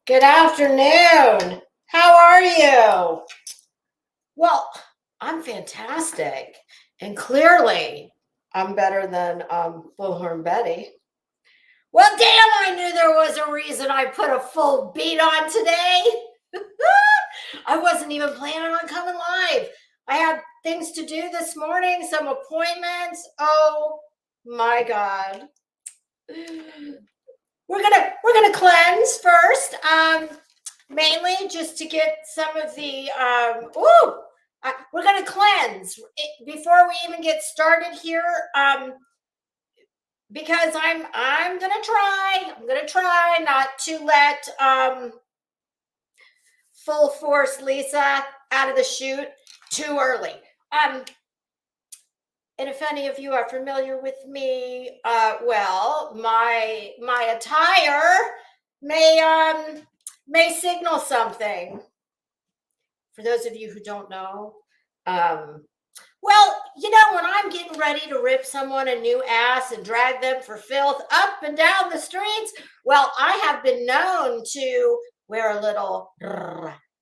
Good afternoon. How are you? Well, I'm fantastic. And clearly, I'm better than Bullhorn Betty. Well, damn, I knew there was a reason I put a full beat on today. I wasn't even planning on coming live. I had things to do this morning, some appointments. Oh my God. We're gonna cleanse first, mainly just to get some of the we're gonna cleanse before we even get started here, because I'm gonna try not to let full force Lisa out of the chute too early. And if any of you are familiar with me, well, my attire may signal something. For those of you who don't know, well, you know, when I'm getting ready to rip someone a new ass and drag them for filth up and down the streets, well, I have been known to wear a little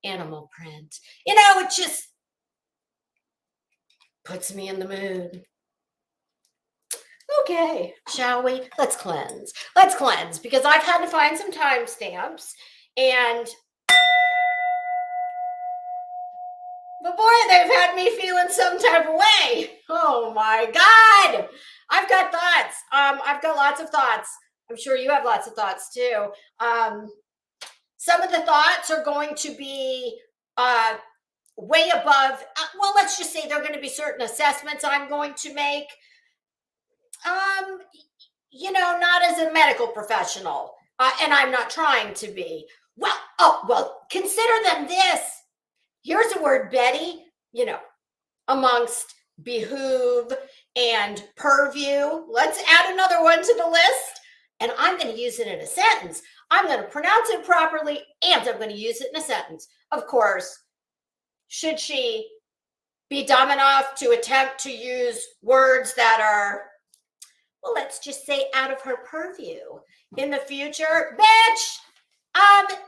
animal print. You know, it just puts me in the mood. Okay, shall we? Let's cleanse. Let's cleanse, because I've had to find some timestamps, and but boy, they've had me feeling some type of way. Oh my God. I've got thoughts. I've got lots of thoughts. I'm sure you have lots of thoughts too. Some of the thoughts are going to be way above, well, let's just say there are going to be certain assessments I'm going to make. You know, not as a medical professional, and I'm not trying to be. Well, consider them this. Here's a word, Betty, you know, amongst behoove and purview. Let's add another one to the list, and I'm going to use it in a sentence. I'm going to pronounce it properly, and I'm going to use it in a sentence. Of course, should she be dumb enough to attempt to use words that are, well, let's just say out of her purview in the future, bitch,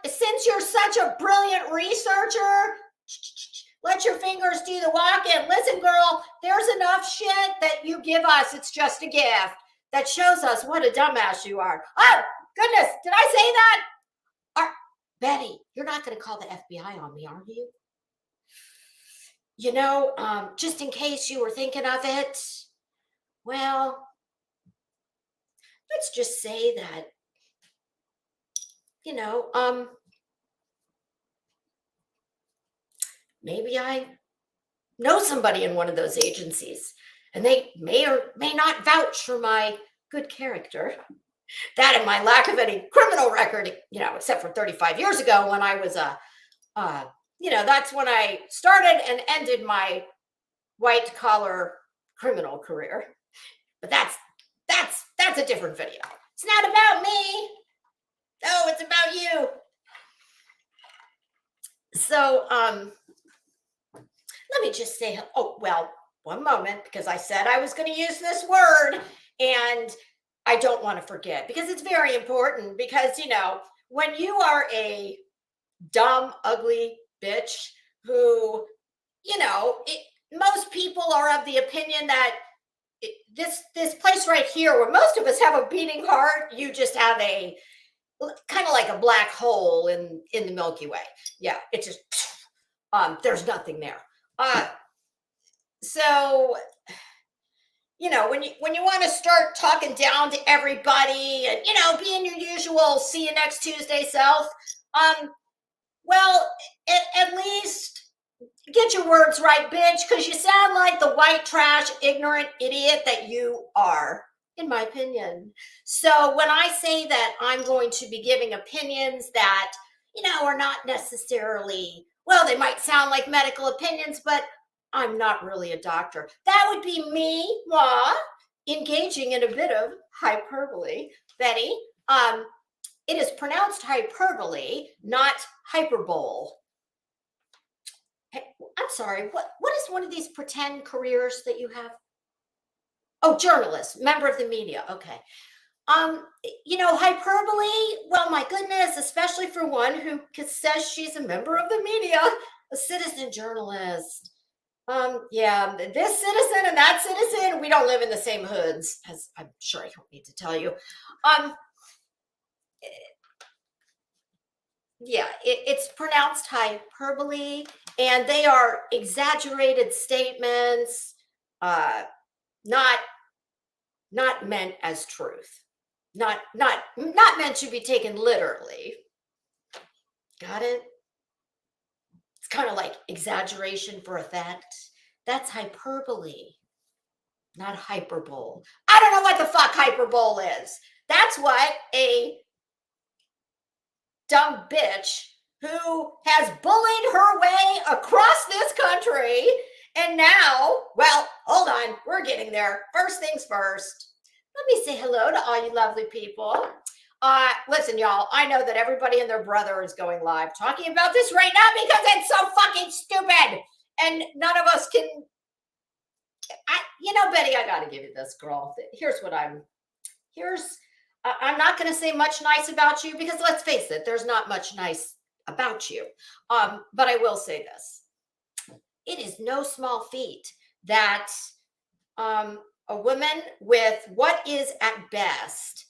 since you're such a brilliant researcher, let your fingers do the walking. Listen, girl, there's enough shit that you give us. It's just a gift that shows us what a dumbass you are. Oh, goodness. Did I say that? Betty, you're not going to call the FBI on me, are you? You know, just in case you were thinking of it, well, let's just say that, you know, maybe I know somebody in one of those agencies, and they may or may not vouch for my good character. That and my lack of any criminal record, you know, except for 35 years ago when I was you know, that's when I started and ended my white collar criminal career. But that's a different video. It's not about me. Oh, it's about you. So, let me just say, oh, well, one moment, because I said I was going to use this word, and I don't want to forget, because it's very important, because, you know, when you are a dumb, ugly bitch who, most people are of the opinion that this place right here, where most of us have a beating heart, you just have a kind of like a black hole in the Milky Way. Yeah, it just there's nothing there. So when you want to start talking down to everybody and being your usual see you next Tuesday self, well, at least get your words right, bitch, because you sound like the white trash, ignorant idiot that you are, in my opinion. So when I say that I'm going to be giving opinions that, are not necessarily, well, they might sound like medical opinions, but I'm not really a doctor. That would be me, engaging in a bit of hyperbole, Betty. It is pronounced hyperbole, not hyperbole. Hey, I'm sorry. What is one of these pretend careers that you have? Oh, journalist, member of the media. Okay. Hyperbole. Well, my goodness, especially for one who says she's a member of the media, a citizen journalist. Yeah, this citizen and that citizen, we don't live in the same hoods, as I'm sure I don't need to tell you. Yeah, it's pronounced hyperbole, and they are exaggerated statements, not meant as truth, not meant to be taken literally. Got it? It's kind of like exaggeration for effect. That's hyperbole, not hyperbole. I don't know what the fuck hyperbole is. That's what a dumb bitch who has bullied her way across this country. And now, well, hold on, we're getting there. First things first. Let me say hello to all you lovely people. Listen, y'all, I know that everybody and their brother is going live talking about this right now because it's so fucking stupid. And none of us can, Betty, I got to give you this, girl. I'm not going to say much nice about you because let's face it, there's not much nice about you. But I will say this. It is no small feat that a woman with what is at best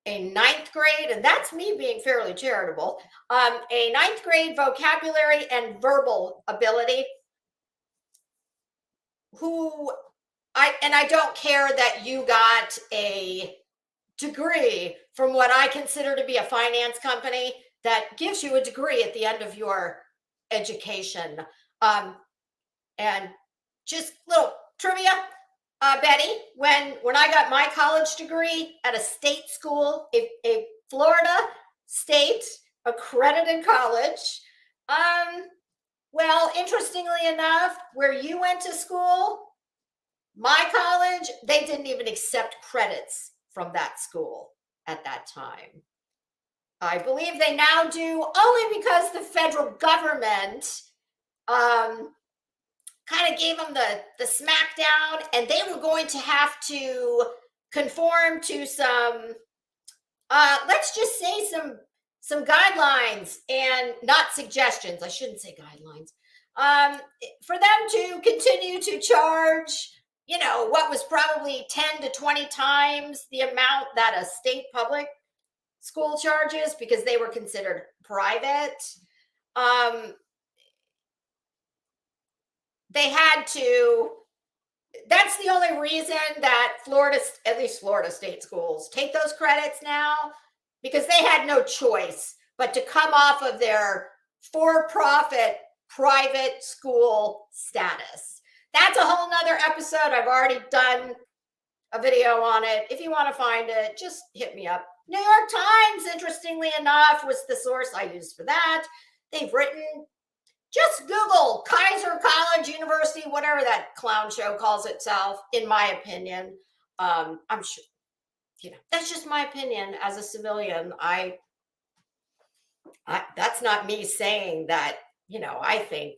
a 9th grade, and that's me being fairly charitable, a 9th grade vocabulary and verbal ability, I don't care that you got a degree from what I consider to be a finance company that gives you a degree at the end of your education. And just little trivia, Betty, when I got my college degree at a state school, a Florida state accredited college, well, interestingly enough, where you went to school, my college, they didn't even accept credits from that school at that time. I believe they now do, only because the federal government kind of gave them the smackdown, and they were going to have to conform to some, let's just say some guidelines and not suggestions. I shouldn't say guidelines. For them to continue to charge, what was probably 10 to 20 times the amount that a state public school charges because they were considered private. They had to, that's the only reason that at least Florida state schools take those credits now, because they had no choice but to come off of their for-profit private school status. That's a whole nother episode. I've already done a video on it. If you want to find it, just hit me up. New York Times, interestingly enough, was the source I used for that. They've written, just Google Kaiser College University, whatever that clown show calls itself, in my opinion. I'm sure, that's just my opinion as a civilian. I that's not me saying that, I think,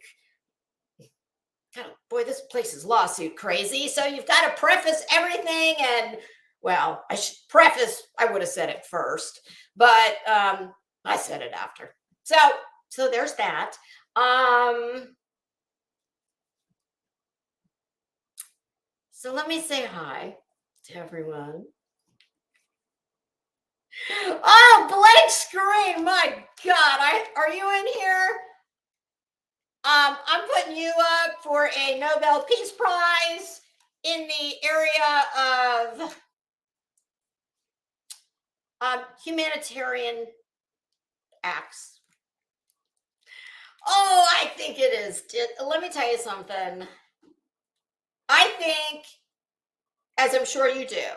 God, boy, this place is lawsuit crazy. So you've got to preface everything. And, well, I should preface, I would have said it first. But I said it after. So there's that. So let me say hi to everyone. Oh, blank screen. My God. Are you in here? I'm putting you up for a Nobel Peace Prize in the area of humanitarian acts. Oh, I think it is. Let me tell you something. I think, as I'm sure you do,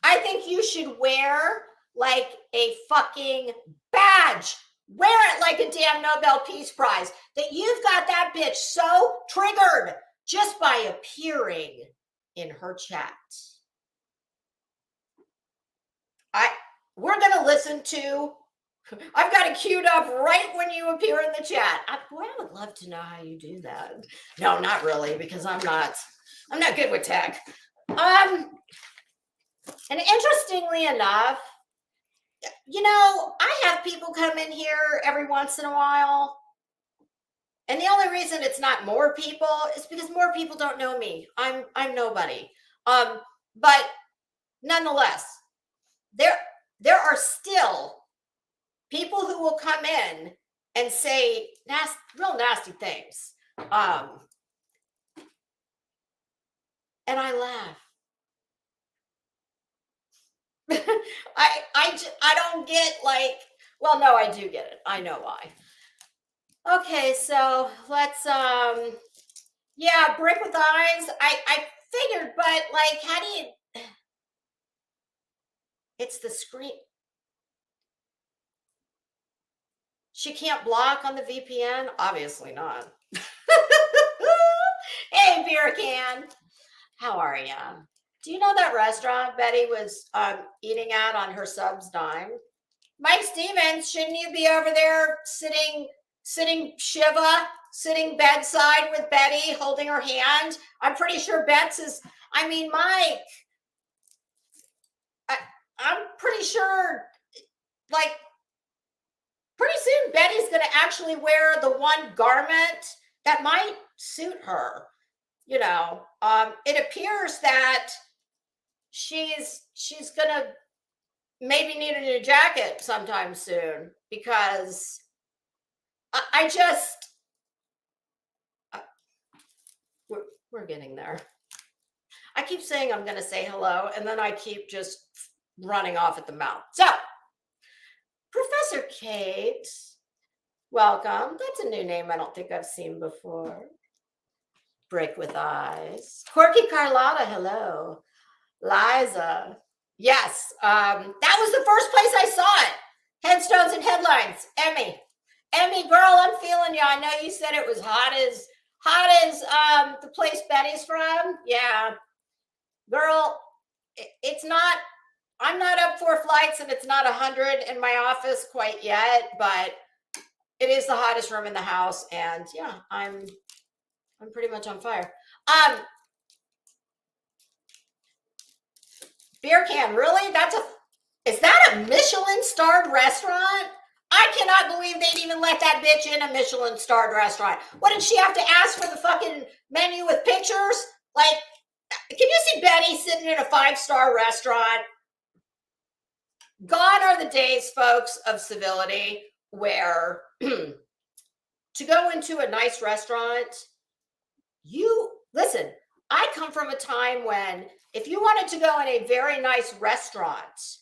I think you should wear like a fucking badge. Wear it like a damn Nobel Peace Prize. That you've got that bitch so triggered just by appearing in her chat. We're gonna listen to. I've got it queued up right when you appear in the chat. I would love to know how you do that. No, not really, because I'm not good with tech. And interestingly enough, I have people come in here every once in a while. And the only reason it's not more people is because more people don't know me. I'm nobody. But nonetheless, there are still people who will come in and say real nasty things. And I laugh. I don't get like, well, no, I do get it. I know why. Okay, so let's brick with eyes. I figured, but like, how do you? It's the screen. She can't block on the VPN? Obviously not. Hey, beer can. How are you? Do you know that restaurant Betty was eating at on her sub's dime? Mike Stevens, shouldn't you be over there sitting Shiva, sitting bedside with Betty, holding her hand? I'm pretty sure Mike, I'm pretty sure, like, pretty soon Betty's going to actually wear the one garment that might suit her. It appears that she's going to maybe need a new jacket sometime soon, because we're getting there. I keep saying I'm going to say hello, and then I keep just running off at the mouth. So, Professor Kate, welcome. That's a new name I don't think I've seen before. Break with Eyes. Corky Carlotta, hello. Liza, yes. That was the first place I saw it. Headstones and Headlines. Emmy, girl, I'm feeling you. I know you said it was hot as the place Betty's from. Yeah. Girl, it's not, I'm not up 4 flights and it's not 100 in my office quite yet, but it is the hottest room in the house. And yeah, I'm pretty much on fire. Beer can, really? Is that a Michelin-starred restaurant? I cannot believe they'd even let that bitch in a Michelin-starred restaurant. What, did she have to ask for the fucking menu with pictures? Like, can you see Betty sitting in a 5-star restaurant? Gone are the days, folks, of civility where to go into a nice restaurant, listen, I come from a time when if you wanted to go in a very nice restaurant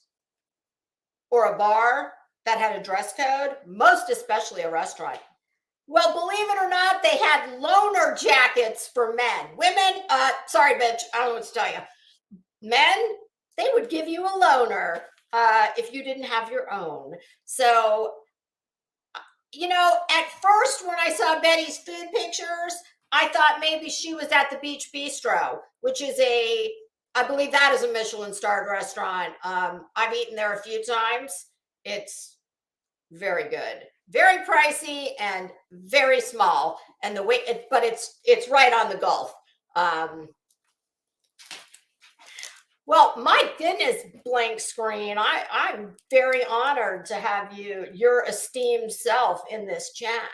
or a bar that had a dress code, most especially a restaurant, well, believe it or not, they had loaner jackets for men. Women, sorry, bitch, I don't know what to tell you. Men, they would give you a loaner if you didn't have your own. So, at first when I saw Betty's food pictures, I thought maybe she was at the Beach Bistro, which is I believe that is a Michelin-starred restaurant. I've eaten there a few times. It's very good, very pricey, and very small. And but it's right on the Gulf. Well, my goodness, blank screen. I'm very honored to have your esteemed self in this chat.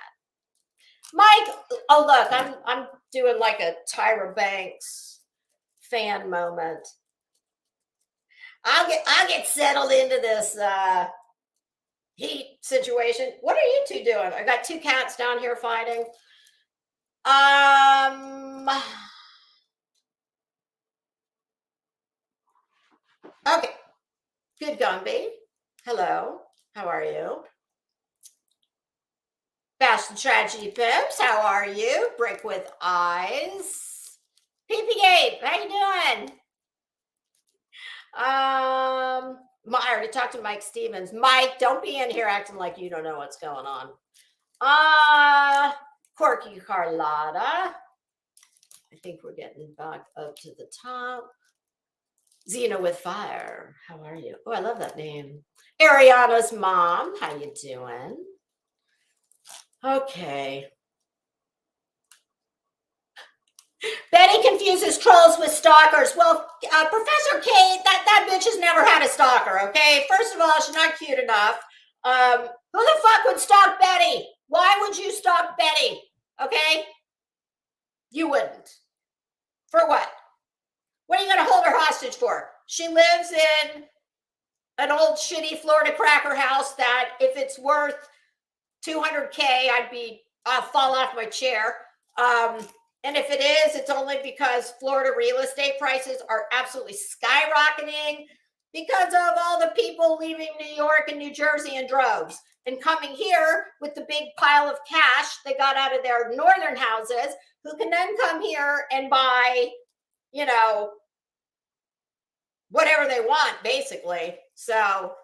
Mike, oh look, I'm doing like a Tyra Banks fan moment. I'll get settled into this heat situation. What are you two doing? I got two cats down here fighting. Okay. Good Gumby. Hello. How are you? Fashion Tragedy Pimps, how are you? Break with Eyes. PP Gabe, how you doing? I already talked to Mike Stevens. Mike, don't be in here acting like you don't know what's going on. Corky Carlotta. I think we're getting back up to the top. Xena with Fire. How are you? Oh, I love that name. Ariana's mom. How you doing? Okay. Betty confuses trolls with stalkers. Well, Professor Kate, that bitch has never had a stalker, okay? First of all, she's not cute enough. Who the fuck would stalk Betty? Why would you stalk Betty? Okay? You wouldn't. For what? What are you going to hold her hostage for? She lives in an old shitty Florida cracker house that if it's worth $200K, I'll fall off my chair. And if it is, it's only because Florida real estate prices are absolutely skyrocketing because of all the people leaving New York and New Jersey in droves and coming here with the big pile of cash they got out of their northern houses, who can then come here and buy, whatever they want, basically. So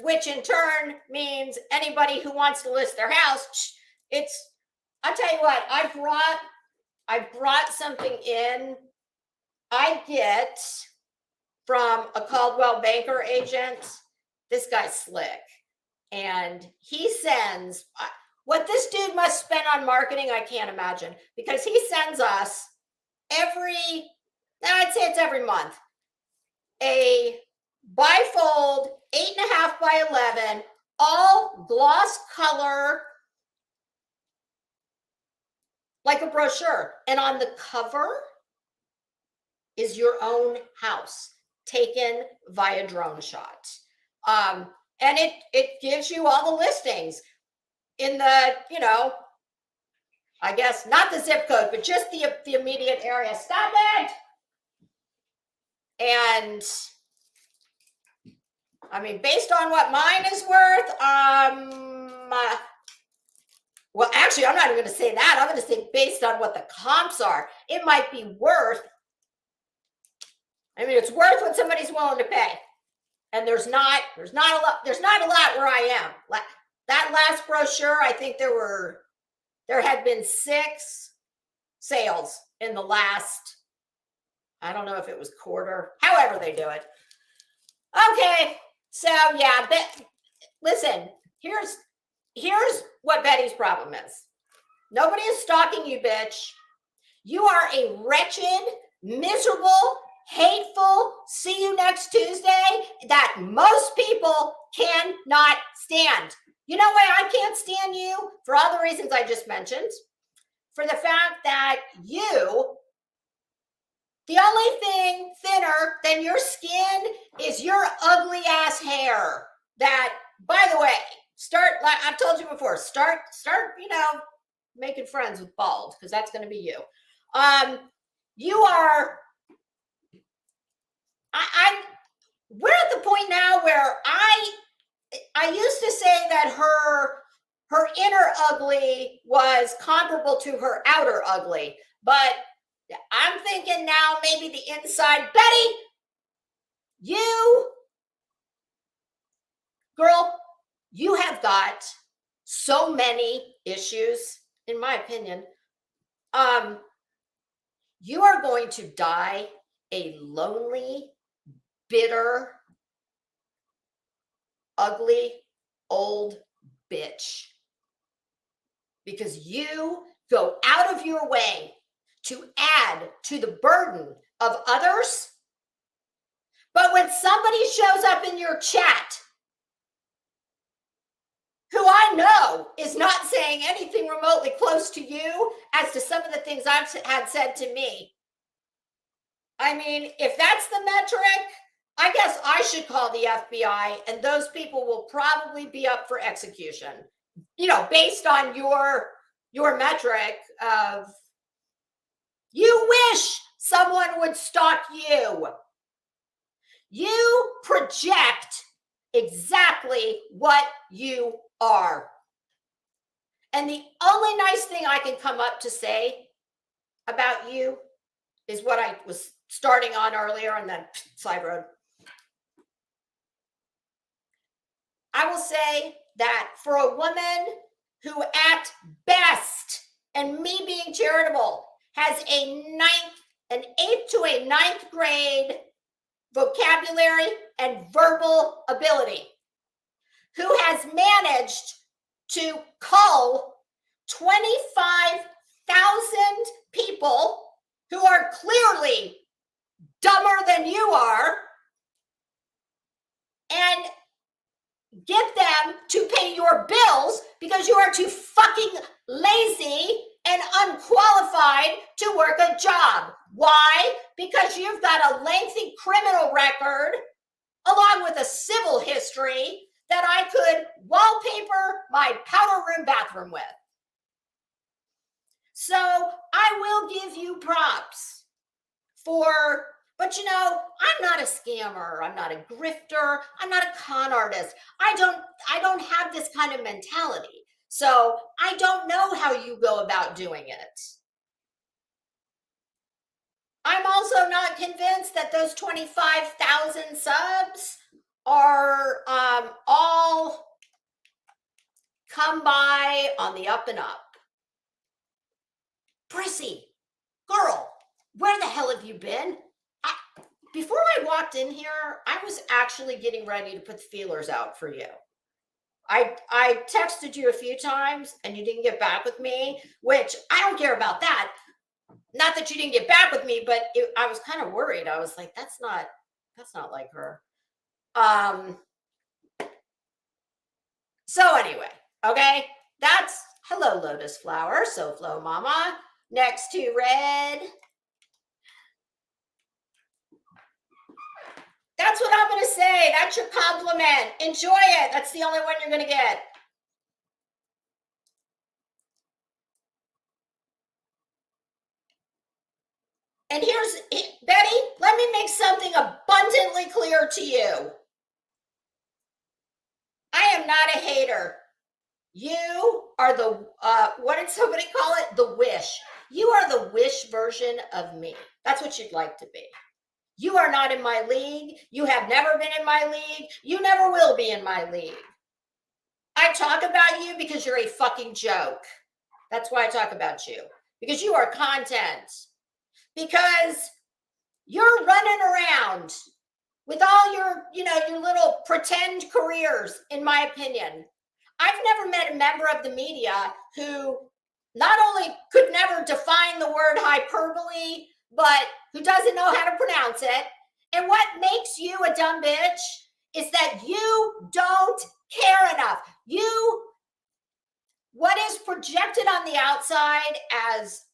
which in turn means anybody who wants to list their house, I'll tell you what, I brought something in. I get from a Coldwell Banker agent. This guy's slick. And he sends, what this dude must spend on marketing, I can't imagine, because he sends us I'd say it's every month, a bifold 8.5 by 11, all gloss color, like a brochure. And on the cover is your own house taken via drone shot. And it gives you all the listings in the, I guess not the zip code, but just the immediate area. Stop it. And I mean, based on what mine is worth, well, actually, I'm not even going to say that. I'm going to say based on what the comps are, it might be worth. I mean, it's worth what somebody's willing to pay. And there's not a lot where I am. That last brochure, I think there had been 6 sales in the last, I don't know if it was quarter, however they do it. Okay. So yeah, listen, here's what Betty's problem is. Nobody is stalking you, bitch. You are a wretched, miserable, hateful, see you next Tuesday that most people cannot stand. You know why I can't stand you? For all the reasons I just mentioned. For the fact that the only thing thinner than your skin is your ugly ass hair. That, by the way, like I've told you before, start, making friends with bald, because that's going to be you. You are, we're at the point now where I used to say that her inner ugly was comparable to her outer ugly, but I'm thinking now maybe the inside. Betty, girl, you have got so many issues, in my opinion. You are going to die a lonely, bitter, ugly, old bitch. Because you go out of your way to add to the burden of others But when somebody shows up in your chat who I know is not saying anything remotely close to you as to some of the things I've had said to me, I mean, if that's the metric, I guess I should call the FBI, and those people will probably be up for execution. You know, based on your metric of, you wish someone would stalk you. You project exactly what you are. And the only nice thing I can come up to say about you is what I was starting on earlier and then side road. I will say that for a woman who at best, and me being charitable, has an 8th to a 9th grade vocabulary and verbal ability, who has managed to cull 25,000 people who are clearly dumber than you are and get them to pay your bills because you are too fucking lazy and unqualified to work a job. Why? Because you've got a lengthy criminal record along with a civil history that I could wallpaper my powder room bathroom with. So I will give you props for, but you know, I'm not a scammer. I'm not a grifter. I'm not a con artist. I don't have this kind of mentality. So I don't know how you go about doing it. I'm also not convinced that those 25,000 subs are all come by on the up and up. Prissy, girl, where the hell have you been? Before I walked in here, I was actually getting ready to put the feelers out for you. I texted you a few times and you didn't get back with me, which I don't care about that. Not that you didn't get back with me, but I was kind of worried. I was like, that's not like her. So anyway, okay, that's hello Lotus Flower, so Flow Mama, next to Red. That's what I'm going to say. That's your compliment. Enjoy it. That's the only one you're going to get. And here's, Betty, let me make something abundantly clear to you. I am not a hater. You are the, what did somebody call it? The wish. You are the wish version of me. That's what you'd like to be. You are not in my league. You have never been in my league. You never will be in my league. I talk about you because you're a fucking joke. That's why I talk about you. Because you are content. Because you're running around with all your, your little pretend careers, in my opinion. I've never met a member of the media who not only could never define the word hyperbole, but who doesn't know how to pronounce it. And what makes you a dumb bitch is that you don't care enough. What is projected on the outside as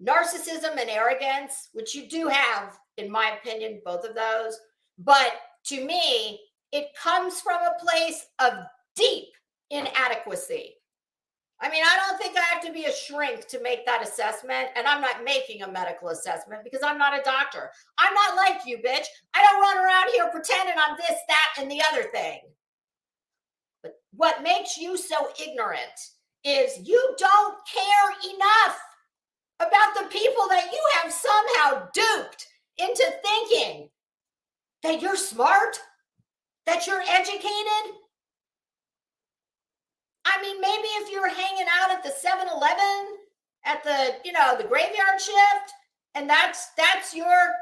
narcissism and arrogance, which you do have, in my opinion, both of those. But to me, it comes from a place of deep inadequacy. I mean, I don't think I have to be a shrink to make that assessment. And I'm not making a medical assessment because I'm not a doctor. I'm not like you, bitch. I don't run around here pretending I'm this, that, and the other thing. But what makes you so ignorant is you don't care enough about the people that you have somehow duped into thinking that you're smart, that you're educated. I mean, maybe if you're hanging out at the 7-Eleven at the graveyard shift, and that's your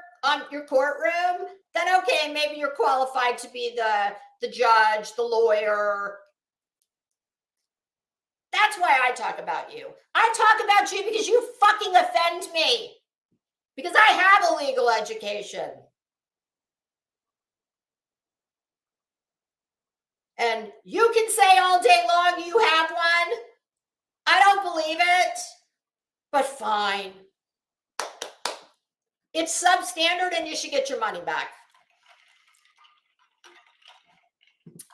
courtroom, then okay, maybe you're qualified to be the judge, the lawyer. That's why I talk about you. I talk about you because you fucking offend me. Because I have a legal education. And you can say all day long you have one. I don't believe it, but fine. It's substandard and you should get your money back.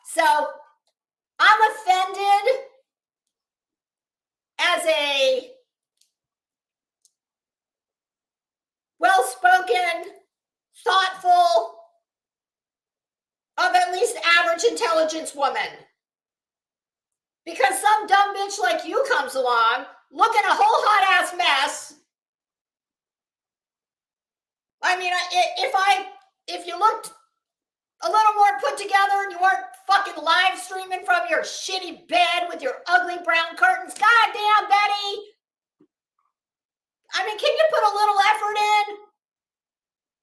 So I'm offended as a well-spoken, thoughtful, of at least average intelligence woman. Because some dumb bitch like you comes along looking a whole hot ass mess. I mean, if you looked a little more put together and you weren't fucking live streaming from your shitty bed with your ugly brown curtains, goddamn Betty. I mean, can you put a little effort in?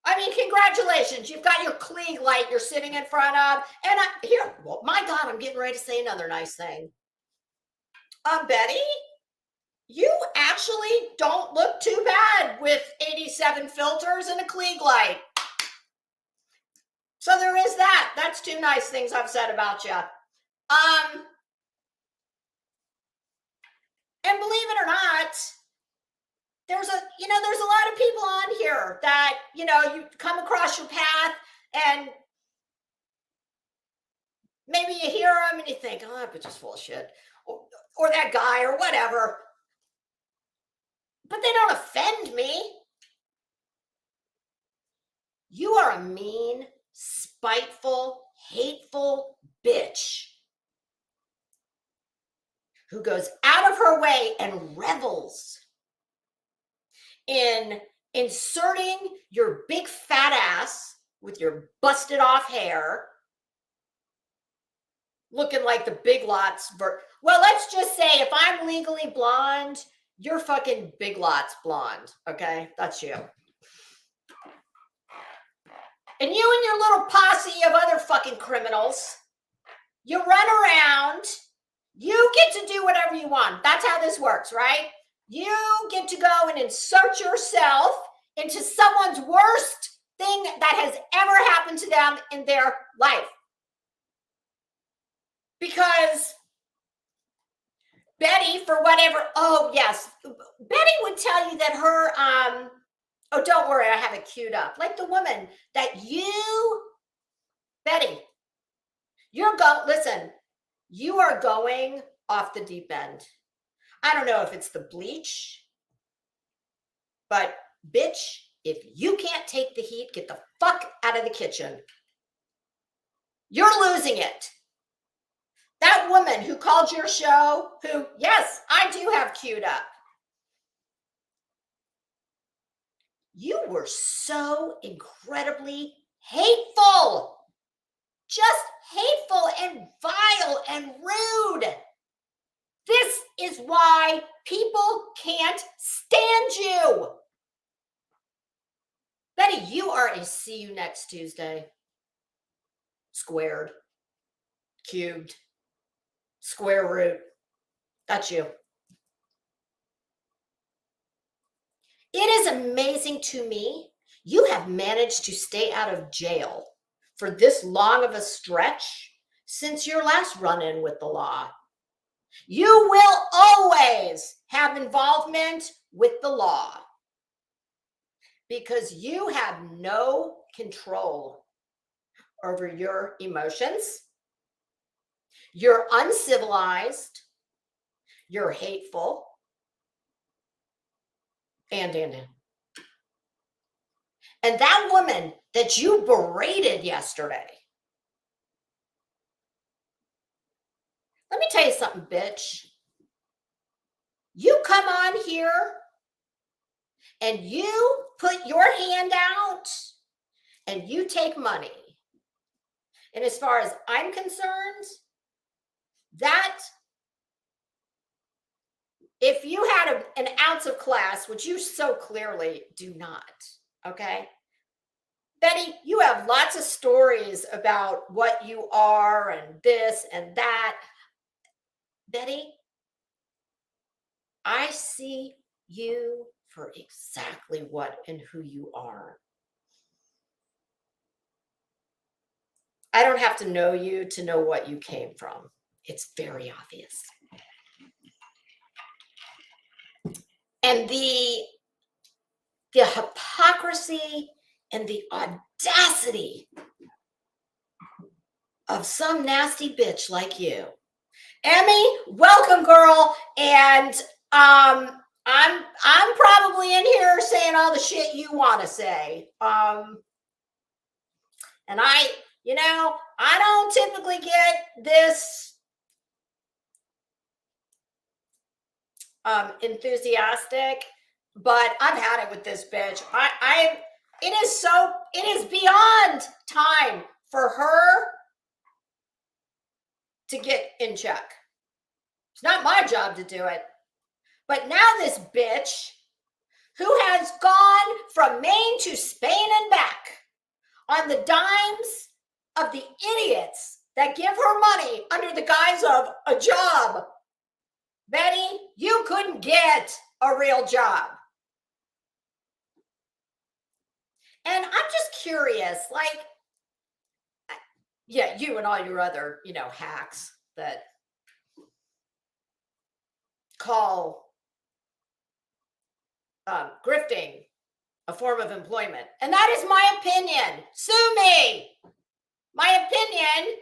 I mean, congratulations. You've got your Klieg light you're sitting in front of. And well, my God, I'm getting ready to say another nice thing. Betty, you actually don't look too bad with 87 filters and a Klieg light. So there is that. That's two nice things I've said about you. And believe it or not, there's a lot of people on here that, you come across your path and maybe you hear them and you think, oh, that bitch is full of shit. Or that guy or whatever. But they don't offend me. You are a mean, spiteful, hateful bitch who goes out of her way and revels in inserting your big fat ass with your busted off hair, looking like the Big Lots. Well, let's just say if I'm legally blonde, you're fucking Big Lots blonde. Okay, that's you. And you and your little posse of other fucking criminals, you run around, you get to do whatever you want. That's how this works, right? You get to go and insert yourself into someone's worst thing that has ever happened to them in their life. Because Betty, for whatever, oh yes, Betty would tell you that her, oh, don't worry, I have it queued up. Like the woman that Betty, listen, you are going off the deep end. I don't know if it's the bleach, but bitch, if you can't take the heat, get the fuck out of the kitchen. You're losing it. That woman who called your show, who, yes, I do have queued up. You were so incredibly hateful. Just hateful and vile and rude. This is why people can't stand you. Betty, you are a see you next Tuesday. Squared, cubed, square root. That's you. It is amazing to me you have managed to stay out of jail for this long of a stretch since your last run-in with the law. You will always have involvement with the law because you have no control over your emotions. You're uncivilized. You're hateful. And that woman that you berated yesterday. Let me tell you something, bitch. You come on here and you put your hand out and you take money. And as far as I'm concerned, that if you had an ounce of class, which you so clearly do not, okay? Betty, you have lots of stories about what you are and this and that. Betty, I see you for exactly what and who you are. I don't have to know you to know what you came from. It's very obvious. And the hypocrisy and the audacity of some nasty bitch like you. Emmy, welcome, girl. And I'm probably in here saying all the shit you want to say. And I don't typically get this enthusiastic, but I've had it with this bitch. It is beyond time for her to get in check. It's not my job to do it. But now this bitch, who has gone from Maine to Spain and back on the dimes of the idiots that give her money under the guise of a job. Betty, you couldn't get a real job. And I'm just curious, like, yeah, you and all your other, hacks that call grifting a form of employment. And that is my opinion. Sue me. My opinion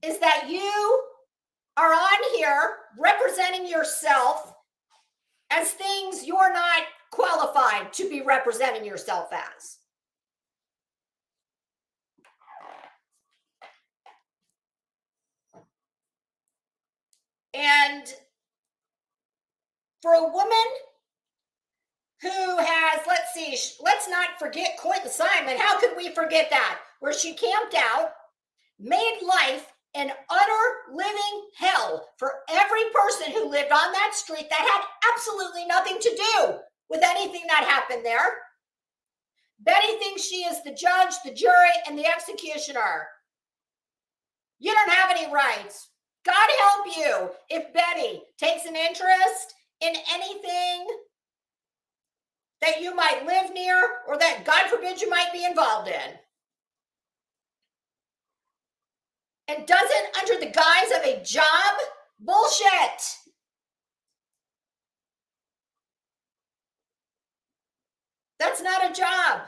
is that you are on here representing yourself as things you're not qualified to be representing yourself as. And for a woman who has, let's not forget Quentin Simon. How could we forget that? Where she camped out, made life an utter living hell for every person who lived on that street that had absolutely nothing to do with anything that happened there. Betty thinks she is the judge, the jury, and the executioner. You don't have any rights. God help you if Betty takes an interest in anything that you might live near or that, God forbid, you might be involved in. And does it under the guise of a job? Bullshit. That's not a job.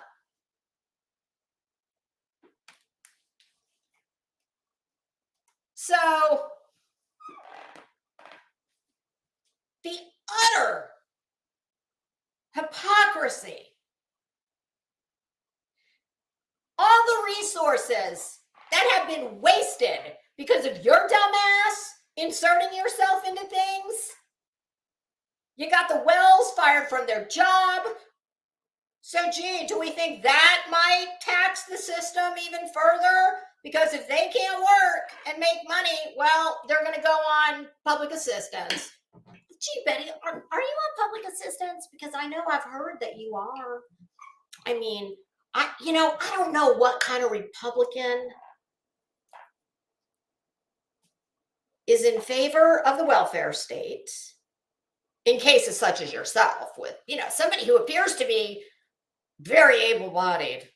So the utter hypocrisy, all the resources that have been wasted because of your dumbass inserting yourself into things. You got the Wells fired from their job. So, gee, do we think that might tax the system even further? Because if they can't work and make money, well, they're going to go on public assistance. Gee, Betty, are you on public assistance? Because I know I've heard that you are. I mean, I don't know what kind of Republican is in favor of the welfare state in cases such as yourself with, somebody who appears to be very able-bodied.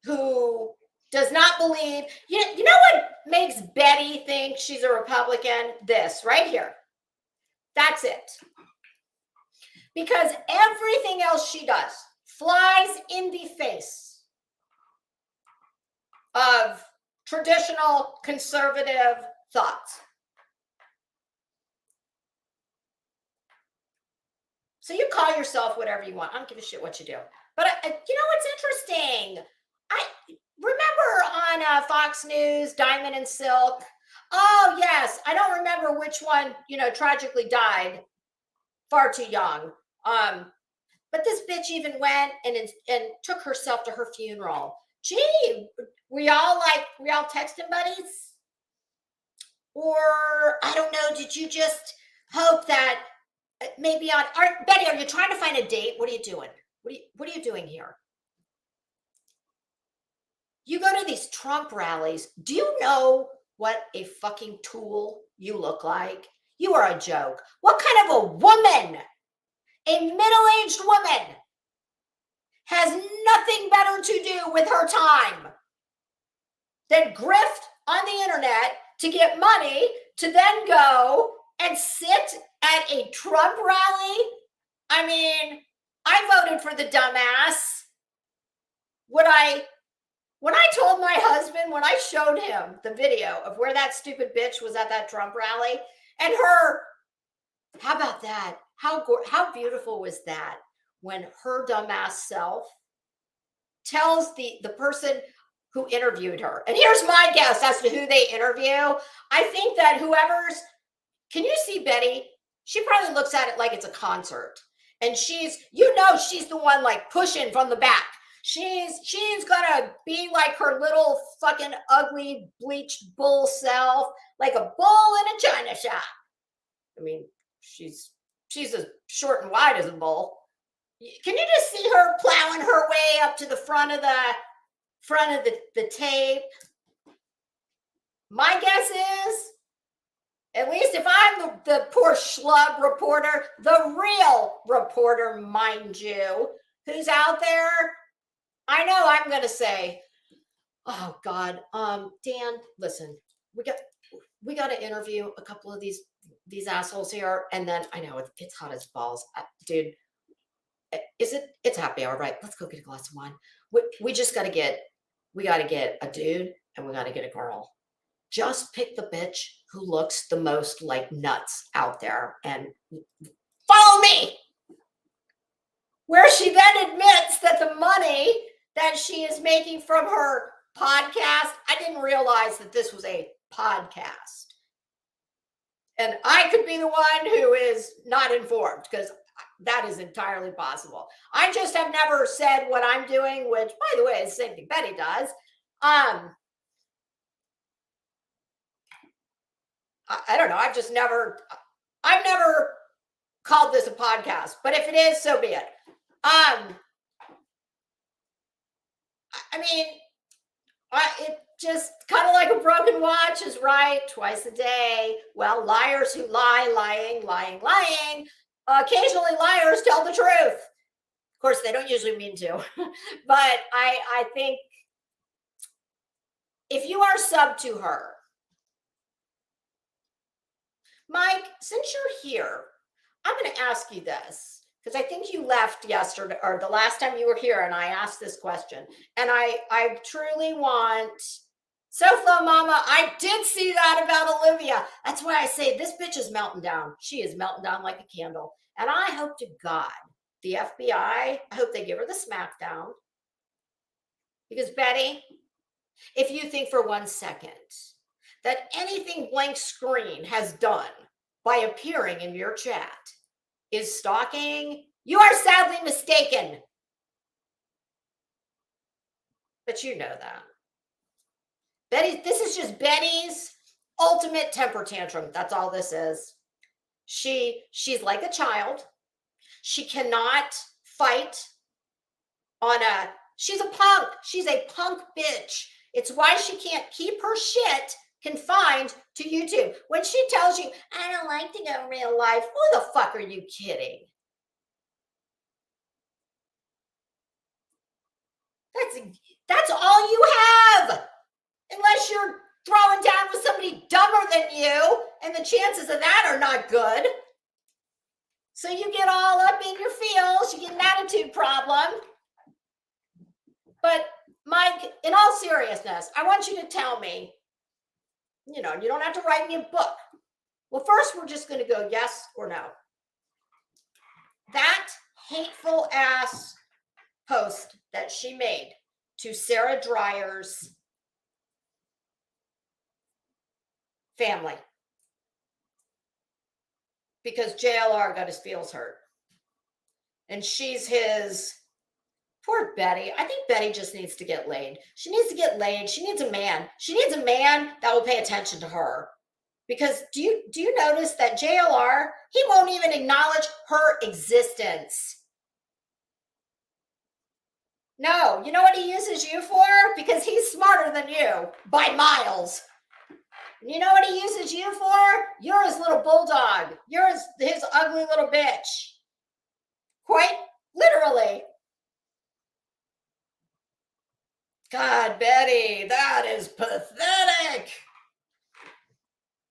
Who does not believe, you know what makes Betty think she's a Republican? This right here. That's it. Because everything else she does flies in the face of traditional conservative thoughts. So you call yourself whatever you want. I don't give a shit what you do. But what's interesting? I remember on Fox News, Diamond and Silk. Oh, yes. I don't remember which one, tragically died far too young. But this bitch even went and took herself to her funeral. Gee, were y'all texting buddies? Or, I don't know, did you just hope that maybe Betty, are you trying to find a date? What are you doing? What are you doing here? You go to these Trump rallies. Do you know what a fucking tool you look like? You are a joke. What kind of a woman A middle-aged woman has nothing better to do with her time than grift on the internet to get money to then go and sit at a Trump rally. I mean, I voted for the dumbass. When I told my husband, when I showed him the video of where that stupid bitch was at that Trump rally, and her, how about that? How beautiful was that when her dumbass self tells the person who interviewed her, and here's my guess as to who they interview. I think that whoever's, can you see Betty? She probably looks at it like it's a concert, and she's the one like pushing from the back. She's gonna be like her little fucking ugly bleached bull self, like a bull in a china shop. I mean, she's as short and wide as a bull. Can you just see her plowing her way up to the front of the tape? My guess is, at least if I'm the poor schlub reporter, the real reporter, mind you, who's out there, I know I'm going to say, oh God, Dan, listen, we got to interview a couple of these assholes here. And then I know it's hot as balls, dude. It's happy hour, right? Let's go get a glass of wine. We got to get a dude and we got to get a girl. Just pick the bitch who looks the most like nuts out there and follow me. Where she then admits that the money that she is making from her podcast, I didn't realize that this was a podcast. And I could be the one who is not informed, because that is entirely possible. I just have never said what I'm doing, which, by the way, is the same thing Betty does. I don't know. I've never called this a podcast, but if it is, so be it. I mean, it just kind of like a broken watch is right twice a day. Well, liars who lying. Occasionally liars tell the truth. Of course, they don't usually mean to, but I think if you are sub to her, Mike, since you're here, I'm going to ask you this, because I think you left yesterday or the last time you were here, and I asked this question, and I truly want, SoFlo Mama, I did see that about Olivia. That's why I say this bitch is melting down. She is melting down like a candle. And I hope to God, the FBI, I hope they give her the smackdown. Because Betty, if you think for 1 second that anything Blank Screen has done by appearing in your chat is stalking, you are sadly mistaken. But you know that. Betty, this is just Betty's ultimate temper tantrum. That's all this is. She's like a child. She cannot fight she's a punk. She's a punk bitch. It's why she can't keep her shit confined to YouTube. When she tells you, I don't like to go in real life, who the fuck are you kidding? That's all you have. Unless you're throwing down with somebody dumber than you, and the chances of that are not good. So you get all up in your feels, you get an attitude problem. But Mike, in all seriousness, I want you to tell me, you don't have to write me a book. Well, first we're just going to go yes or no. That hateful ass post that she made to Sarah Dryer's family, because JLR got his feels hurt, and she's his poor Betty. I think Betty just needs to get laid. She needs to get laid. She needs a man. She needs a man that will pay attention to her. Because do you notice that JLR, he won't even acknowledge her existence. No, you know what he uses you for? Because he's smarter than you by miles. You know what he uses you for? You're his little bulldog. You're his ugly little bitch. Quite literally. God, Betty, that is pathetic.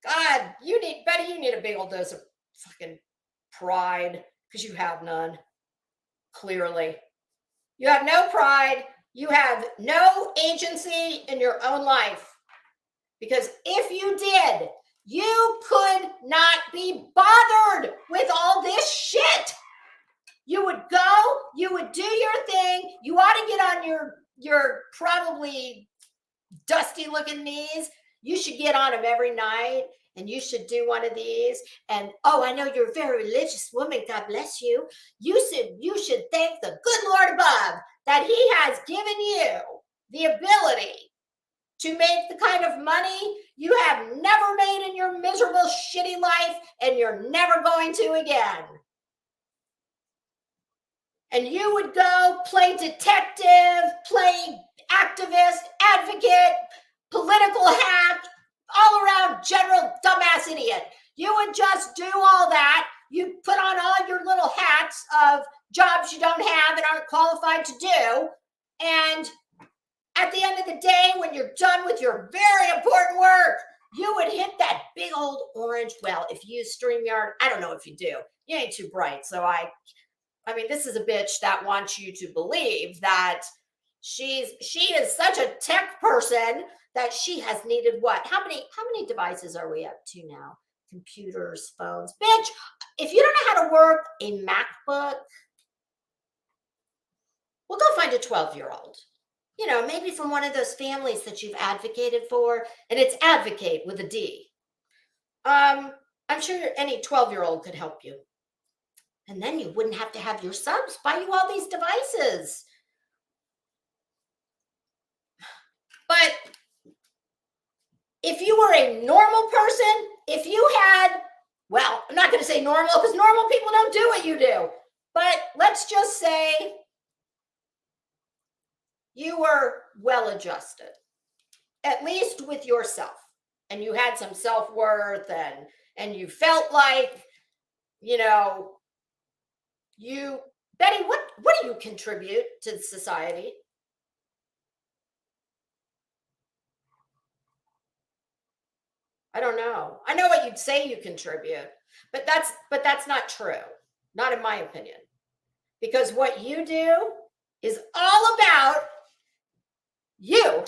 God, Betty, you need a big old dose of fucking pride, because you have none. Clearly. You have no pride. You have no agency in your own life. Because if you did, you could not be bothered with all this shit. You would go, you would do your thing. You ought to get on your probably dusty looking knees. You should get on them every night, and you should do one of these. And oh, I know you're a very religious woman. God bless you. You should thank the good Lord above that He has given you the ability to make the kind of money you have never made in your miserable, shitty life, and you're never going to again. And you would go play detective, play activist, advocate, political hack, all around general dumbass idiot. You would just do all that. You put on all your little hats of jobs you don't have and aren't qualified to do. And at the end of the day, when you're done with your very important work, you would hit that big old orange. Well, if you use StreamYard, I don't know if you do. You ain't too bright. So I mean, this is a bitch that wants you to believe that she is such a tech person that she has needed what? How many devices are we up to now? Computers, phones. Bitch, if you don't know how to work a MacBook, well, go find a 12-year-old. You know, maybe from one of those families that you've advocated for, and it's advocate with a D. I'm sure any 12-year-old could help you. And then you wouldn't have to have your subs buy you all these devices. But if you were a normal person, if you had, well, I'm not going to say normal because normal people don't do what you do. But let's just say you were well adjusted, at least with yourself, and you had some self-worth, and you felt like, you know, Betty, what do you contribute to society? I don't know. I know what you'd say you contribute, but that's not true. Not in my opinion. Because what you do is all about you.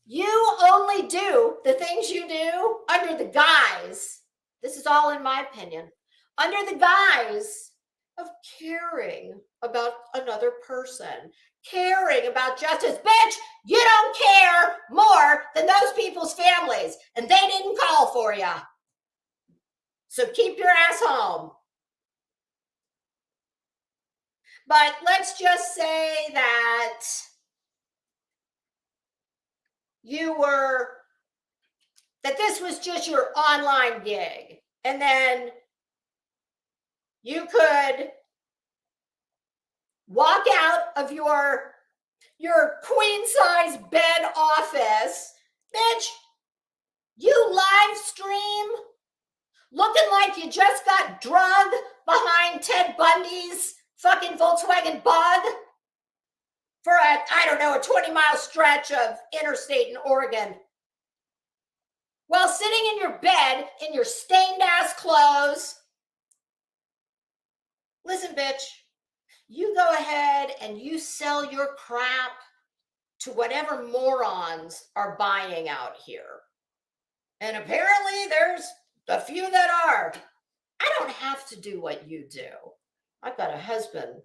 You only do the things you do under the guise, this is all in my opinion, under the guise of caring about another person, caring about justice. Bitch, you don't care more than those people's families, and they didn't call for you. So keep your ass home. But let's just say that this was just your online gig, and then you could walk out of your queen size bed office, bitch, you live stream looking like you just got drugged behind Ted Bundy's fucking Volkswagen Bug for a 20-mile stretch of interstate in Oregon, while sitting in your bed in your stained ass clothes. Listen, bitch, you go ahead and you sell your crap to whatever morons are buying out here. And apparently there's a few that are. I don't have to do what you do. I've got a husband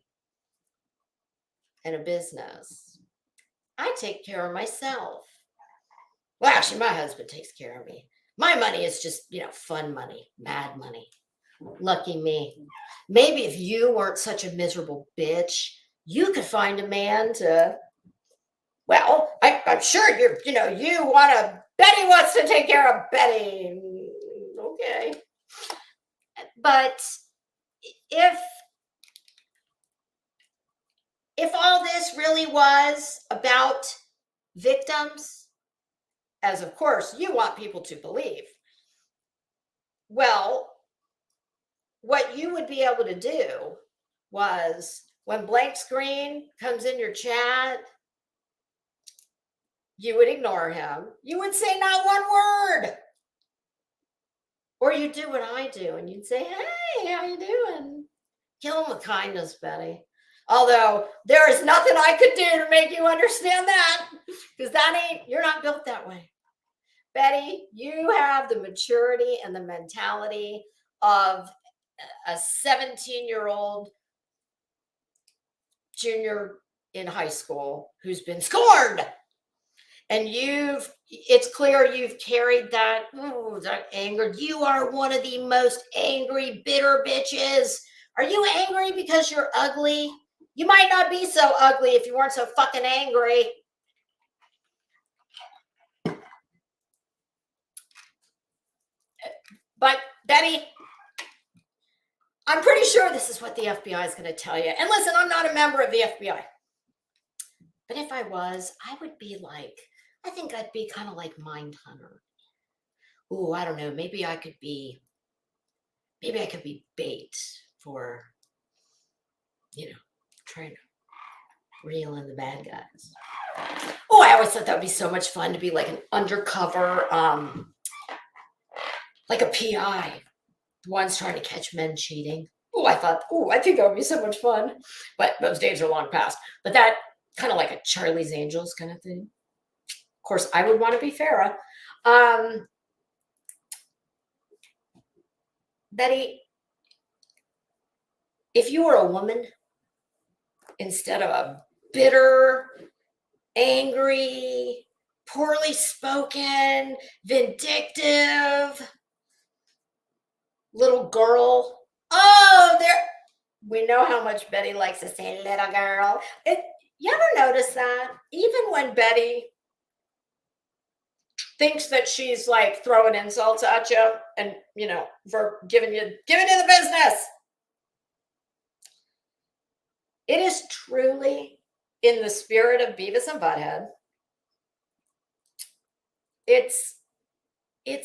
and a business. I take care of myself. Well, actually, my husband takes care of me. My money is just, fun money, mad money. Lucky me. Maybe if you weren't such a miserable bitch, you could find a man to, well, I'm sure you want to, Betty wants to take care of Betty. Okay. But if all this really was about victims, as of course you want people to believe, well, what you would be able to do was when blank screen comes in your chat, you would ignore him. You would say not one word. Or you do what I do and you'd say, hey, how you doing? Kill him with kindness, Betty. Although there is nothing I could do to make you understand that, because you're not built that way. Betty, you have the maturity and the mentality of a 17-year-old junior in high school who's been scorned. And it's clear you've carried that anger. You are one of the most angry, bitter bitches. Are you angry because you're ugly? You might not be so ugly if you weren't so fucking angry. But Betty, I'm pretty sure this is what the FBI is going to tell you. And listen, I'm not a member of the FBI. But if I was, I think I'd be kind of like Mindhunter. Ooh, I don't know. Maybe I could be bait for, trying to reel in the bad guys. Oh, I always thought that would be so much fun to be like an undercover, like a PI, the ones trying to catch men cheating. I think that would be so much fun. But those days are long past. But that kind of like a Charlie's Angels kind of thing. Of course, I would want to be Farrah. Betty, if you were a woman instead of a bitter, angry, poorly spoken, vindictive little girl, we know how much Betty likes to say little girl. You ever notice that? Even when Betty thinks that she's like throwing insults at you and, for giving you the business, it is truly in the spirit of Beavis and Butthead. It's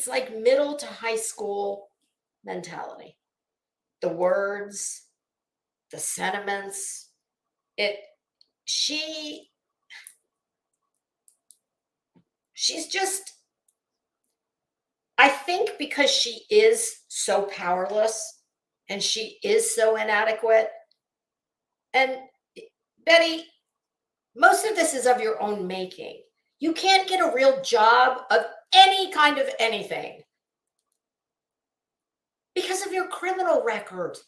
like middle to high school mentality. The words, the sentiments, she's just, I think because she is so powerless and she is so inadequate. And Betty, most of this is of your own making. You can't get a real job of any kind of anything because of your criminal record.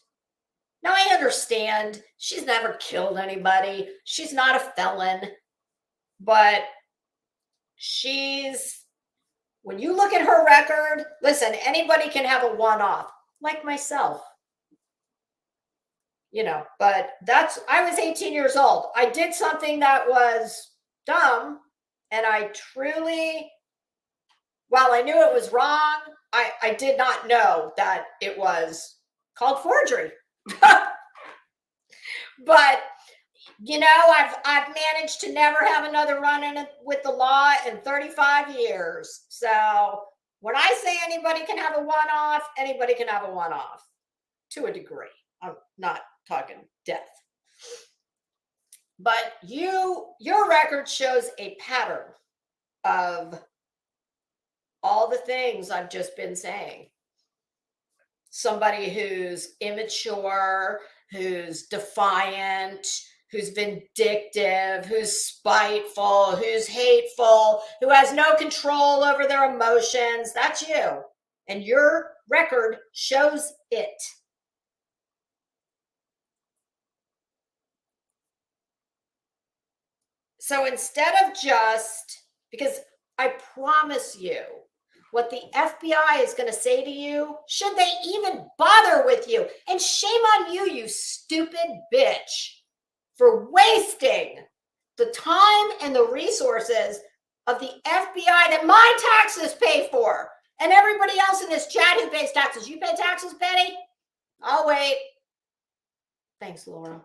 Now, I understand she's never killed anybody. She's not a felon. But when you look at her record, listen, anybody can have a one-off, like myself. But I was 18 years old. I did something that was dumb, and I truly, while I knew it was wrong, I did not know that it was called forgery. But I've managed to never have another run-in with the law in 35 years. So when I say anybody can have a one-off, anybody can have a one-off to a degree. I'm not talking death. But your record shows a pattern of all the things I've just been saying. Somebody who's immature, who's defiant, who's vindictive, who's spiteful, who's hateful, who has no control over their emotions. That's you. And your record shows it. So instead of because I promise you, what the FBI is going to say to you, should they even bother with you, and shame on you, you stupid bitch, for wasting the time and the resources of the FBI that my taxes pay for, and everybody else in this chat who pays taxes. You pay taxes, Betty? I'll wait. Thanks, Laura.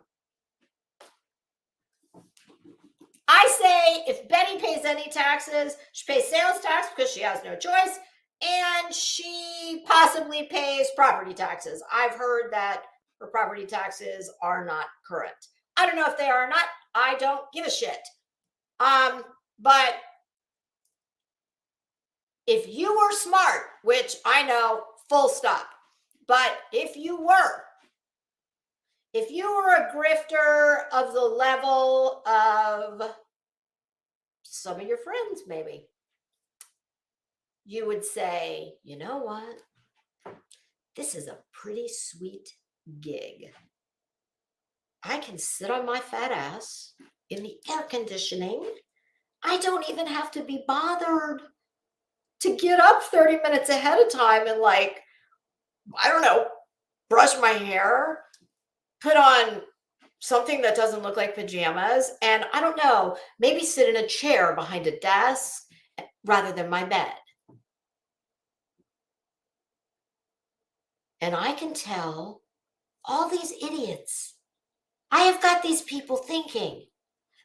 I say if Betty pays any taxes, she pays sales tax because she has no choice, and she possibly pays property taxes. I've heard that or property taxes are not current. I don't know if they are or not. I don't give a shit. But if you were smart, which I know, full stop, but if you were a grifter of the level of some of your friends, maybe, you would say, you know what? This is a pretty sweet gig. I can sit on my fat ass in the air conditioning. I don't even have to be bothered to get up 30 minutes ahead of time and, like, I don't know, brush my hair, put on something that doesn't look like pajamas, and I don't know, maybe sit in a chair behind a desk rather than my bed. And I can tell all these idiots, I have got these people thinking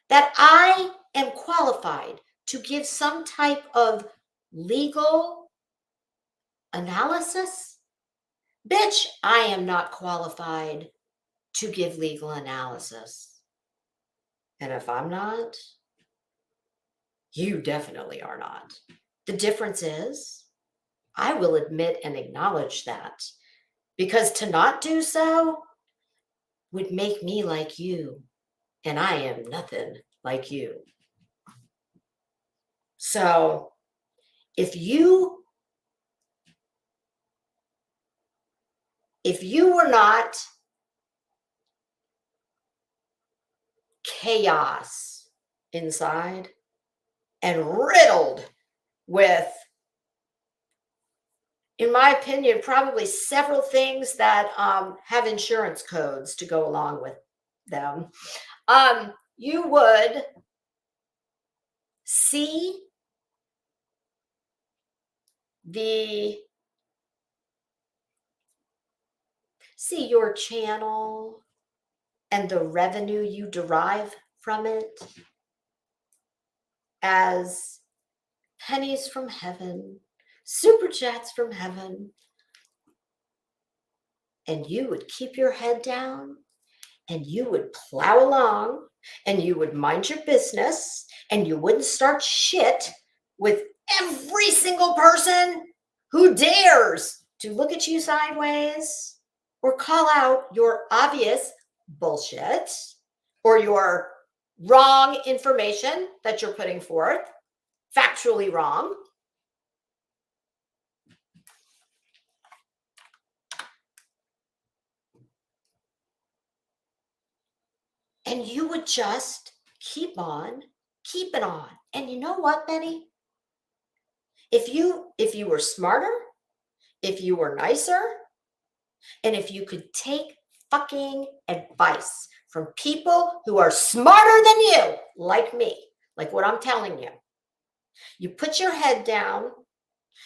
that I am qualified to give some type of legal analysis. Bitch, I am not qualified to give legal analysis. And if I'm not, you definitely are not. The difference is, I will admit and acknowledge that, because to not do so would make me like you, and I am nothing like you. So if you were not chaos inside and riddled with, in my opinion, probably several things that have insurance codes to go along with them, you would see your channel and the revenue you derive from it as pennies from heaven, super chats from heaven, and you would keep your head down and you would plow along and you would mind your business and you wouldn't start shit with every single person who dares to look at you sideways or call out your obvious bullshit or your wrong information that you're putting forth, factually wrong. And you would just keep on keeping on. And you know what, Benny? If you were smarter, if you were nicer, and if you could take fucking advice from people who are smarter than you, like me, like what I'm telling you, you put your head down,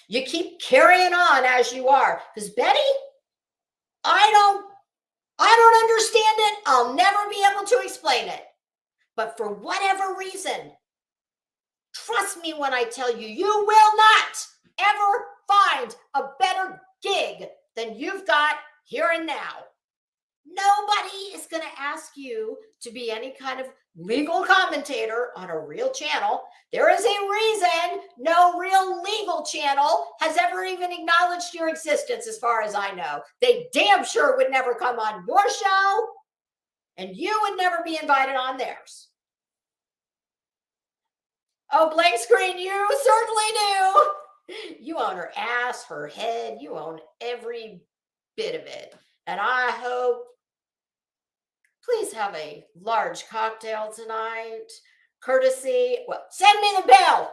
you keep carrying on as you are. Because Betty, I don't understand it. I'll never be able to explain it. But for whatever reason, trust me when I tell you, you will not ever find a better gig than you've got here and now. Nobody is going to ask you to be any kind of legal commentator on a real channel. There is a reason no real legal channel has ever even acknowledged your existence, as far as I know. They damn sure would never come on your show, and you would never be invited on theirs. Oh, blank screen, you certainly do. You own her ass, her head. You own every bit of it. And I hope, please have a large cocktail tonight, courtesy, well, send me the bill.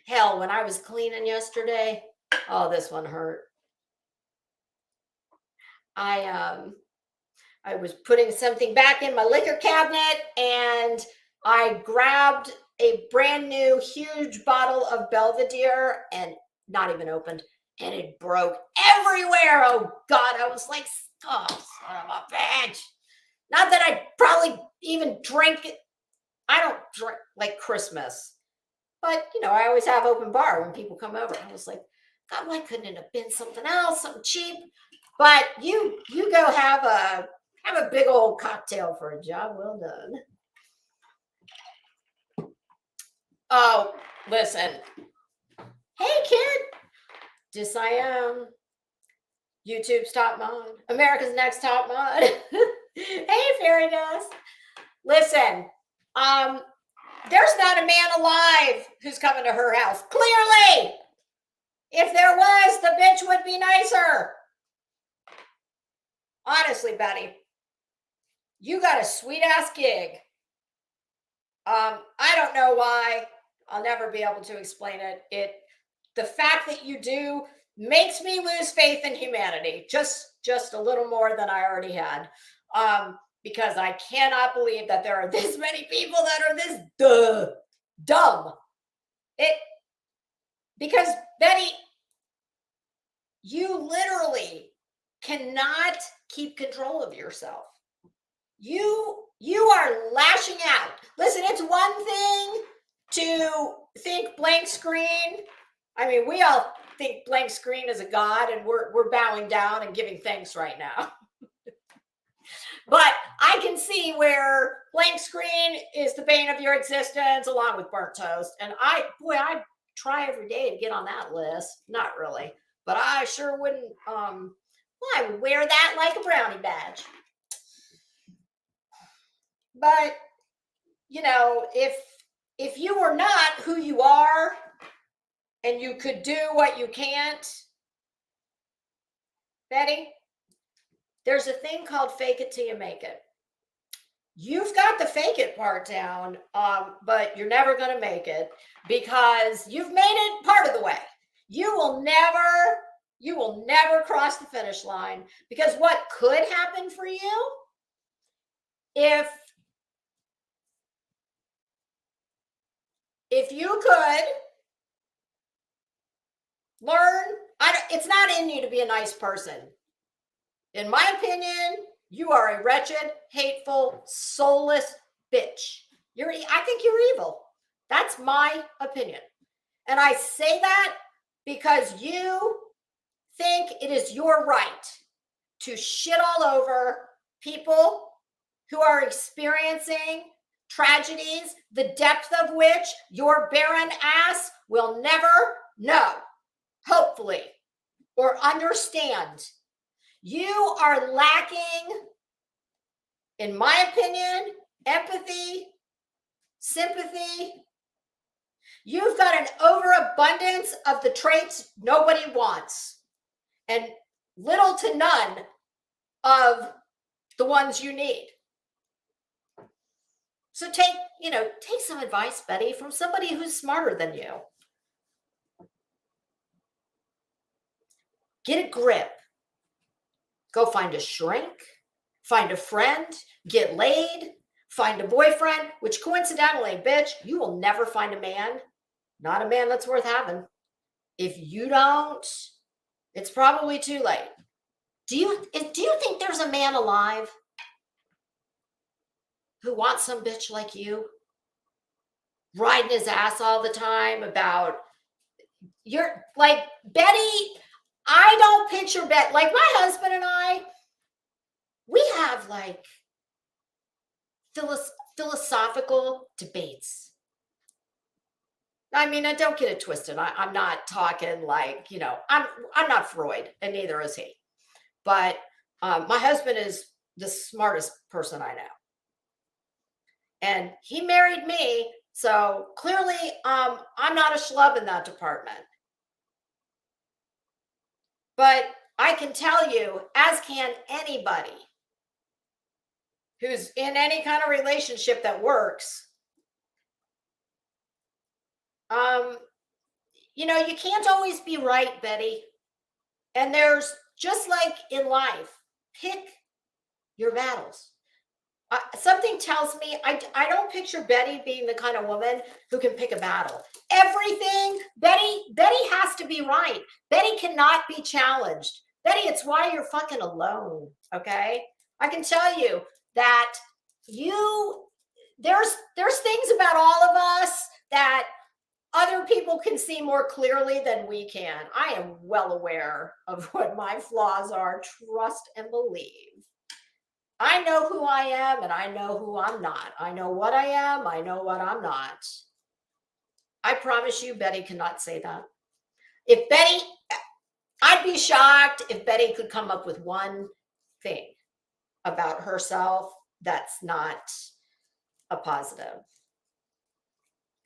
Hell, when I was cleaning yesterday, oh, this one hurt. I was putting something back in my liquor cabinet and I grabbed a brand new huge bottle of Belvedere and not even opened, and it broke everywhere. Oh God, I was like, oh, son of a bitch. Not that I probably even drink it. I don't drink like Christmas, but you know, I always have open bar when people come over. I was like, God, why couldn't it have been something else, something cheap? But you go have a big old cocktail for a job well done. Oh, listen. Hey, kid. Just I am. YouTube's top mod. America's Next Top Mod. Hey, Fairy Dust. Listen, there's not a man alive who's coming to her house. Clearly. If there was, the bitch would be nicer. Honestly, Betty, you got a sweet ass gig. I don't know why. I'll never be able to explain it. The fact that you do makes me lose faith in humanity. Just a little more than I already had. Because I cannot believe that there are this many people that are this dumb. Because Betty, you literally cannot keep control of yourself. You are lashing out. Listen, it's one thing to think blank screen. I mean, we all think blank screen is a god, and we're bowing down and giving thanks right now. But I can see where blank screen is the bane of your existence, along with burnt toast. And I try every day to get on that list. Not really, but I sure wouldn't. I would wear that like a brownie badge. But you know, if you were not who you are, and you could do what you can't, Betty, there's a thing called fake it till you make it. You've got the fake it part down, but you're never going to make it because you've made it part of the way. You will never cross the finish line, because what could happen for you if you could learn, it's not in you to be a nice person. In my opinion, you are a wretched, hateful, soulless bitch. I think you're evil. That's my opinion. And I say that because you think it is your right to shit all over people who are experiencing tragedies, the depth of which your barren ass will never know, hopefully, or understand. You are lacking, in my opinion, empathy, sympathy. You've got an overabundance of the traits nobody wants, and little to none of the ones you need. So take some advice, Betty, from somebody who's smarter than you. Get a grip. Go find a shrink, find a friend, get laid, find a boyfriend, which coincidentally, bitch, you will never find a man, not a man that's worth having. If you don't, it's probably too late. Do you think there's a man alive who wants some bitch like you riding his ass all the time about, you're like, Betty, I don't picture Betty, like my husband and I, we have like philosophical debates. I mean, I don't get it twisted. I'm not talking like, I'm not Freud, and neither is he. But my husband is the smartest person I know. And he married me, so clearly I'm not a schlub in that department. But I can tell you, as can anybody who's in any kind of relationship that works, you can't always be right, Betty. And there's, just like in life, pick your battles. Something tells me I don't picture Betty being the kind of woman who can pick a battle. Everything, Betty has to be right. Betty cannot be challenged. Betty, it's why you're fucking alone, okay? I can tell you that there's things about all of us that other people can see more clearly than we can. I am well aware of what my flaws are. Trust and believe. I know who I am and I know who I'm not. I know what I am. I know what I'm not. I promise you, Betty cannot say that. If Betty, I'd be shocked if Betty could come up with one thing about herself that's not a positive,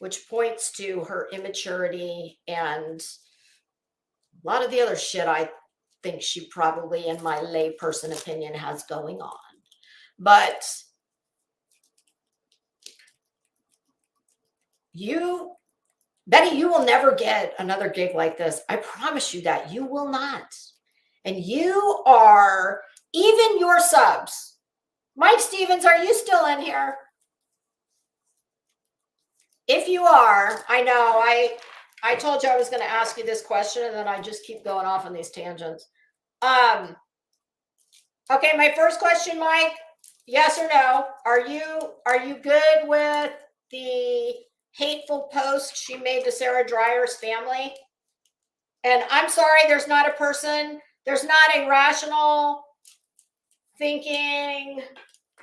which points to her immaturity and a lot of the other shit I think she probably, in my layperson opinion, has going on. But you, Betty, you will never get another gig like this. I promise you that. You will not. And you are, even your subs. Mike Stevens, are you still in here? If you are, I know I told you I was going to ask you this question and then I just keep going off on these tangents. Okay, my first question, Mike, yes or no? Are you good with the hateful post she made to Sarah Dryer's family? And I'm sorry, there's not a person, there's not a rational thinking,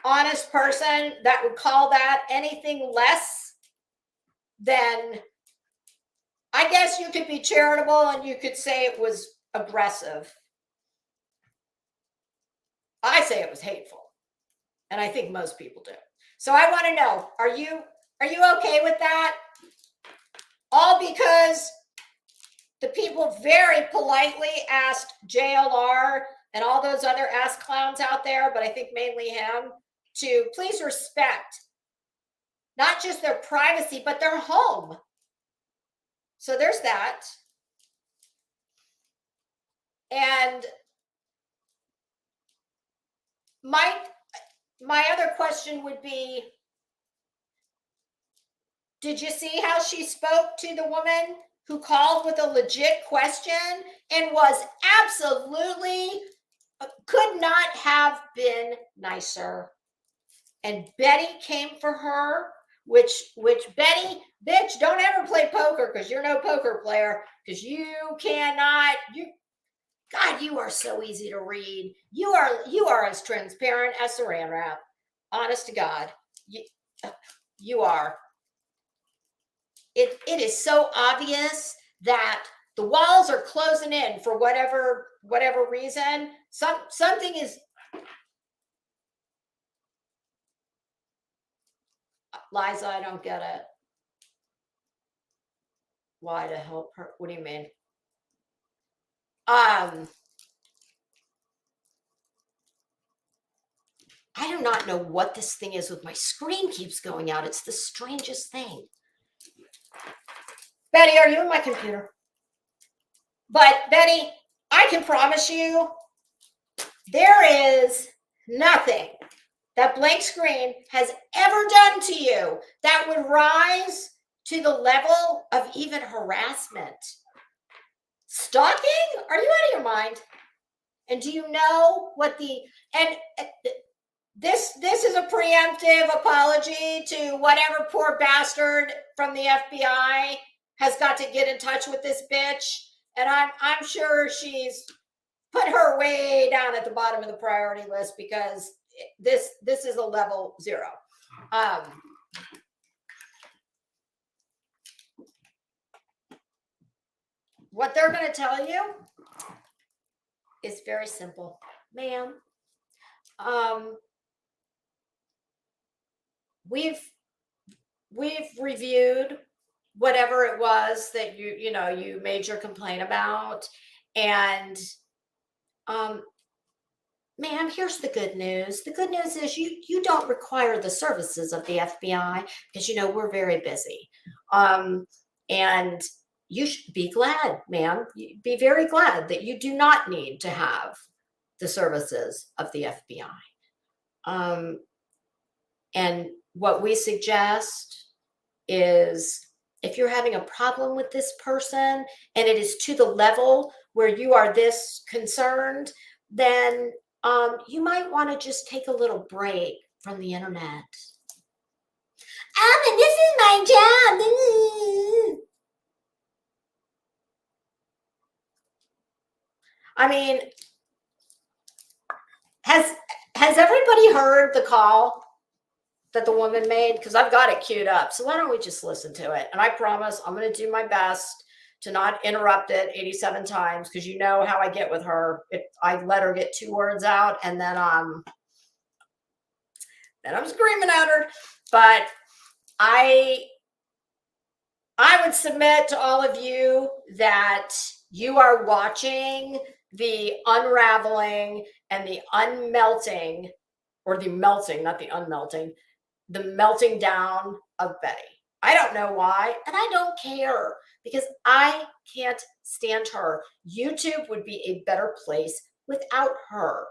honest person that would call that anything less than, I guess you could be charitable and you could say it was aggressive. I say it was hateful. And I think most people do. So I want to know, are you okay with that? All because the people very politely asked JLR and all those other ass clowns out there, but I think mainly him, to please respect not just their privacy, but their home. So there's that. And my other question would be, did you see how she spoke to the woman who called with a legit question and was absolutely, could not have been nicer? And Betty came for her, which Betty, bitch, don't ever play poker because you're no poker player, because you cannot, God, you are so easy to read. You are as transparent as saran wrap. Honest to God, you are. It is so obvious that the walls are closing in for whatever reason. Something is. Liza, I don't get it. Why to help her? What do you mean? I do not know what this thing is with my screen keeps going out. It's the strangest thing. Betty, are you in my computer? But Betty, I can promise you there is nothing that Blank Screen has ever done to you that would rise to the level of even harassment. Stalking? Are you out of your mind? And do you know what this is a preemptive apology to whatever poor bastard from the FBI has got to get in touch with this bitch. And I'm sure she's put her way down at the bottom of the priority list because this is a level 0. What they're going to tell you is very simple, ma'am. We've reviewed whatever it was that you made your complaint about, and ma'am, here's the good news. The good news is you don't require the services of the FBI because we're very busy. And you should be glad, ma'am. Be very glad that you do not need to have the services of the FBI. And what we suggest is, if you're having a problem with this person and it is to the level where you are this concerned, then you might want to just take a little break from the internet. And this is my job. I mean, has everybody heard the call that the woman made? Because I've got it queued up. So why don't we just listen to it? And I promise I'm going to do my best to not interrupt it 87 times, because you know how I get with her. I let her get 2 words out, and then I'm screaming at her. But I would submit to all of you that you are watching the unraveling and the unmelting, or the melting, not the unmelting, the melting down of Betty. I don't know why, and I don't care, because I can't stand her. YouTube would be a better place without her.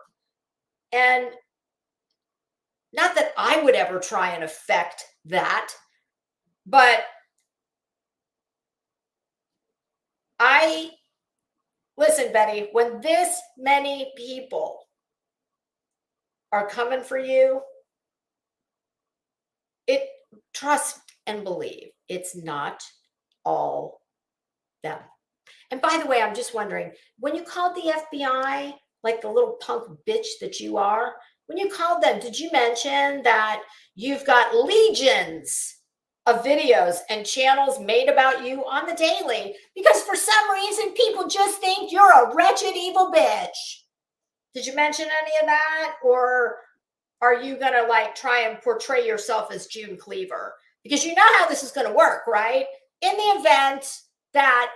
And not that I would ever try and affect that, but listen, Betty, when this many people are coming for you, trust and believe it's not all them. And by the way, I'm just wondering, when you called the FBI, like the little punk bitch that you are, when you called them, did you mention that you've got legions of videos and channels made about you on the daily? Because for some reason, people just think you're a wretched, evil bitch. Did you mention any of that? Or are you going to like try and portray yourself as June Cleaver? Because you know how this is going to work, right? In the event that,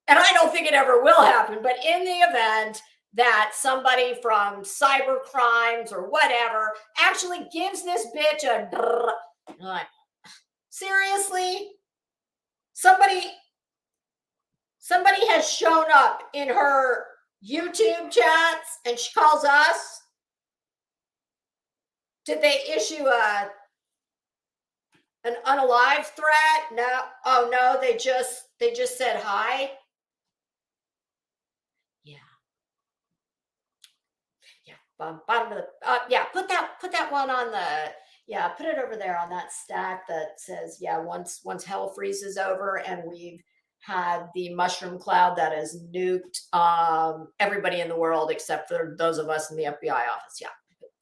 and I don't think it ever will happen, but in the event that somebody from cyber crimes or whatever actually gives this bitch a like, seriously? Somebody has shown up in her YouTube chats and she calls us. Did they issue an unalive threat? No. Oh no, they just said hi. Yeah. Bottom of the yeah, put that one on the, yeah, put it over there on that stack that says, yeah, once hell freezes over and we've had the mushroom cloud that has nuked everybody in the world except for those of us in the FBI office. Yeah,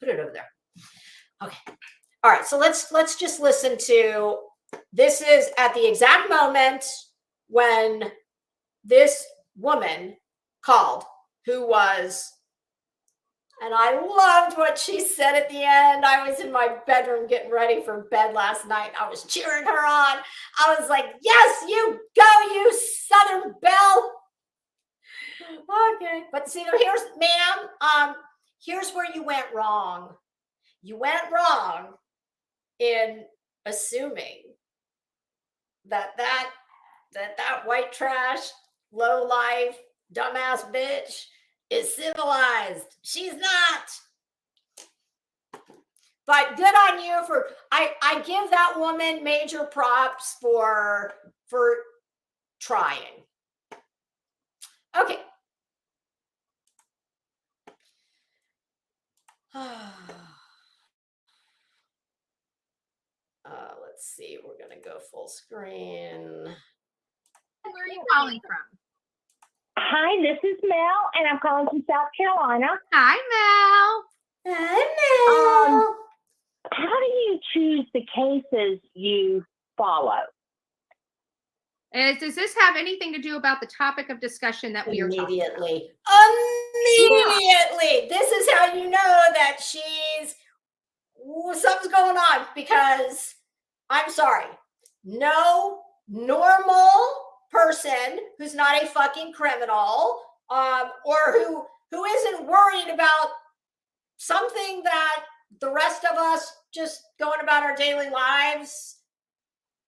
put it over there. Okay. All right, so let's just listen to, this is at the exact moment when this woman called, who was, and I loved what she said at the end. I was in my bedroom getting ready for bed last night. I was cheering her on. I was like, yes, you go, you Southern Belle. Okay. But see, here's, ma'am, here's where you went wrong. You went wrong in assuming that white trash, low life, dumbass bitch is civilized. She's not. But good on you for, I give that woman major props for trying. Okay. Let's see, we're gonna go full screen. Where are you calling from? Hi, this is Mel, and I'm calling from South Carolina. Hi, Mel. Hi, Mel. How do you choose the cases you follow? Does this have anything to do about the topic of discussion that we are talking about? Immediately. This is how you know that something's going on, because I'm sorry, no normal person who's not a fucking criminal, or who isn't worried about something that the rest of us just going about our daily lives,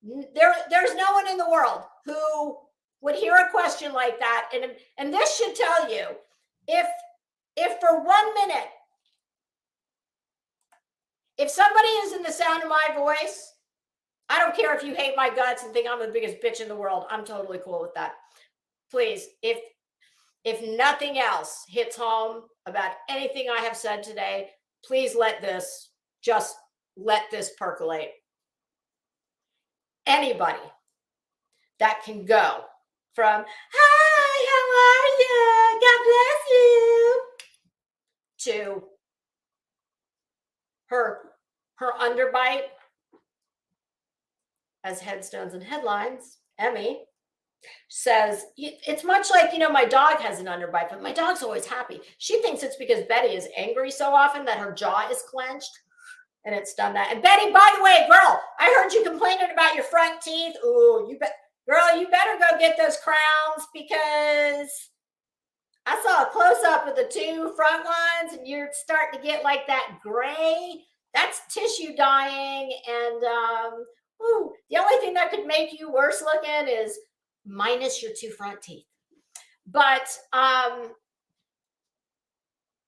there's no one in the world who would hear a question like that. And this should tell you, if for 1 minute, if somebody is in the sound of my voice, I don't care if you hate my guts and think I'm the biggest bitch in the world. I'm totally cool with that. Please, if nothing else hits home about anything I have said today, please let this percolate. Anybody that can go from, hi, Hi, how are you? God bless you. To her underbite as headstones and headlines, Emmy says, it's much like, my dog has an underbite, but my dog's always happy. She thinks it's because Betty is angry so often that her jaw is clenched, and it's done that. And Betty, by the way, girl, I heard you complaining about your front teeth. Ooh, girl, you better go get those crowns, because I saw a close-up of the two front ones, and you're starting to get like that gray. That's tissue dying, and the only thing that could make you worse looking is minus your two front teeth. But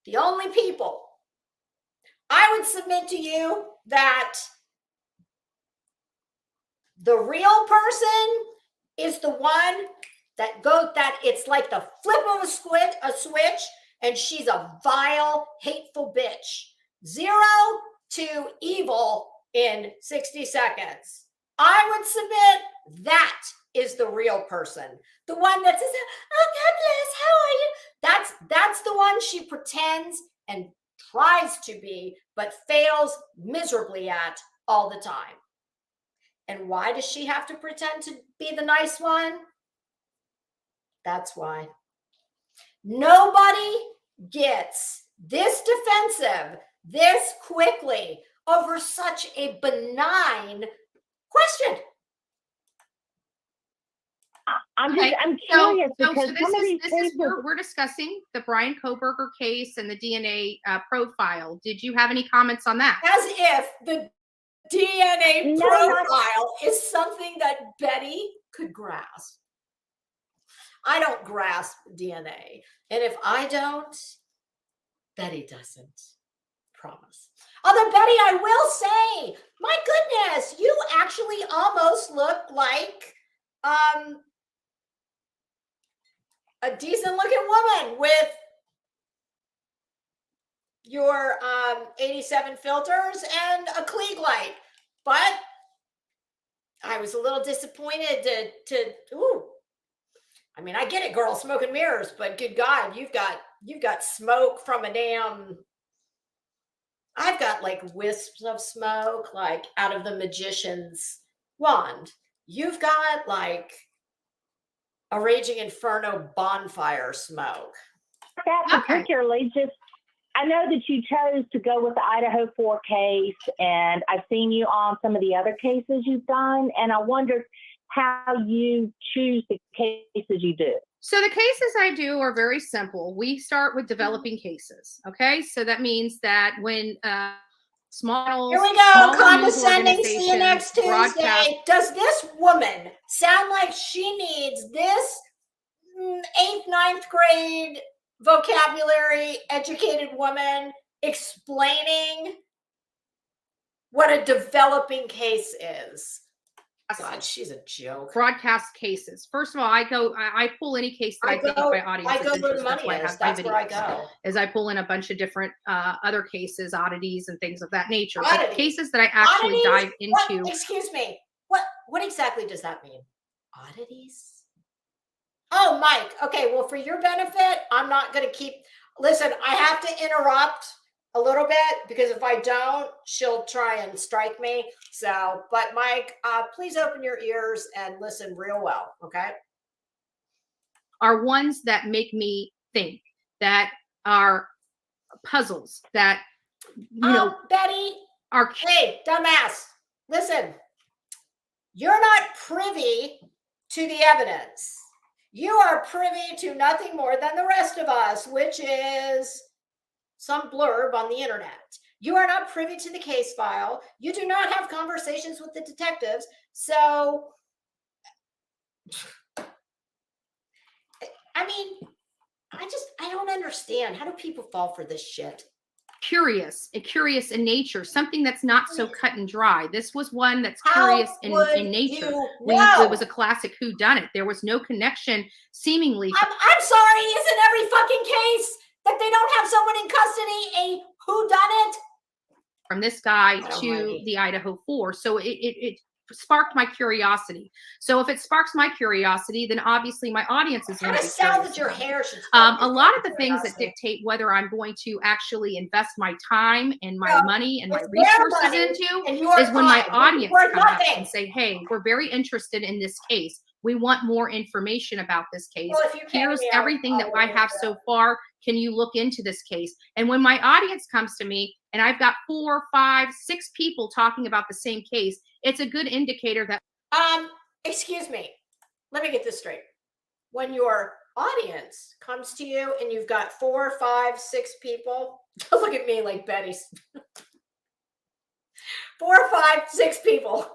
the only people I would submit to you that the real person is the one that it's like the flip of a switch, and she's a vile, hateful bitch. 0 to evil in 60 seconds. I would submit that is the real person. The one that says, oh, God bless, how are you? That's the one she pretends and tries to be, but fails miserably at all the time. And why does she have to pretend to be the nice one? That's why. Nobody gets this defensive this quickly over such a benign question. I'm Okay, curious So because some of these this cases. is we're discussing the Brian Kohberger case and the DNA profile. Did you have any comments on that? As if the DNA No, profile is something that Betty could grasp. I don't grasp DNA. And if I don't, Betty doesn't. Promise. Although, Betty, I will say, my goodness, you actually almost look like a decent looking woman with your 87 filters and a Klieg light. But I was a little disappointed I mean, I get it, girl, smoke and mirrors, but good God, you've got smoke from a damn, I've got like wisps of smoke, like out of the magician's wand. You've got like a raging inferno bonfire smoke. That particularly, just I know that you chose to go with the Idaho 4 case, and I've seen you on some of the other cases you've done, and I wondered how you choose the cases you do. So the cases I do are very simple. We start with developing cases. Okay, so that means that when small, here we go, smaller condescending. news See you next organizations broadcast- Tuesday. Does this woman sound like she needs this 8th, 9th grade vocabulary educated woman explaining what a developing case is? God, she's a joke. broadcast cases. First of all, I pull any case that I think my audience I go is where the interested. money That's why I is. have my That's where I videos. go. Is I pull in a bunch of different other cases, oddities, and things of that nature. Oddities. But cases that I actually dive into. What, excuse me. What exactly does that mean? Oddities? Oh, Mike. Okay, well, for your benefit, I'm not going to keep. Listen, I have to interrupt a little bit because if I don't, she'll try and strike me. So, but Mike, please open your ears and listen real well, okay? Are ones that make me think, that are puzzles, that Betty, are. hey, dumbass, listen. You're not privy to the evidence. You are privy to nothing more than the rest of us, which is some blurb on the internet. You are not privy to the case file. You do not have conversations with the detectives. So, I mean, I don't understand. How do people fall for this shit? Curious in nature, something that's not so cut and dry. This was one that's How curious would in nature. you know? It was a classic whodunit. There was no connection, seemingly. I'm sorry, isn't every fucking case that they don't have someone in custody a whodunit? From this guy Oh, to mighty. the Idaho 4. So it sparked my curiosity. So if it sparks my curiosity, then obviously my audience is Kind going of to be sounds curious that your about it. hair should. A lot of the things that dictate whether I'm going to actually invest my time and my No, money and my it's their resources money into and your is when my time, which is audience worth comes up nothing. and say, hey, we're very interested in this case. We want more information about this case. Well, if you pay Here's me, everything that I'll I look have into so it. far. Can you look into this case? And when my audience comes to me and I've got 4, 5, 6 people talking about the same case, it's a good indicator that Excuse me. Let me get this straight. When your audience comes to you and you've got 4, 5, 6 people, don't look at me like Betty's. 4, 5, 6 people.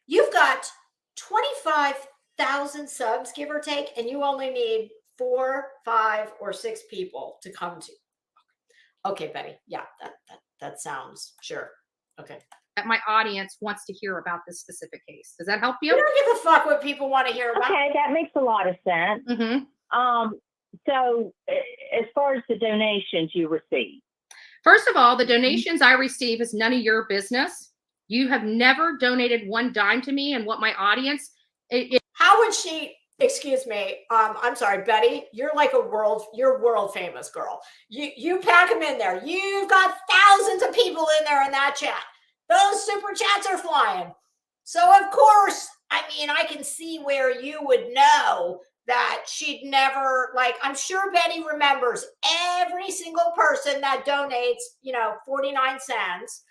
You've got 25,000 subs, give or take, and you only need 4, 5, or 6 people to come to. Okay, Betty. Yeah, that sounds sure. Okay. my audience wants to hear about this specific case. Does that help You you? don't give a fuck what people want to hear about. Okay, that makes a lot of sense. Mm-hmm. So as far as the donations you receive, First of all, the donations I receive is none of your business. You have never donated one dime to me, and what my audience. How would she? Excuse me. I'm sorry, Betty. You're like you're world famous girl. You pack them in there. You've got thousands of people in there in that chat. Those super chats are flying. So of course, I mean, I can see where you would know that she'd never, like, I'm sure Betty remembers every single person that donates, 49 cents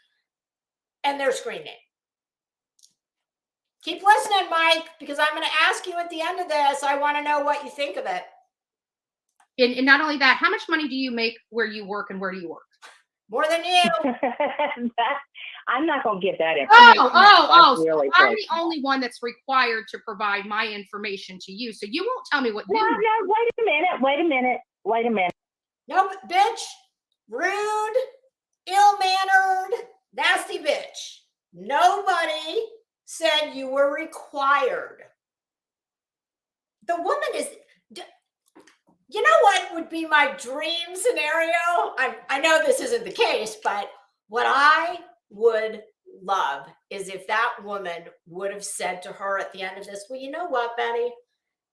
and their screen name. Keep listening, Mike, because I'm going to ask you at the end of this. I want to know what you think of it. And not only that, how much money do you make where you work and where do you work? More than you. I'm not going to get that information. So I'm the only one that's required to provide my information to you. So you won't tell me what you. No, wait a minute. No, bitch. Rude, ill-mannered, nasty bitch. Nobody said you were required. The woman is, you know what would be my dream scenario? I know this isn't the case, but what I would love is if that woman would have said to her at the end of this, well, you know what, Betty?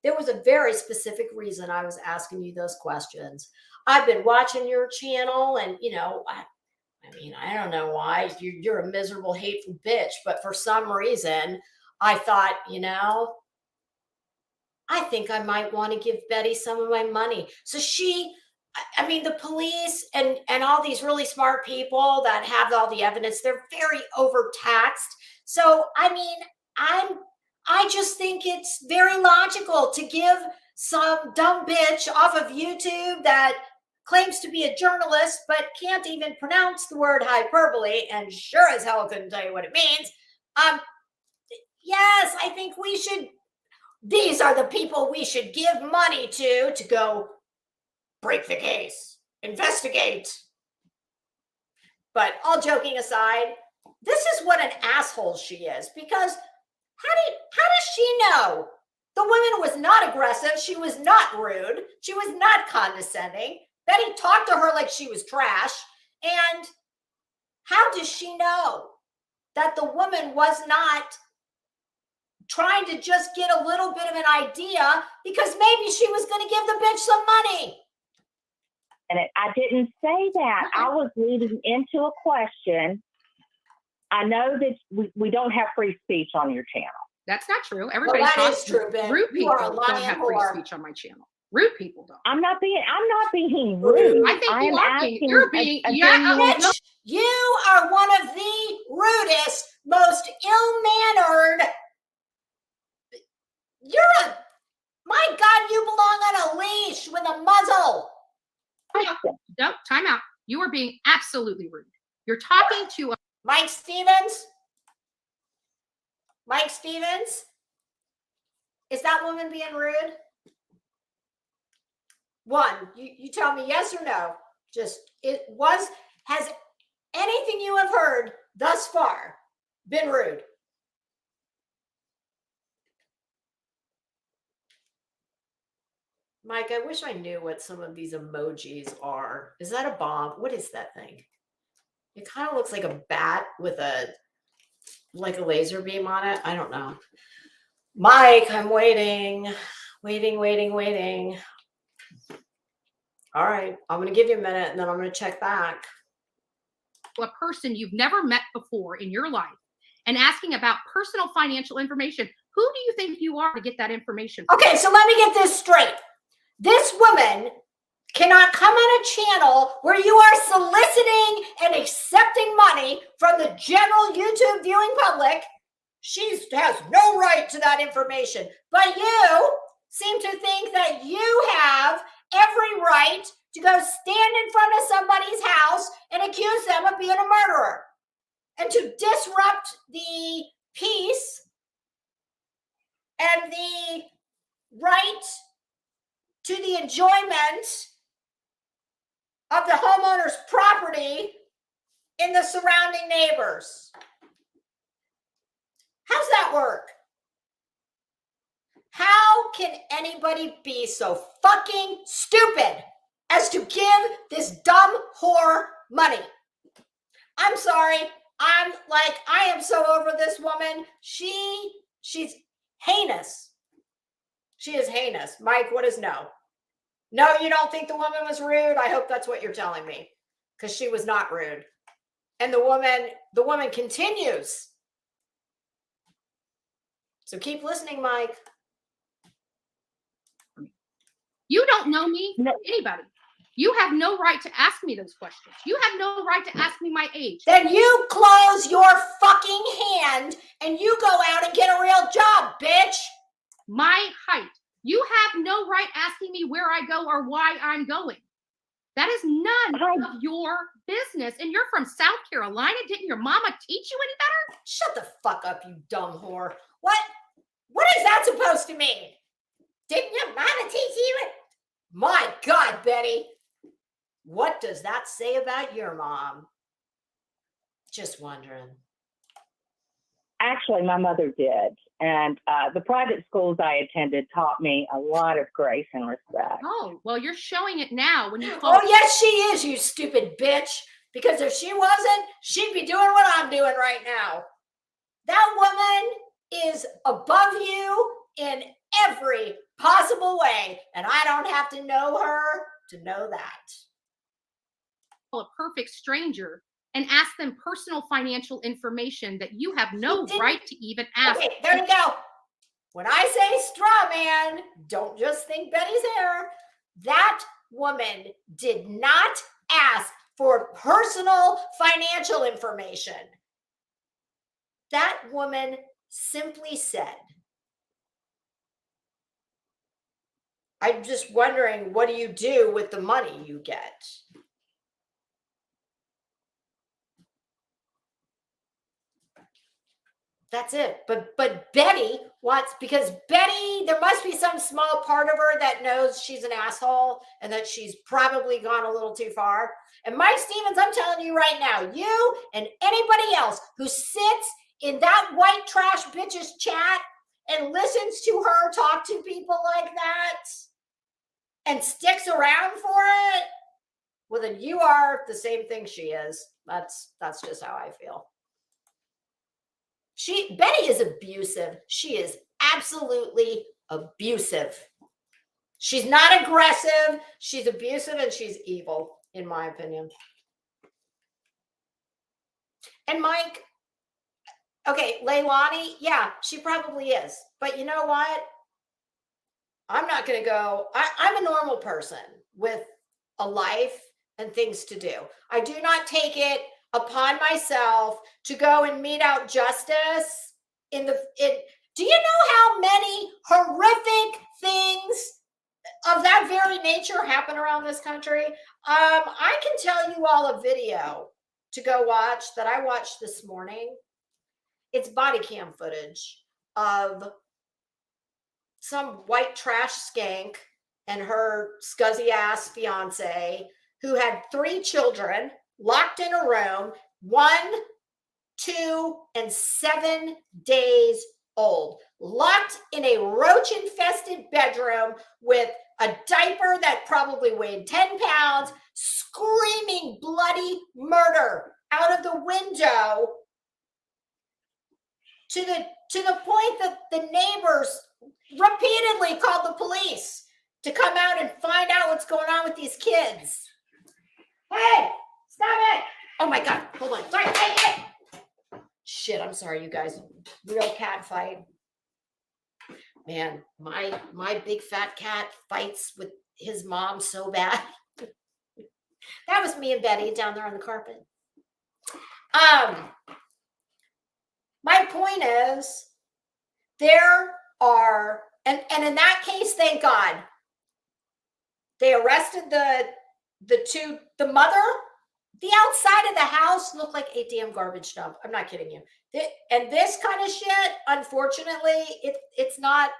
There was a very specific reason I was asking you those questions. I've been watching your channel and, I mean, I don't know why you're a miserable, hateful bitch, but for some reason I thought, I think I might want to give Betty some of my money. So the police and all these really smart people that have all the evidence, they're very overtaxed. So, I mean, I just think it's very logical to give some dumb bitch off of YouTube that claims to be a journalist, but can't even pronounce the word hyperbole and sure as hell couldn't tell you what it means. Yes, I think these are the people we should give money to go break the case, investigate. But all joking aside, this is what an asshole she is, because how does she know? The woman was not aggressive. She was not rude. She was not condescending. Betty talked to her like she was trash. And how does she know that the woman was not trying to just get a little bit of an idea because maybe she was going to give the bitch some money? And I didn't say that. I was leading into a question. I know that we don't have free speech on your channel. That's not true. Everybody that talks. is true, Ben. Rude people don't have free whore. speech on my channel. Rude people don't. I'm not being rude. I think you're being. Bitch, you are one of the rudest, most ill-mannered. My God, you belong on a leash with a muzzle. No, time out. You are being absolutely rude. You're talking to Mike Stevens? Mike Stevens? Is that woman being rude? One, you tell me yes or no. Has anything you have heard thus far been rude? Mike, I wish I knew what some of these emojis are. Is that a bomb? What is that thing? It kind of looks like a bat with a like a laser beam on it. I don't know. Mike, I'm waiting. All right, I'm going to give you a minute and then I'm going to check back. A person you've never met before in your life and asking about personal financial information. Who do you think you are to get that information from? Okay, so let me get this straight. This woman cannot come on a channel where you are soliciting and accepting money from the general YouTube viewing public. She has no right to that information. But you seem to think that you have every right to go stand in front of somebody's house and accuse them of being a murderer and to disrupt the peace and the right to the enjoyment of the homeowner's property in the surrounding neighbors. How's that work? How can anybody be so fucking stupid as to give this dumb whore money? I'm sorry. I am so over this woman. She's heinous. She is heinous. Mike, what is no? No, you don't think the woman was rude? I hope that's what you're telling me, because she was not rude. And the woman continues. So keep listening, Mike. You don't know me, No. anybody. You have no right to ask me those questions. You have no right to ask me my age. Then you close your fucking hand and you go out and get a real job, bitch. My height. You have no right asking me where I go or why I'm going. That is none of your business. And you're from South Carolina. Didn't your mama teach you any better? Shut the fuck up, you dumb whore. What is that supposed to mean? Didn't your mama teach you it? My God, Betty. What does that say about your mom? Just wondering. Actually, my mother did. And the private schools I attended taught me a lot of grace and respect. Oh, well, you're showing it now when you call. Oh, yes, she is, you stupid bitch. Because if she wasn't, she'd be doing what I'm doing right now. That woman is above you in every possible way. And I don't have to know her to know that. A perfect stranger and ask them personal financial information that you have no right to even ask. Okay, there you go. When I say straw man, don't just think Betty's hair. That woman did not ask for personal financial information. That woman simply said, I'm just wondering, what do you do with the money you get? That's it. But Betty wants, because Betty, there must be some small part of her that knows she's an asshole and that she's probably gone a little too far. And Mike Stevens, I'm telling you right now, you and anybody else who sits in that white trash bitch's chat and listens to her talk to people like that and sticks around for it, well, then you are the same thing she is. That's just how I feel. Betty is abusive. She is absolutely abusive. She's not aggressive. She's abusive and she's evil, in my opinion. And Mike, okay, Leilani, yeah, she probably is. But you know what? I'm not going to go. I'm a normal person with a life and things to do. I do not take it upon myself to go and mete out justice do you know how many horrific things of that very nature happen around this country? I can tell you all a video to go watch that I watched this morning. It's body cam footage of some white trash skank and her scuzzy ass fiance who had 3 children locked in a room, 1, 2, and 7 days old, locked in a roach-infested bedroom with a diaper that probably weighed 10 pounds, screaming bloody murder out of the window to the point that the neighbors repeatedly called the police to come out and find out what's going on with these kids. Hey, stop it! Oh my God, hold on. Sorry, hey. Shit, I'm sorry, you guys. Real cat fight. Man, my big fat cat fights with his mom so bad. That was me and Betty down there on the carpet. My point is, there are, and in that case, thank God, they arrested the mother. The outside of the house looked like a damn garbage dump. I'm not kidding you. And this kind of shit, unfortunately, it's not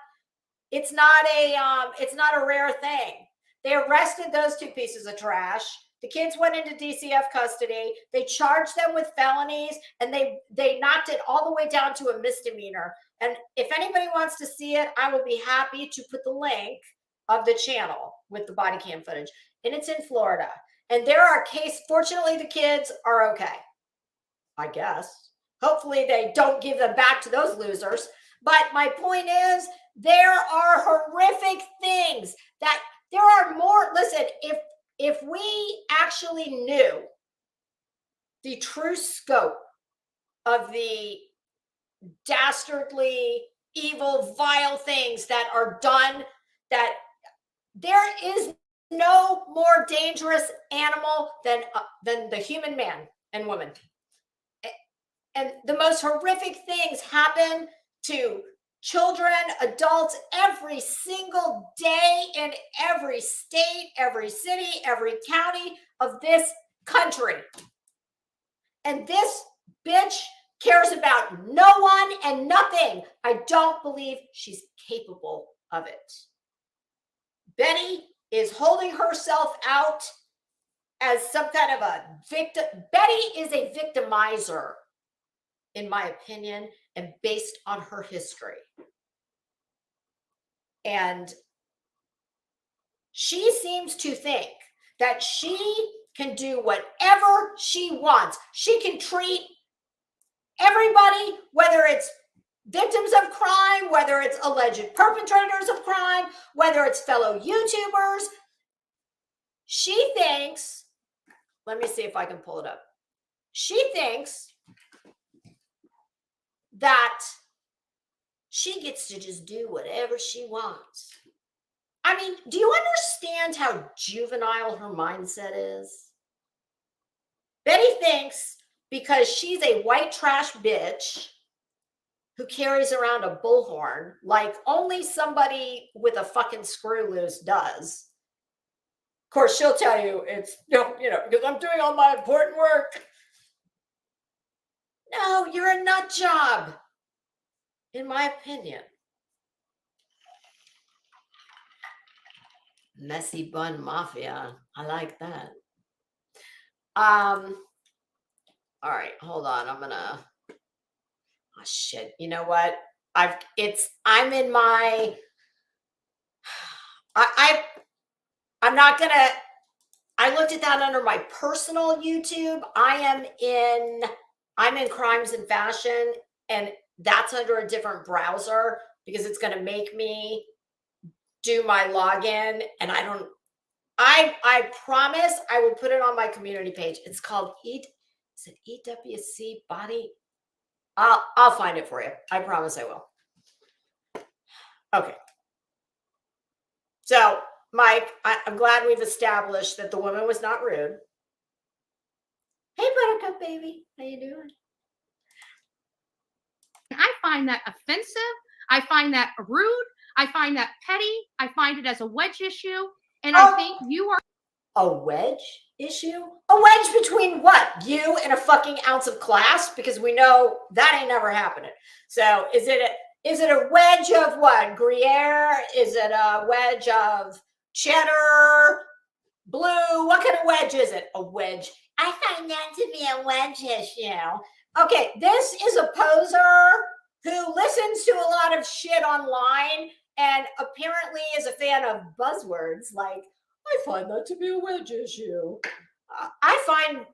a rare thing. They arrested those two pieces of trash. The kids went into DCF custody. They charged them with felonies, and they knocked it all the way down to a misdemeanor. And if anybody wants to see it, I will be happy to put the link of the channel with the body cam footage. And it's in Florida. And there are fortunately, the kids are okay, I guess. Hopefully they don't give them back to those losers. But my point is, there are horrific things that there are more. Listen, if we actually knew the true scope of the dastardly, evil, vile things that are done, that there is no more dangerous animal than the human man and woman. And the most horrific things happen to children, adults, every single day in every state, every city, every county of this country. And this bitch cares about no one and nothing. I don't believe she's capable of it. Betty is holding herself out as some kind of a victim. Betty is a victimizer, in my opinion, and based on her history. And she seems to think that she can do whatever she wants. She can treat everybody, whether it's victims of crime, whether it's alleged perpetrators of crime, whether it's fellow YouTubers. She thinks, let me see if I can pull it up. She thinks that she gets to just do whatever she wants. I mean, do you understand how juvenile her mindset is? Betty thinks because she's a white trash bitch who carries around a bullhorn like only somebody with a fucking screw loose does. Of course, she'll tell you it's, because I'm doing all my important work. No, you're a nut job, in my opinion. Messy bun mafia. I like that. All right, hold on. I'm oh shit. You know what? I'm not gonna, I looked at that under my personal YouTube. I'm in Crimes and Fashion, and that's under a different browser because it's going to make me do my login. And I promise I will put it on my community page. It's called EWC Body. I'll find it for you. I promise I will. Okay. So, Mike, I'm glad we've established that the woman was not rude. Hey, Buttercup baby, how you doing? I find that offensive. I find that rude. I find that petty. I find it as a wedge issue. And I think you are a wedge issue? A wedge between what? You and a fucking ounce of class? Because we know that ain't never happening. So is it a wedge of what? Gruyere? Is it a wedge of cheddar? Blue? What kind of wedge is it? A wedge. I find that to be a wedge issue. Okay, this is a poser who listens to a lot of shit online and apparently is a fan of buzzwords like, I find that to be a wedge issue. I find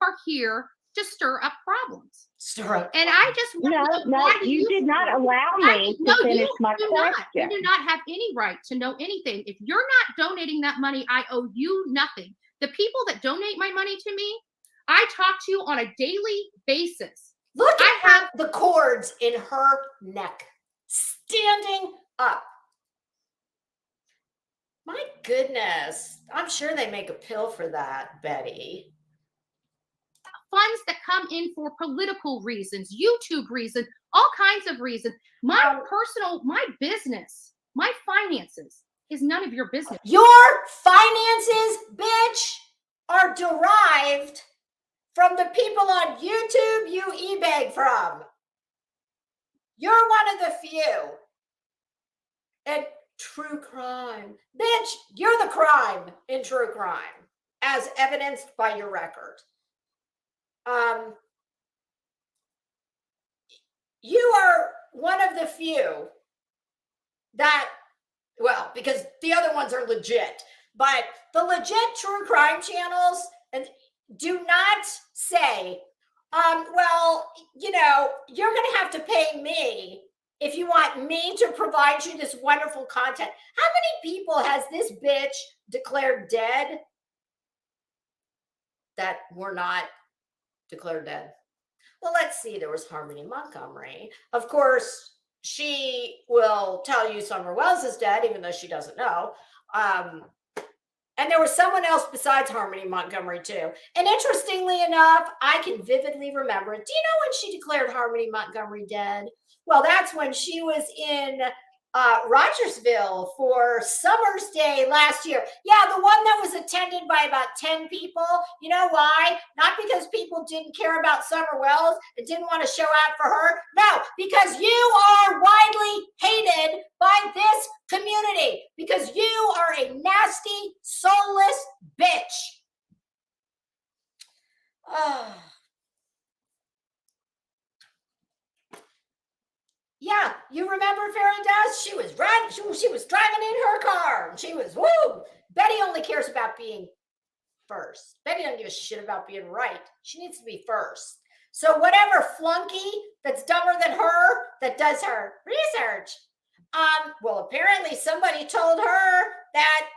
are here to stir up problems. Stir up. And I just want No, to know, why do you did not allow me to finish my do question. not. You do not have any right to know anything. If you're not donating that money, I owe you nothing. The people that donate my money to me, I talk to on a daily basis. Look at the cords in her neck, standing up. My goodness. I'm sure they make a pill for that, Betty. Funds that come in for political reasons, YouTube reasons, all kinds of reasons. My business, my finances is none of your business. Your finances, bitch, are derived from the people on YouTube you e-beg from. You're one of the few. And true crime. Bitch, you're the crime in true crime, as evidenced by your record. You are one of the few that, well, because the other ones are legit, but the legit true crime channels and do not say, well, you know, you're going to have to pay me if you want me to provide you this wonderful content. How many people has this bitch declared dead that were not declared dead? Well, let's see. There was Harmony Montgomery. Of course, she will tell you Summer Wells is dead, even though she doesn't know. And there was someone else besides Harmony Montgomery, too. And interestingly enough, I can vividly remember it. Do you know when she declared Harmony Montgomery dead? Well, that's when she was in Rogersville for Summer's Day last year. Yeah, the one that was attended by about 10 people. You know why? Not because people didn't care about Summer Wells and didn't want to show out for her. No, because you are widely hated by this community. Because you are a nasty, soulless bitch. Oh. Yeah, you remember Fairy Dust? She was riding, she was driving in her car, and she was, woo! Betty only cares about being first. Betty doesn't give a shit about being right. She needs to be first. So whatever flunky that's dumber than her that does her research, well, apparently somebody told her that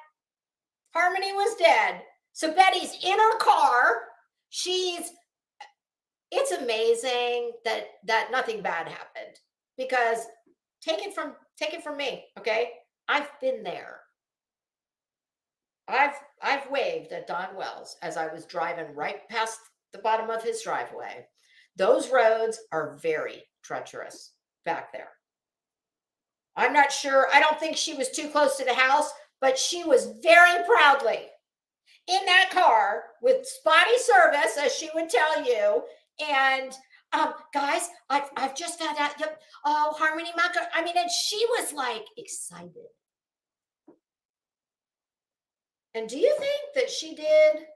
Harmony was dead. So Betty's in her car. It's amazing that nothing bad happened. Because take it from me, okay? I've been there. I've waved at Don Wells as I was driving right past the bottom of his driveway. Those roads are very treacherous back there. I'm not sure. I don't think she was too close to the house, but she was very proudly in that car with spotty service, as she would tell you, and guys, I've just found out. Oh, Harmony Montgomery. I mean, and she was like excited. And do you think that she did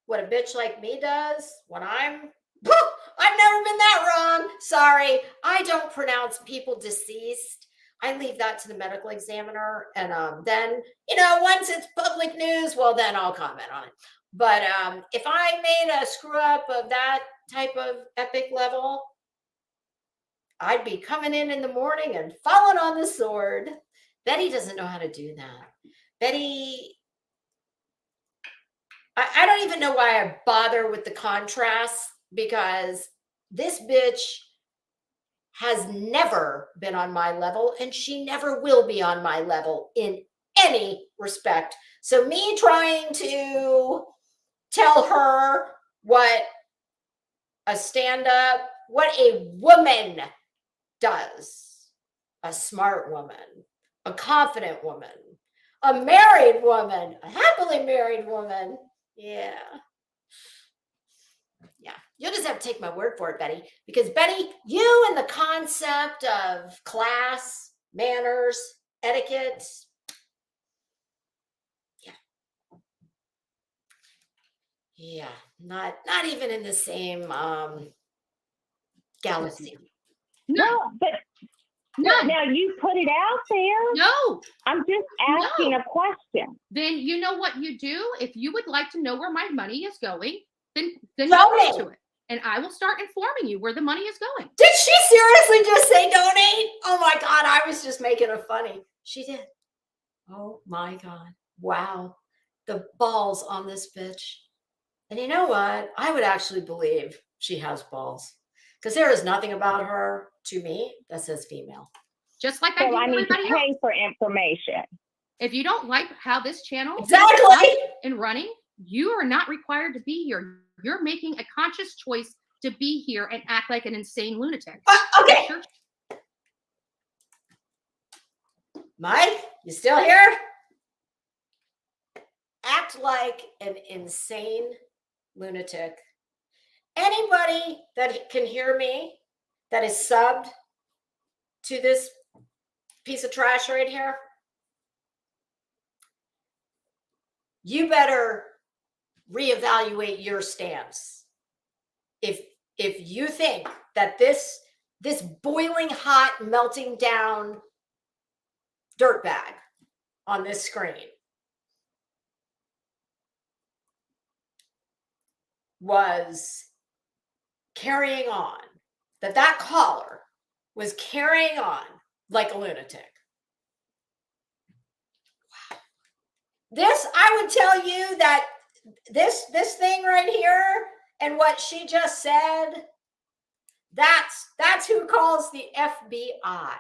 what a bitch like me does when I've never been that wrong. Sorry, I don't pronounce people deceased. I leave that to the medical examiner, and then once it's public news, well, then I'll comment on it. But if I made a screw up of that type of epic level, I'd be coming in the morning and falling on the sword. Betty doesn't know how to do that. Betty, I don't even know why I bother with the contrast, because this bitch has never been on my level, and she never will be on my level in any respect. So me trying to tell her what a stand-up, what a woman does, a smart woman, a confident woman, a married woman, a happily married woman. Yeah. You'll just have to take my word for it, Betty, because Betty, you and the concept of class, manners, etiquette. Yeah, not even in the same galaxy. No, but now you put it out there. No. I'm just asking a question. Then you know what you do? If you would like to know where my money is going, then Donate. donate to it. And I will start informing you where the money is going. Did she seriously just say donate? Oh my God, I was just making it funny. She did. Oh my God. Wow. The balls on this bitch. And you know what? I would actually believe she has balls because there is nothing about her to me that says female. Just like I do I need to everybody else. pay for information. If you don't like how this channel Exactly. is and running, you are not required to be here. You're making a conscious choice to be here and act like an insane lunatic. Okay. Mike, you still here? Act like an insane lunatic. Anybody that can hear me that is subbed to this piece of trash right here, you better reevaluate your stance. If you think that this boiling hot, melting down dirtbag on this screen was carrying on, that caller was carrying on like a lunatic. Wow. This, I would tell you that this thing right here and what she just said, that's who calls the FBI.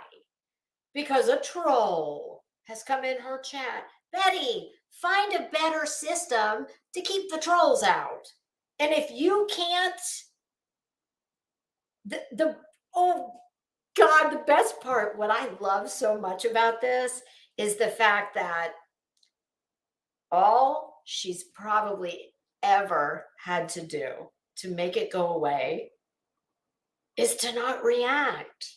Because a troll has come in her chat. Betty, find a better system to keep the trolls out. And if you can't, oh God, the best part, what I love so much about this is the fact that all she's probably ever had to do to make it go away is to not react.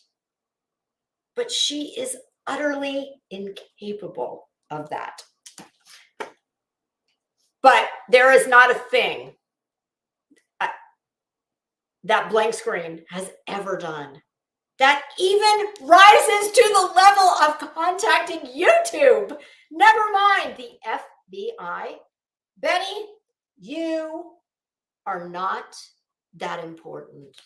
But she is utterly incapable of that. But there is not a thing that Blank Screen has ever done that even rises to the level of contacting YouTube. Never mind the FBI. Betty, you are not that important.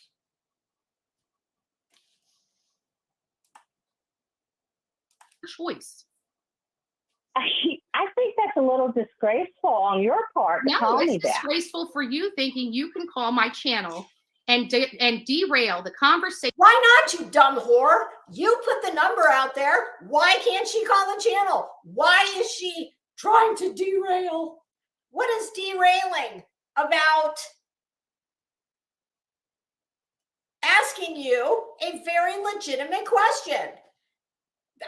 Choice. I think that's a little disgraceful on your part to No, call me it's that. disgraceful for you thinking you can call my channel and derail the conversation. Why not, you dumb whore? You put the number out there. Why can't she call the channel? Why is she trying to derail? What is derailing about asking you a very legitimate question?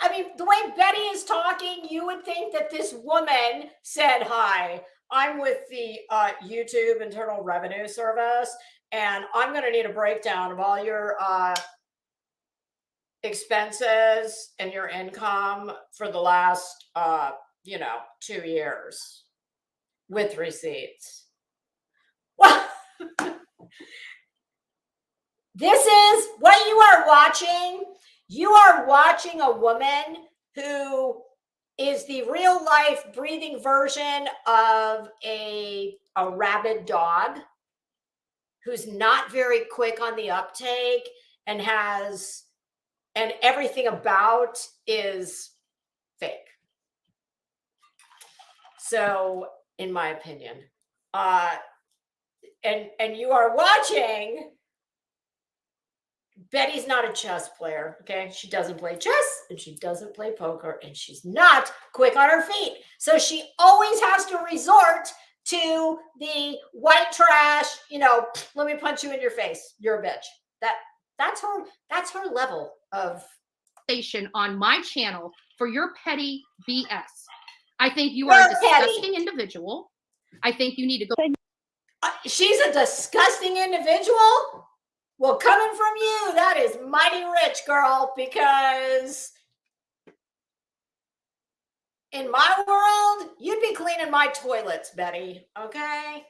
I mean, the way Betty is talking, you would think that this woman said, "Hi, I'm with the YouTube Internal Revenue Service, and I'm going to need a breakdown of all your expenses and your income for the last, 2 years with receipts." Well, this is what you are watching. You are watching a woman who is the real life breathing version of a rabid dog who's not very quick on the uptake and everything about is fake. So, in my opinion, and you are watching. Betty's not a chess player, okay? She doesn't play chess and she doesn't play poker and she's not quick on her feet. So she always has to resort to the white trash, let me punch you in your face. You're a bitch. That's her level of station on my channel for your petty BS. I think you are a disgusting individual. I think you need to go. She's a disgusting individual? Well, coming from you, that is mighty rich, girl, because in my world, you'd be cleaning my toilets, Betty, okay?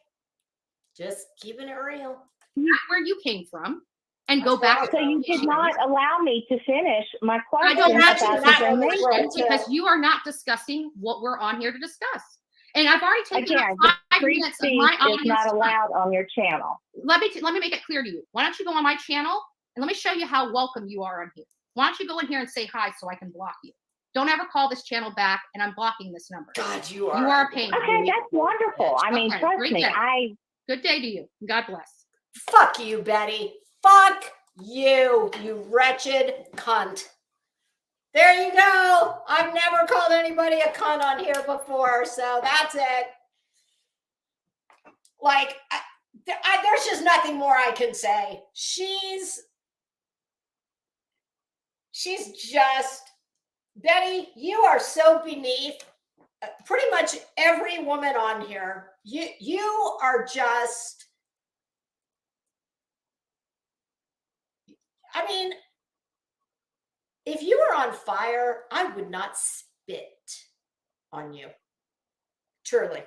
Just keeping it real. Where you came from and go back. So you did not allow me to finish my question. I don't about actually the because you are not discussing what we're on here to discuss. And I've already taken up free minutes of speech my is audience not time. allowed on your channel. Let me make it clear to you. Why don't you go on my channel and let me show you how welcome you are on here. Why don't you go in here and say hi so I can block you? Don't ever call this channel back, and I'm blocking this number. God, you are. You are a pain. Okay, that's wonderful. I mean, Okay, trust great me, day. Good day to you. God bless. Fuck you, Betty. Fuck you, you wretched cunt. There you go. I've never called anybody a cunt on here before, so that's it. Like, there's just nothing more I can say. She's just, Betty, you are so beneath pretty much every woman on here. You are just, I mean, if you were on fire, I would not spit on you. Truly.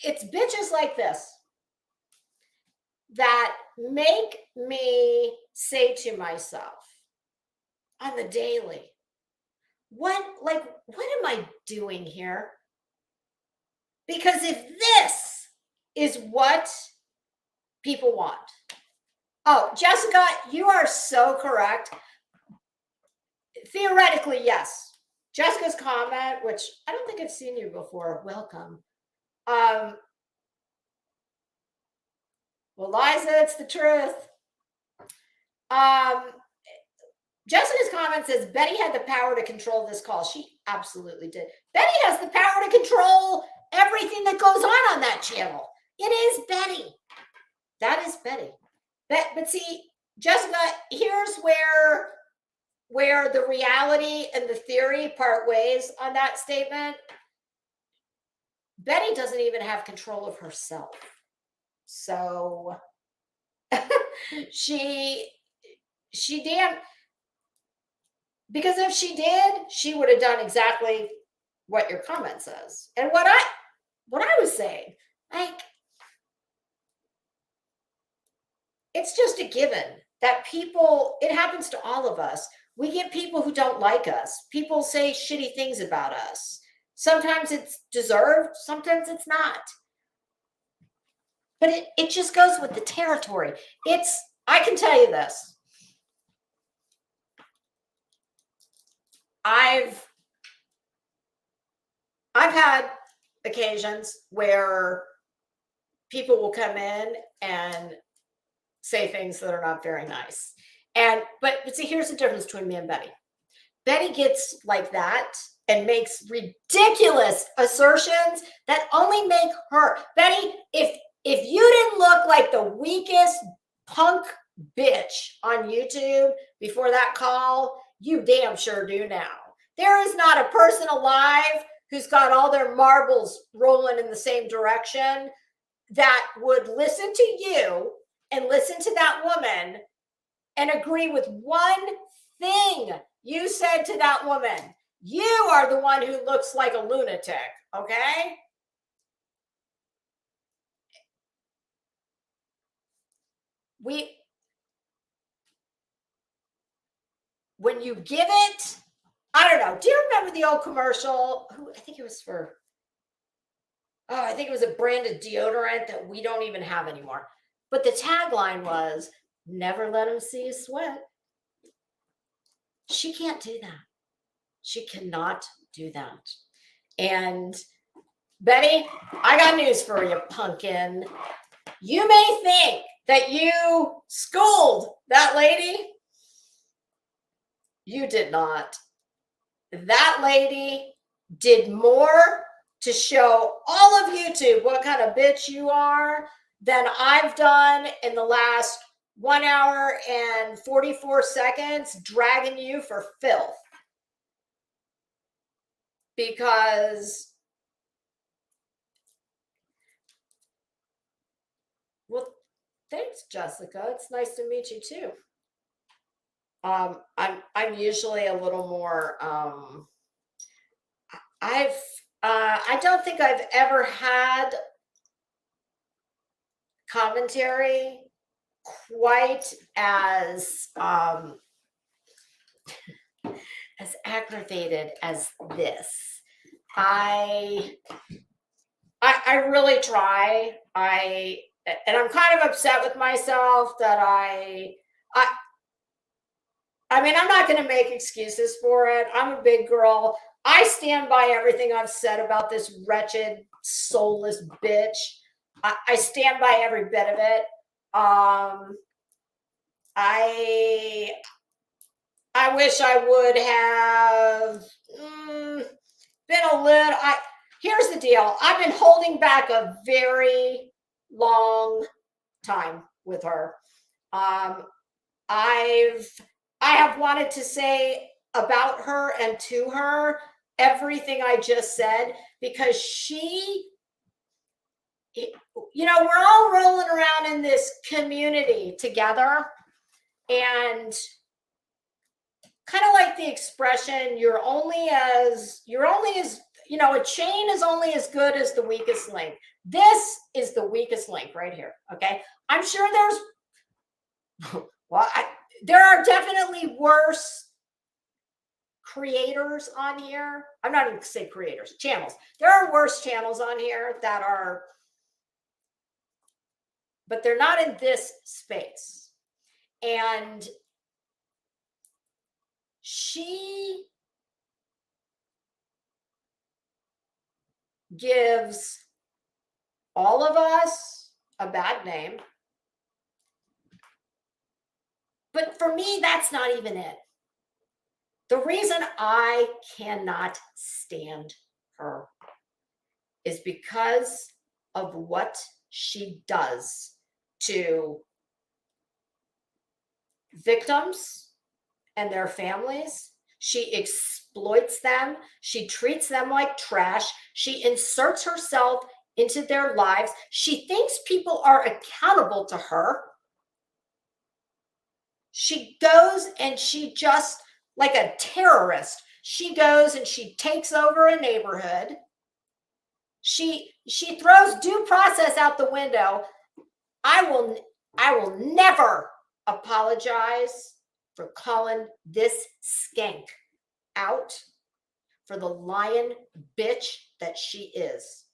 It's bitches like this that make me say to myself on the daily, what am I doing here? Because if this is what people want. Oh, Jessica, you are so correct. Theoretically, yes. Jessica's comment, which I don't think I've seen you before. Welcome. Well, Liza, it's the truth. Jessica's comment says Betty had the power to control this call. She absolutely did. Betty has the power to control everything that goes on that channel. It is Betty. That is Betty. But see, Jessica, here's where the reality and the theory part ways on that statement. Betty doesn't even have control of herself. So she damn, because if she did, she would have done exactly what your comment says. And what I was saying, like, it's just a given that people, it happens to all of us. We get people who don't like us. People say shitty things about us. Sometimes it's deserved, sometimes it's not. But it just goes with the territory. I can tell you this. I've had occasions where people will come in and say things that are not very nice. But see, here's the difference between me and Betty. Betty gets like that and makes ridiculous assertions that only make her. Betty, if you didn't look like the weakest punk bitch on YouTube before that call, you damn sure do now. There is not a person alive who's got all their marbles rolling in the same direction that would listen to you and listen to that woman and agree with one thing you said to that woman. You are the one who looks like a lunatic, okay? When you give it, I don't know. Do you remember the old commercial? I think it was a branded deodorant that we don't even have anymore. But the tagline was, never let them see you sweat. She can't do that. She cannot do that. And Betty, I got news for you, pumpkin. You may think that you schooled that lady. You did not. That lady did more to show all of YouTube what kind of bitch you are than I've done in the last 1 hour and 44 seconds dragging you for filth. Because, well, thanks, Jessica. It's nice to meet you too. I'm usually a little more. I don't think I've ever had commentary quite as as aggravated as this. I really try. And I'm kind of upset with myself that I mean, I'm not going to make excuses for it. I'm a big girl. I stand by everything I've said about this wretched, soulless bitch. I stand by every bit of it. I wish I would have been a little. Here's the deal. I've been holding back a very long time with her. I have wanted to say about her and to her everything I just said, because she, you know, we're all rolling around in this community together, and kind of like the expression, you're only as, you know, a chain is only as good as the weakest link. This is the weakest link right here. Okay. I'm sure there's, well, there are definitely worse creators on here. I'm not even going to say creators, channels. There are worse channels on here that are, but they're not in this space. And she gives all of us a bad name. But for me, that's not even it. The reason I cannot stand her is because of what she does to victims and their families. She exploits them. She treats them like trash. She inserts herself into their lives. She thinks people are accountable to her. She goes and she just, like a terrorist, she goes and she takes over a neighborhood. She throws due process out the window. I will never apologize for calling this skank out for the lying bitch that she is.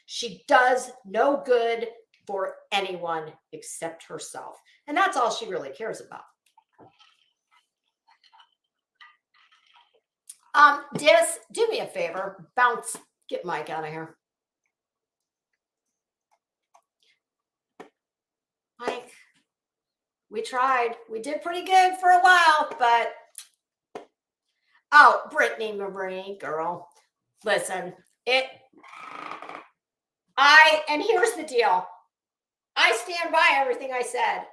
She does no good for anyone except herself. And that's all she really cares about. Dis, do me a favor. Bounce. Get Mike out of here. Mike, we tried. We did pretty good for a while, but oh, Brittany Marie, girl, listen, and here's the deal. I stand by everything I said.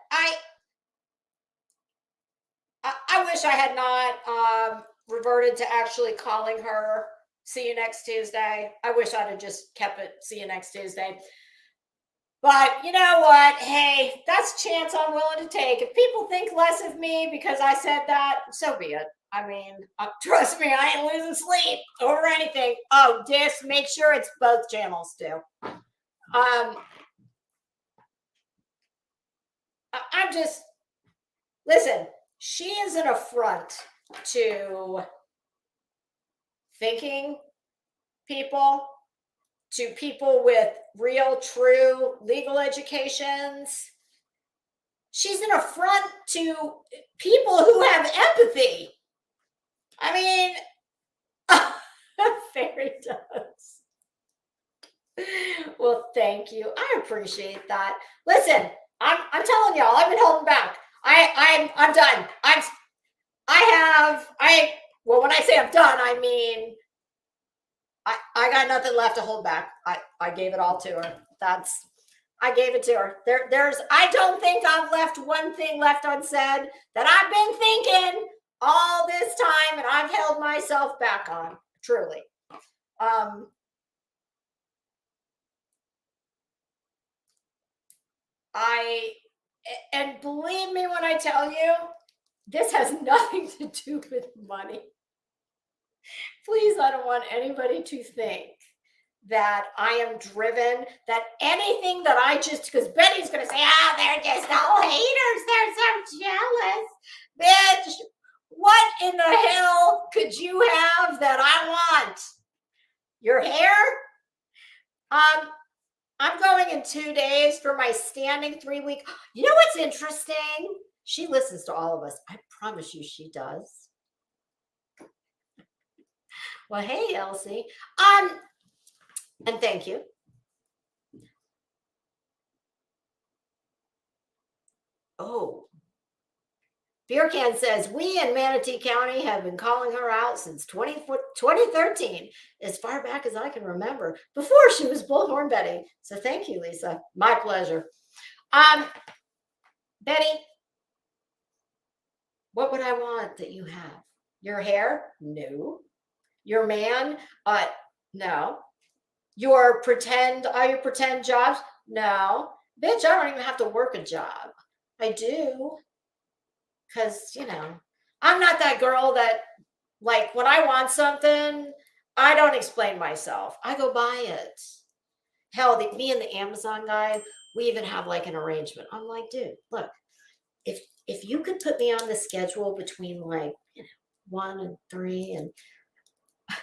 I wish I had not reverted to actually calling her see you next Tuesday. I wish I'd have just kept it see you next Tuesday. But you know what? Hey, that's a chance I'm willing to take. If people think less of me because I said that, so be it. I mean, trust me, I ain't losing sleep over anything. Oh, Dis, make sure it's both channels too. I'm just, listen, she is an affront to thinking people, to people with real, true legal educations. She's an affront to people who have empathy. I mean, Fairy does. Well, thank you. I appreciate that. Listen, I'm telling y'all, I've been holding back. I'm done. Well, when I say I'm done, I mean, I got nothing left to hold back. I gave it all to her. I gave it to her. I don't think I've left one thing left unsaid that I've been thinking all this time, and I've held myself back on, truly. And believe me when I tell you, this has nothing to do with money. Please, I don't want anybody to think that I am driven, that anything that I just, because Betty's going to say, they're just all haters. They're so jealous. Bitch, what in the hell could did you have that I want? Your hair? I'm going in 2 days for my standing 3-week. You know what's interesting? She listens to all of us. I promise you she does. Well, hey, Elsie. And thank you. Oh. Beer Can says, we in Manatee County have been calling her out since 2013, as far back as I can remember, before she was Bullhorn Betty. So thank you, Lisa. My pleasure. Betty, what would I want that you have? Your hair? No. Your man? No. Your pretend jobs? No. Bitch, I don't even have to work a job. I do. Because, I'm not that girl that, like, when I want something, I don't explain myself. I go buy it. Hell, me and the Amazon guy, we even have like an arrangement. I'm like, dude, look, if you could put me on the schedule between like 1 and 3, and I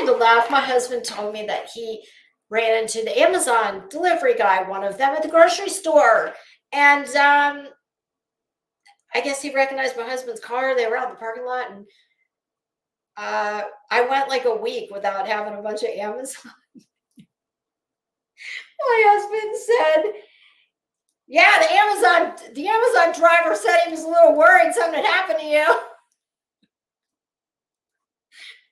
had to laugh. My husband told me that he ran into the Amazon delivery guy, one of them at the grocery store, and I guess he recognized my husband's car. They were out in the parking lot, and I went like a week without having a bunch of Amazon. My husband said, yeah, the Amazon driver said he was a little worried something had happened to you.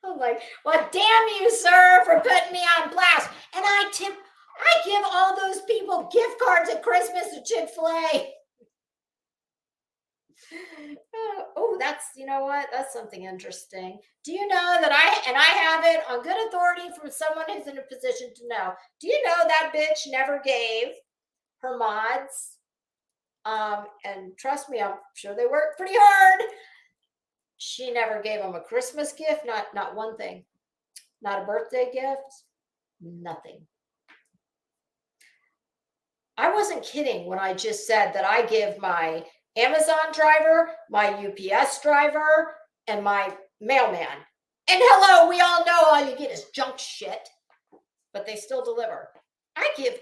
I'm like, well, damn you, sir, for putting me on blast. And I give all those people gift cards at Christmas to Chick-fil-A. Oh, you know what? That's something interesting. Do you know that I have it on good authority from someone who's in a position to know. Do you know that bitch never gave her mods? And trust me, I'm sure they worked pretty hard. She never gave them a Christmas gift, not one thing. Not a birthday gift, nothing. I wasn't kidding when I just said that I give my Amazon driver, my UPS driver, and my mailman. And hello, we all know all you get is junk shit, but they still deliver. I give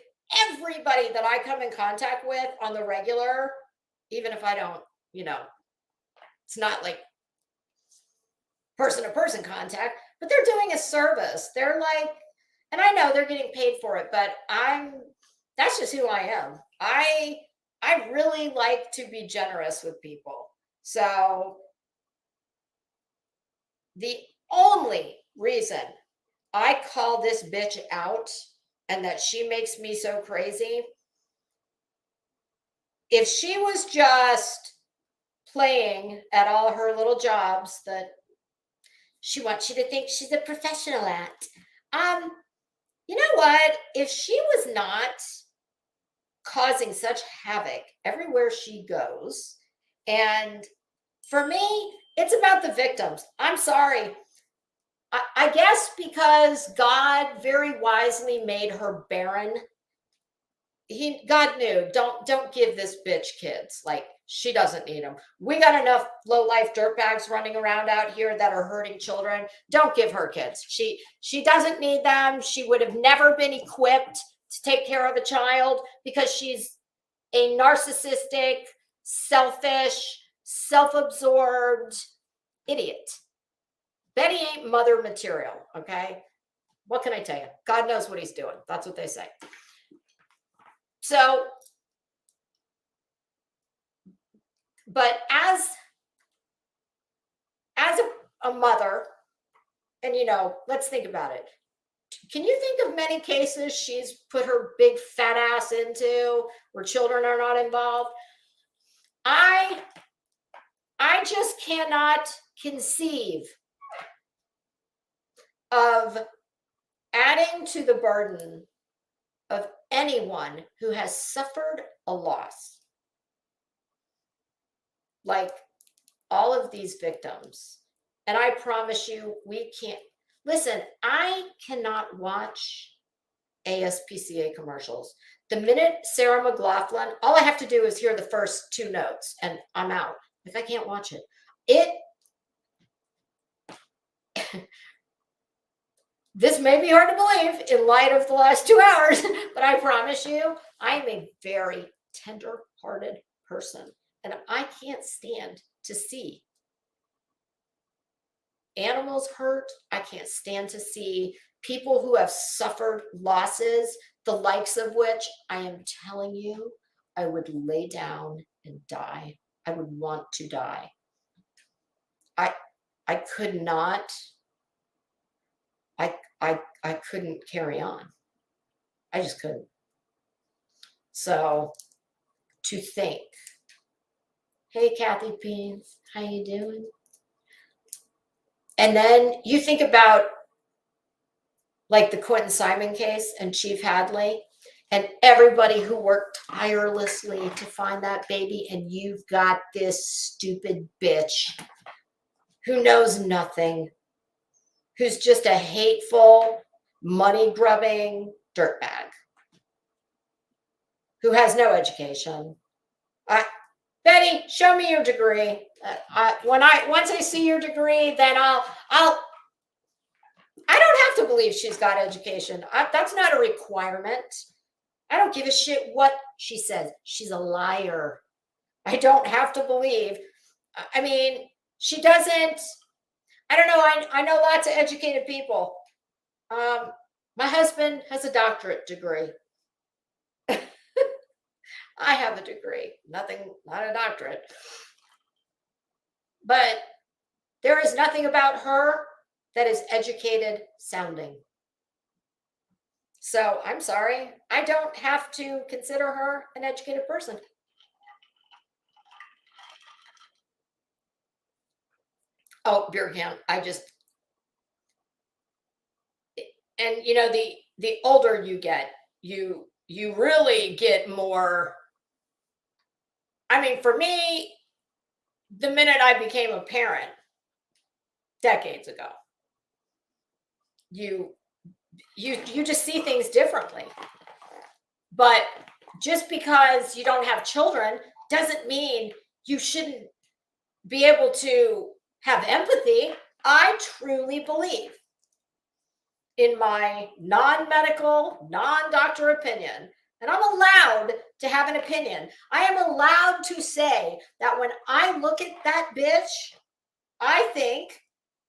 everybody that I come in contact with on the regular, even if I don't, it's not like person-to-person contact, but they're doing a service. They're like, and I know they're getting paid for it, but that's just who I am. I really like to be generous with people. So the only reason I call this bitch out and that she makes me so crazy, if she was just playing at all her little jobs that she wants you to think she's a professional at, you know what? If she was not causing such havoc everywhere she goes, and for me, it's about the victims. I'm sorry. I guess because God very wisely made her barren. God knew, don't give this bitch kids. Like, she doesn't need them. We got enough low-life dirtbags running around out here that are hurting children. Don't give her kids. She doesn't need them. She would have never been equipped to take care of a child because she's a narcissistic, selfish, self-absorbed idiot. Betty ain't mother material, okay? What can I tell you? God knows what he's doing. That's what they say. So, but as a mother, and let's think about it. Can you think of many cases she's put her big fat ass into where children are not involved? I just cannot conceive of adding to the burden of anyone who has suffered a loss. Like all of these victims. And I promise you, we can't. Listen, I cannot watch ASPCA commercials. The minute Sarah McLachlan, all I have to do is hear the first 2 notes and I'm out. Like, I can't watch it. this may be hard to believe in light of the last 2 hours, but I promise you, I am a very tender-hearted person, and I can't stand to see animals hurt. I can't stand to see people who have suffered losses, the likes of which I am telling you, I would lay down and die. I would want to die. I could not. I couldn't carry on. I just couldn't. So to think, hey, Kathy Beans, how you doing? And then you think about like the Quentin Simon case and Chief Hadley and everybody who worked tirelessly to find that baby, and you've got this stupid bitch who knows nothing, who's just a hateful, money-grubbing dirtbag, who has no education. Betty, show me your degree. Once I see your degree, then I don't have to believe she's got education. That's not a requirement. I don't give a shit what she says. She's a liar. I don't have to believe. I mean, she doesn't. I don't know. I know lots of educated people. My husband has a doctorate degree. I have a degree, not a doctorate. But there is nothing about her that is educated sounding. So I'm sorry. I don't have to consider her an educated person. Oh, beer can. And you know, the older you get, you really get more. I mean, for me, the minute I became a parent decades ago, you just see things differently. But just because you don't have children doesn't mean you shouldn't be able to have empathy. I truly believe, in my non-medical, non-doctor opinion, and I'm allowed to have an opinion. I am allowed to say that when I look at that bitch, I think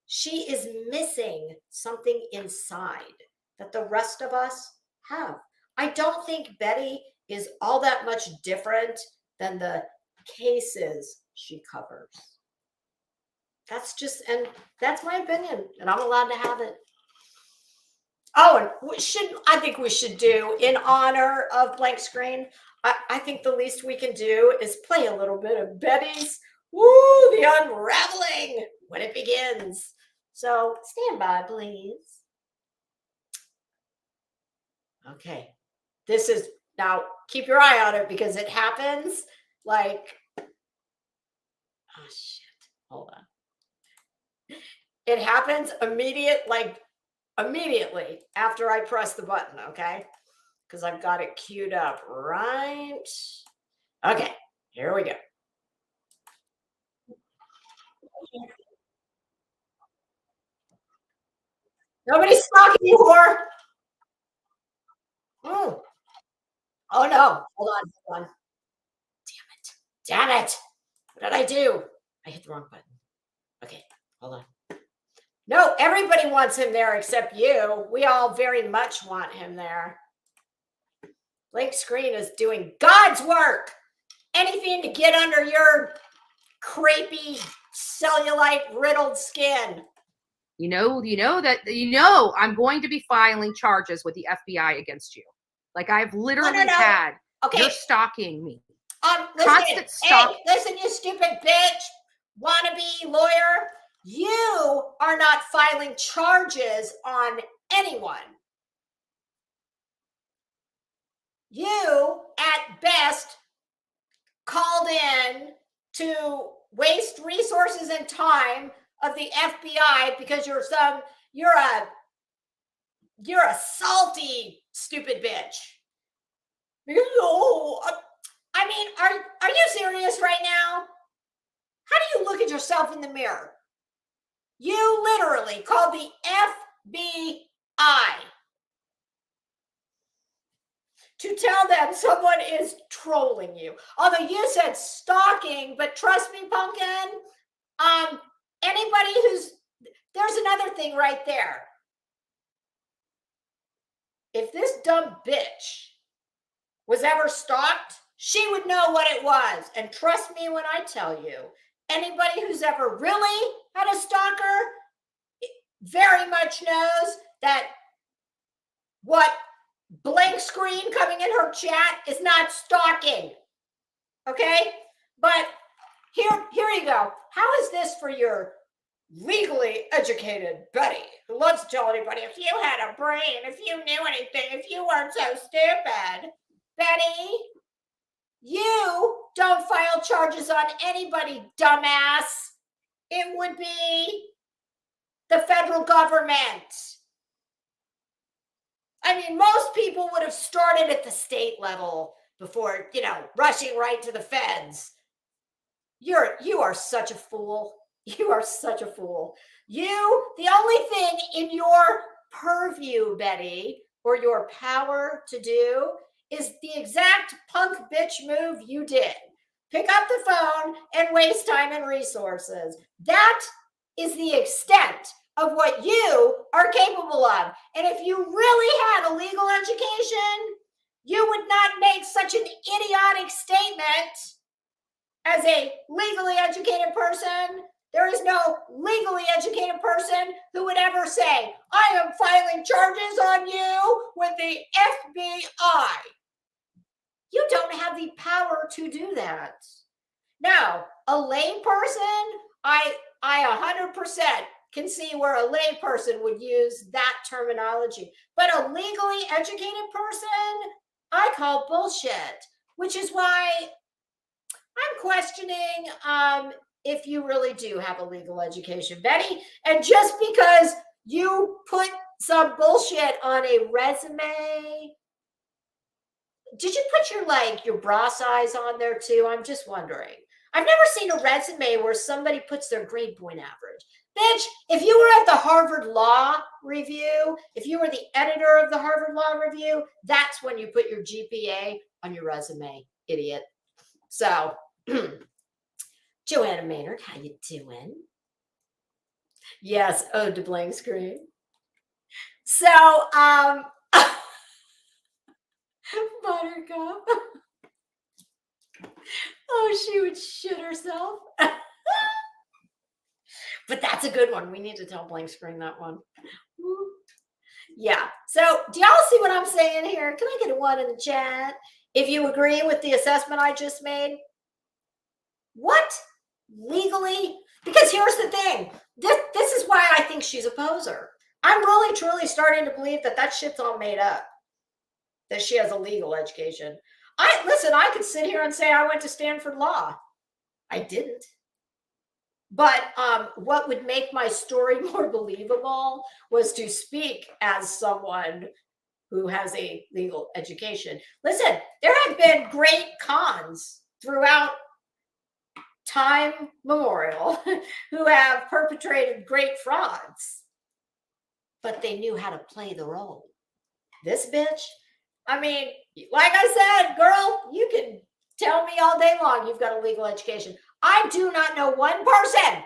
she is missing something inside that the rest of us have. I don't think Betty is all that much different than the cases she covers. And that's my opinion, and I'm allowed to have it. Oh, and I think we should do, in honor of Blank Screen, I think the least we can do is play a little bit of Betty's The Unraveling when it begins. So stand by, please. Okay. This is, now keep your eye on it because it happens like, oh shit, hold on. It happens immediately after I press the button, okay? Because I've got it queued up right. Okay, here we go. Nobody's stalking you, whore. Oh no, hold on. Damn it. What did I do? I hit the wrong button. Okay, hold on. No, everybody wants him there except you. We all very much want him there. Blank Screen is doing God's work. Anything to get under your crepey, cellulite riddled skin. You know I'm going to be filing charges with the FBI against you. Like I've literally had. Okay. You're stalking me. Listen, you stupid bitch, wannabe lawyer. You are not filing charges on anyone. You, at best, called in to waste resources and time of the FBI because you're a salty, stupid bitch. I mean, are you serious right now? How do you look at yourself in the mirror? You literally called the FBI to tell them someone is trolling you. Although you said stalking, but trust me, Pumpkin, anybody there's another thing right there. If this dumb bitch was ever stalked, she would know what it was. And trust me when I tell you, anybody who's ever really had a stalker very much knows that what blank screen coming in her chat is not stalking. Okay? But here you go. How is this for your legally educated Betty, who loves to tell anybody, if you had a brain, if you knew anything, if you weren't so stupid? Betty, you don't file charges on anybody, dumbass. It would be the federal government. I mean, most people would have started at the state level before, rushing right to the feds. You are such a fool. You are such a fool. The only thing in your purview, Betty, or your power to do is the exact punk bitch move you did. Pick up the phone and waste time and resources. That is the extent of what you are capable of. And if you really had a legal education, you would not make such an idiotic statement as a legally educated person. There is no legally educated person who would ever say, I am filing charges on you with the FBI. You don't have the power to do that. Now, a lay person, I 100% can see where a lay person would use that terminology. But a legally educated person, I call bullshit, which is why I'm questioning if you really do have a legal education, Betty. And just because you put some bullshit on a resume, did you put your bra size on there too? I'm just wondering. I've never seen a resume where somebody puts their grade point average. Bitch, if you were at the Harvard Law Review, if you were the editor of the Harvard Law Review, that's when you put your GPA on your resume, idiot. So, Joanna Maynard, how you doing? Yes, ode to blank screen. So, Buttercup. Oh, she would shit herself. But that's a good one. We need to tell blank screen that one. Woo. Yeah. So do y'all see what I'm saying here? Can I get a one in the chat if you agree with the assessment I just made? What legally? Because here's the thing. This is why I think she's a poser. I'm really, truly starting to believe that shit's all made up, that she has a legal education. I could sit here and say I went to Stanford Law. I didn't. But what would make my story more believable was to speak as someone who has a legal education. Listen, there have been great cons throughout time memorial who have perpetrated great frauds, but they knew how to play the role. This bitch, I mean, like I said, girl, you can tell me all day long you've got a legal education. I do not know one person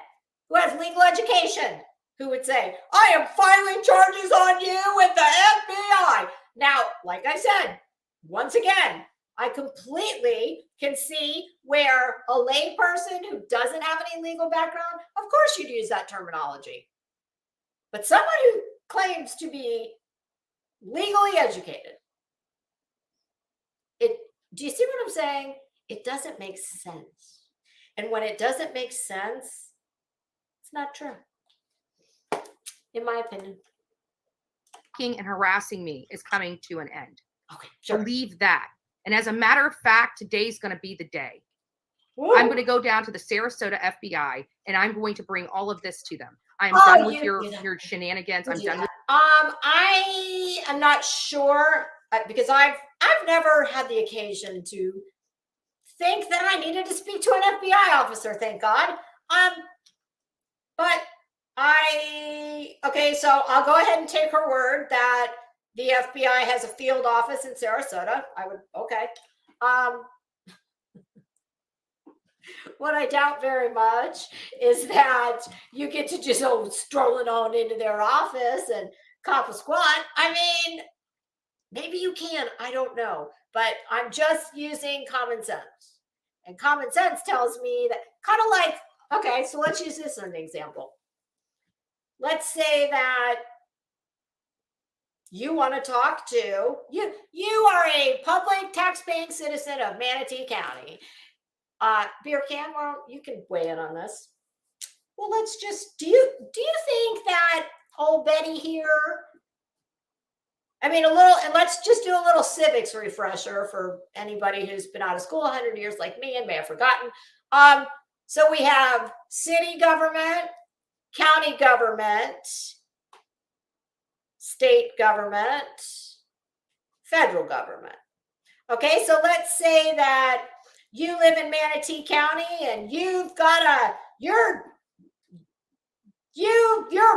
who has legal education who would say, I am filing charges on you with the FBI. Now, like I said, once again, I completely can see where a lay person who doesn't have any legal background, of course you'd use that terminology. But someone who claims to be legally educated, do you see what I'm saying? It doesn't make sense. And when it doesn't make sense, it's not true, in my opinion. And harassing me is coming to an end. Okay, sure. Believe that. And as a matter of fact, today's going to be the day. Woo. I'm going to go down to the Sarasota FBI and I'm going to bring all of this to them. I'm done with your shenanigans. I'm done with. I am not sure because I've never had the occasion to think that I needed to speak to an FBI officer, thank God. But Okay, so I'll go ahead and take her word that the FBI has a field office in Sarasota. Okay. What I doubt very much is that you get to just strolling on into their office and cop a squat. I mean, maybe you can, I don't know, but I'm just using common sense. And common sense tells me that kind of like, okay, so let's use this as an example. Let's say that you want to talk to, you are a public tax-paying citizen of Manatee County. Beer Can, well, you can weigh in on this. Well, let's just, do you think that old Betty here, I mean, and let's just do a little civics refresher for anybody who's been out of school 100 years like me and may have forgotten. So we have city government, county government, state government, federal government. Okay, so let's say that you live in Manatee County and you've got you're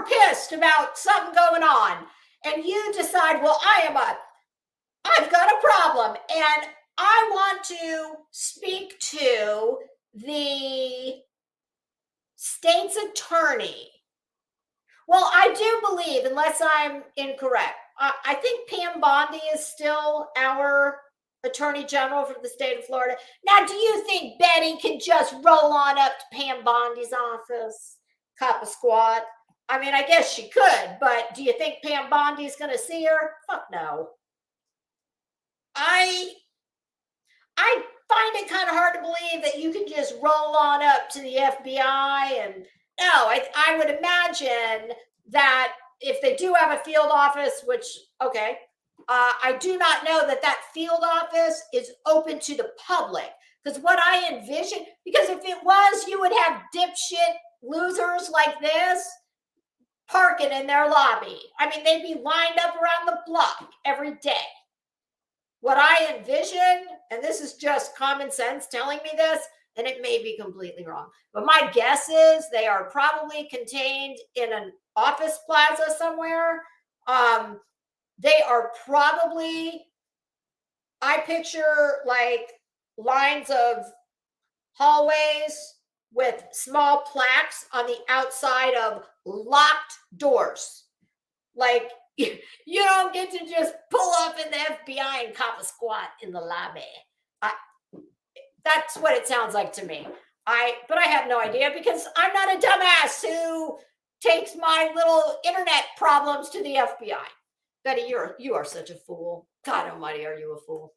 pissed about something going on, and you decide, well, I've got a problem and I want to speak to the state's attorney. Well, I do believe, unless I'm incorrect, I think Pam Bondi is still our Attorney General for the state of Florida. Now, do you think Betty can just roll on up to Pam Bondi's office, cop a squat? I mean, I guess she could, but do you think Pam Bondi's going to see her? Fuck no. I find it kind of hard to believe that you can just roll on up to the FBI and no, I would imagine that if they do have a field office, which, okay, I do not know that field office is open to the public. Because what I envision, because if it was, you would have dipshit losers like this parking in their lobby. I mean, they'd be lined up around the block every day. What I envision, and this is just common sense telling me this, and it may be completely wrong, but my guess is they are probably contained in an office plaza somewhere. They are probably, I picture like lines of hallways with small plaques on the outside of locked doors. Like, you don't get to just pull up in the FBI and cop a squat in the lobby. That's what it sounds like to me. But I have no idea because I'm not a dumbass who takes my little internet problems to the FBI. Betty, you are such a fool. God almighty, are you a fool?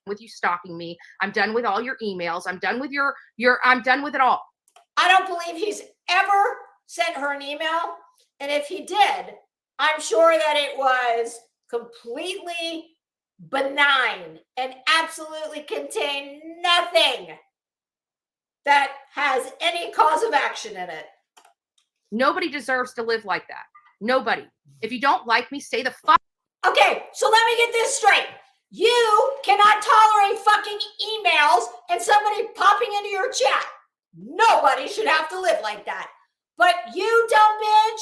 With you stalking me. I'm done with all your emails. I'm done with I'm done with it all. I don't believe he's ever sent her an email. And if he did, I'm sure that it was completely benign and absolutely contained nothing that has any cause of action in it. Nobody deserves to live like that. Nobody. If you don't like me, stay the fuck. Okay, so let me get this straight. You cannot tolerate fucking emails and somebody popping into your chat. Nobody should have to live like that. But you, dumb bitch,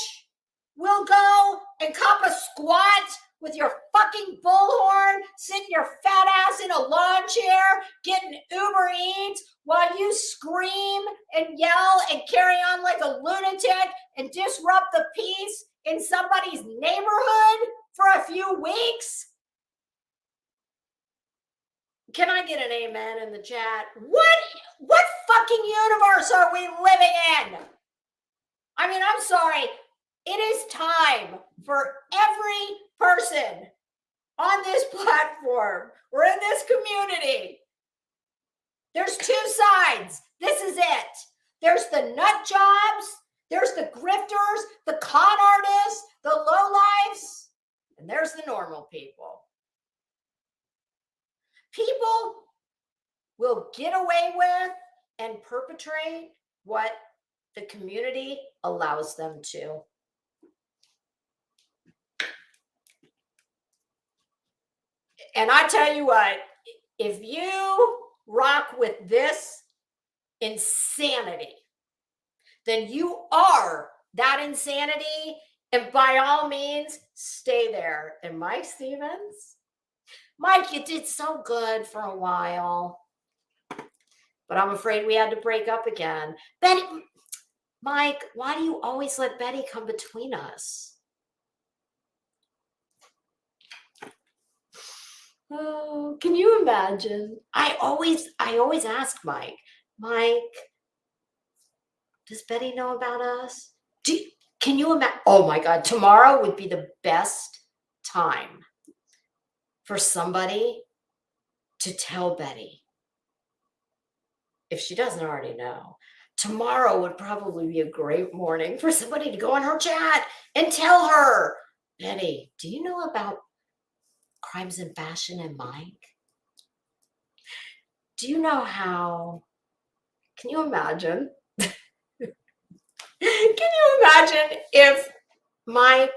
will go and cop a squat with your fucking bullhorn, sitting your fat ass in a lawn chair, getting Uber Eats while you scream and yell and carry on like a lunatic and disrupt the peace in somebody's neighborhood for a few weeks? Can I get an amen in the chat? What fucking universe are we living in? I mean, I'm sorry. It is time for every person on this platform or in this community. There's two sides. This is it. There's the nut jobs. There's the grifters, the con artists, the lowlifes, and there's the normal people. People will get away with and perpetrate what the community allows them to. And I tell you what, if you rock with this insanity, then you are that insanity. And by all means, stay there. And Mike Stevens, Mike, you did so good for a while, but I'm afraid we had to break up again. Betty, Mike, why do you always let Betty come between us? Oh, can you imagine? I always ask Mike, does Betty know about us? Can you imagine? Oh my God, tomorrow would be the best time for somebody to tell Betty, if she doesn't already know. Tomorrow would probably be a great morning for somebody to go in her chat and tell her, Betty, do you know about Crimes and Fashion and Mike? Do you know how? Can you imagine? Can you imagine if Mike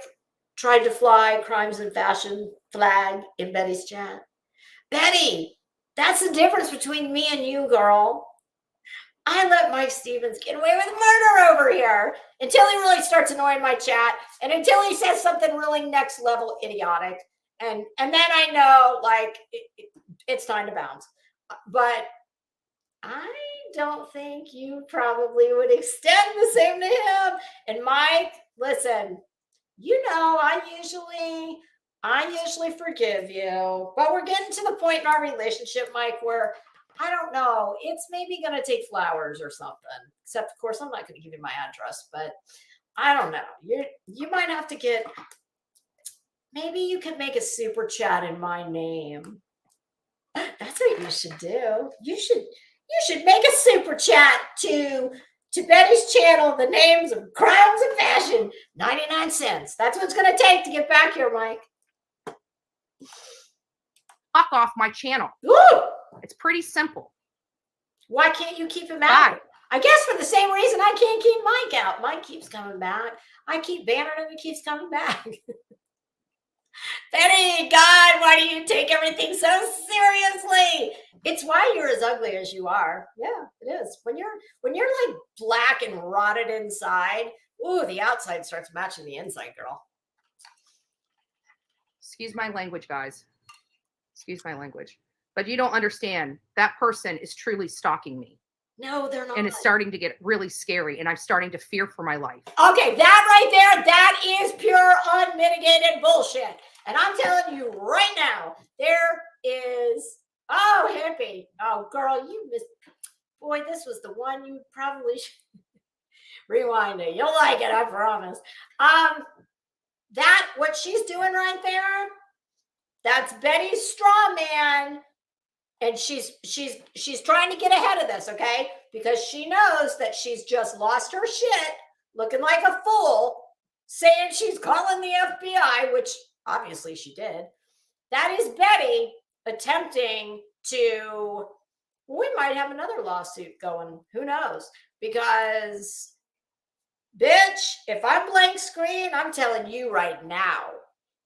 tried to fly Crimes and Fashion flag in Betty's chat? Betty, that's the difference between me and you, girl. I let Mike Stevens get away with murder over here until he really starts annoying my chat and until he says something really next level idiotic. And then I know, like, it's time to bounce. But I don't think you probably would extend the same to him. And Mike, listen, you know, I usually forgive you, but we're getting to the point in our relationship, Mike, where I don't know, it's maybe going to take flowers or something. Except, of course, I'm not going to give you my address, but I don't know. You might have to get, maybe you could make a super chat in my name. That's what you should do. You should make a super chat to Betty's channel, the names of Crimes and Fashion, 99 cents. That's what it's going to take to get back here, Mike. Fuck off my channel. Ooh! It's pretty simple. Why can't you keep him out? Bye. I guess for the same reason I can't keep Mike out. Mike keeps coming back. I keep banning him. He keeps coming back. Betty, God, why do you take everything so seriously? It's why you're as ugly as you are. Yeah, it is. When you're like black and rotted inside, ooh, the outside starts matching the inside, girl. Excuse my language, guys. Excuse my language. But you don't understand. That person is truly stalking me. No, they're not. And it's starting to get really scary. And I'm starting to fear for my life. Okay, that right there, that is pure unmitigated bullshit. And I'm telling you right now, there is, oh, hippie. Oh, girl, you missed. Boy, this was the one you probably should rewind it. You'll like it, I promise. That, what she's doing right there, that's Betty's straw man. And she's trying to get ahead of this, okay? Because she knows that she's just lost her shit, looking like a fool, saying she's calling the FBI, which obviously she did. That is Betty attempting to, we might have another lawsuit going. Who knows? Because, bitch, if I'm blank screen, I'm telling you right now,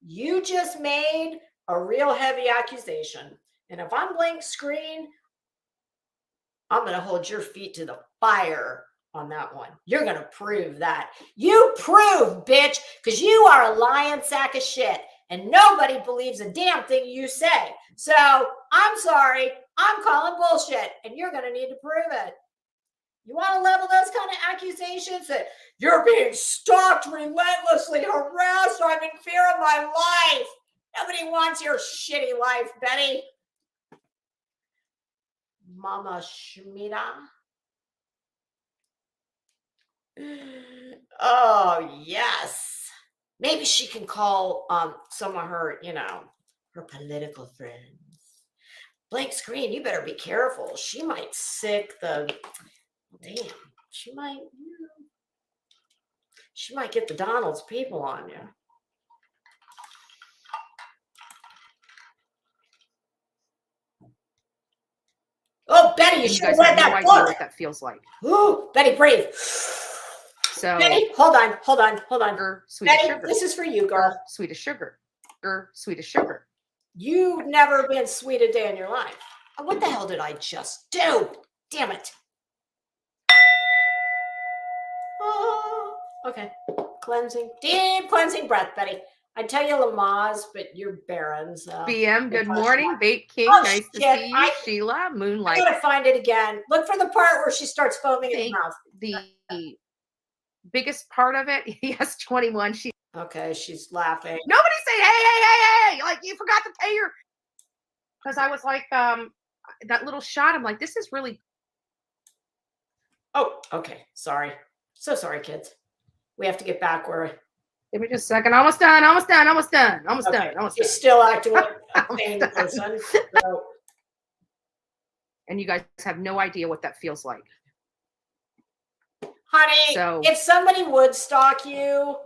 you just made a real heavy accusation. And if I'm blank screen, I'm going to hold your feet to the fire on that one. You're going to prove that. You prove, bitch, because you are a lying sack of shit. And nobody believes a damn thing you say. So I'm sorry. I'm calling bullshit. And you're going to need to prove it. You want to level those kind of accusations that you're being stalked, relentlessly harassed, or I'm in fear of my life. Nobody wants your shitty life, Betty. Mama Shmita. Oh, yes. Maybe she can call some of her, her political friends. Blank screen, you better be careful. She might sick the, damn, she might get the Donald's people on you. Oh, Betty, you should have read that book. Idea what that feels like. Ooh, Betty, breathe. So, Betty, hold on. Sweet Betty, sugar. this is for you, girl. Sweet as sugar. Sweet as sugar. You've never been sweet a day in your life. What the hell did I just do? Damn it. Okay. Cleansing. Deep cleansing breath, Betty. I tell you Lamaze, but you're barren. So BM, good morning. Vape King, Oh, nice to shit. see you. I Sheila, Moonlight. gotta find it again. Look for the part where she starts foaming at the think mouth. the biggest part of it, yes, 21. Okay, she's laughing. Nobody say, hey, like you forgot to pay your. Because I was like, that little shot. I'm like, this is really. Oh, okay. Sorry. So sorry, kids. We have to get back where Give me just a second. Almost done. okay. She's still acting like a Almost sane done. person. So, And you guys have no idea what that feels like. honey, So- if somebody would stalk you,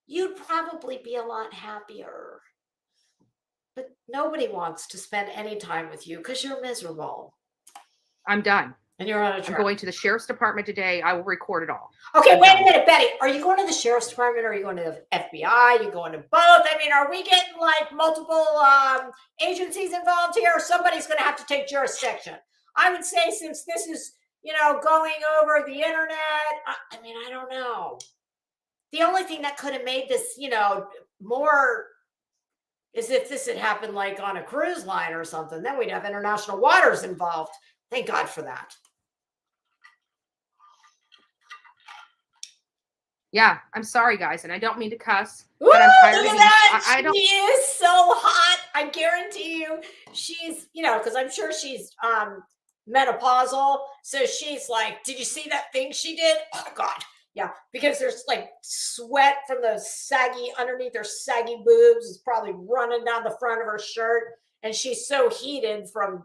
you'd probably be a lot happier. But nobody wants to spend any time with you because you're miserable I'm done. and you're on a I'm track. going to the sheriff's department today. I will record it all. Okay, I'm wait a done. minute, Betty. Are you going to the sheriff's department or are you going to the FBI? Are you going to both? I mean, are we getting like multiple agencies involved here? Somebody's going to have to take jurisdiction. I would say since this is, going over the internet, I mean, I don't know. The only thing that could have made this, more is if this had happened like on a cruise line or something. Then we'd have international waters involved. Thank God for that. Yeah, I'm sorry, guys, and I don't mean to cuss, Ooh, but I'm tired look of at these. that. I don't. She is so hot. I guarantee you she's, because I'm sure she's menopausal. So she's like, did you see that thing she did? Oh God. Yeah. Because there's like sweat from those underneath her saggy boobs is probably running down the front of her shirt. And she's so heated from,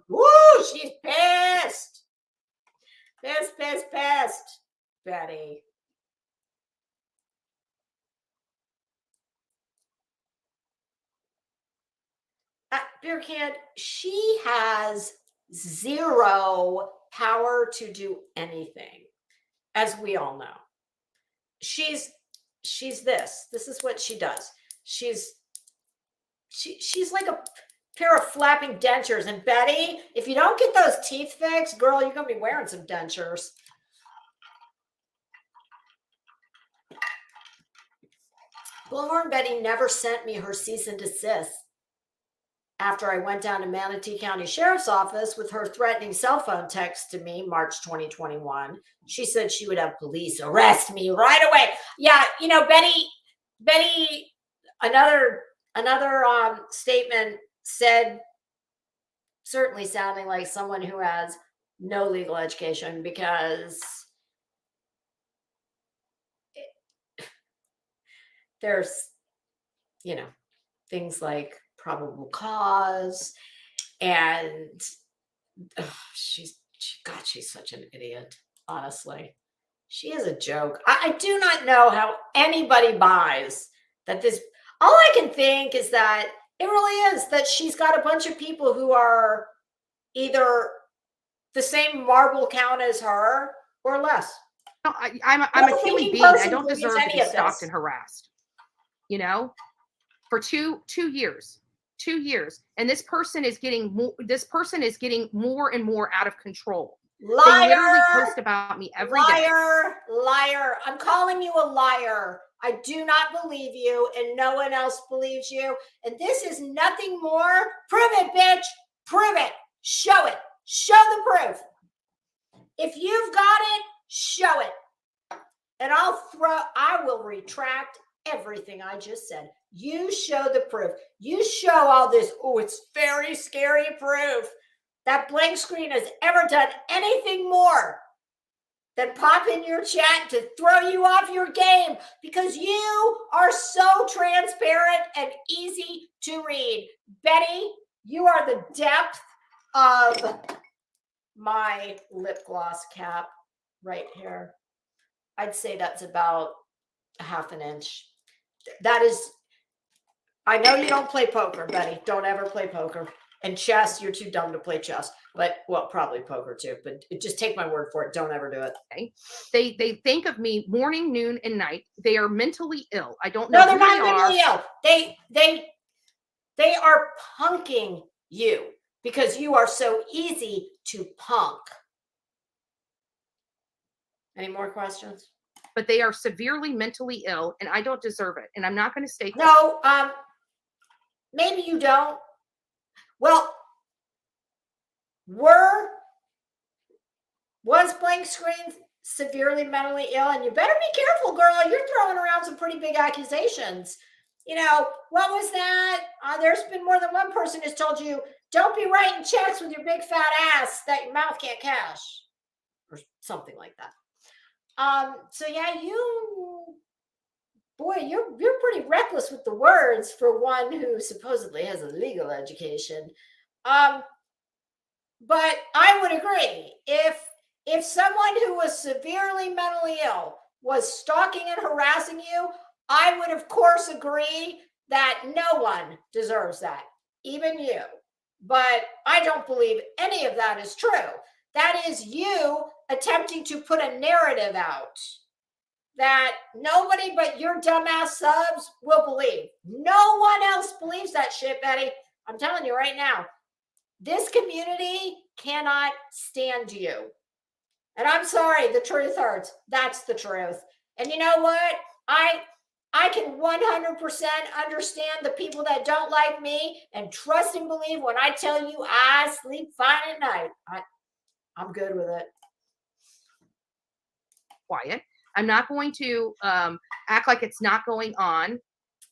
she's pissed. Pissed, Betty. Beer Can, she has zero power to do anything, as we all know. She's this. This is what she does. She's like a pair of flapping dentures. And Betty, if you don't get those teeth fixed, girl, you're gonna be wearing some dentures. Bullhorn Betty never sent me her cease and desist. After I went down to Manatee County Sheriff's Office with her threatening cell phone text to me, March 2021, she said she would have police arrest me right away. Yeah, Betty, another statement said, certainly sounding like someone who has no legal education, because there's, things like probable cause, and she's such an idiot. Honestly, she is a joke. I do not know how anybody buys that this. All I can think is that it really is that she's got a bunch of people who are either the same marble count as her or less. No, I'm a human being. I don't deserve to be stalked and harassed. For two years. 2 years, and this person is getting more and more out of control. Liar! They literally post about me every day. Liar! I'm calling you a liar. I do not believe you, and no one else believes you. And this is nothing more. Prove it, bitch. Prove it. Show it. Show the proof. If you've got it, show it. And I will retract everything I just said. You show the proof. You show all this. Oh, it's very scary proof that Blank Screen has ever done anything more than pop in your chat to throw you off your game, because you are so transparent and easy to read. Betty, you are the depth of my lip gloss cap right here. I'd say that's about a half an inch. That is, I know you don't play poker, Betty. Don't ever play poker. And chess, you're too dumb to play chess. But, well, probably poker too. But just take my word for it. Don't ever do it. Okay? They think of me morning, noon, and night. They are mentally ill. I don't know. No, they're who not mentally ill. They are punking you because you are so easy to punk. Any more questions? but they are severely mentally ill and I don't deserve it. And I'm not going to stay. No, maybe you don't. Well, was Blank Screen severely mentally ill? And you better be careful, girl. You're throwing around some pretty big accusations. You know, what was that? There's been more than one person who's told you, don't be writing checks with your big fat ass that your mouth can't cash, or something like that. So yeah, you're pretty reckless with the words for one who supposedly has a legal education. But I would agree, if someone who was severely mentally ill was stalking and harassing you, I would of course agree that no one deserves that, even you. But I don't believe any of that is true. That is you attempting to put a narrative out that nobody but your dumbass subs will believe. No one else believes that shit, Betty. I'm telling you right now. This community cannot stand you. And I'm sorry, the truth hurts. That's the truth. And you know what? I can 100% understand the people that don't like me and trust and believe when I tell you I sleep fine at night. I'm good with it. Quiet. I'm not going to act like it's not going on.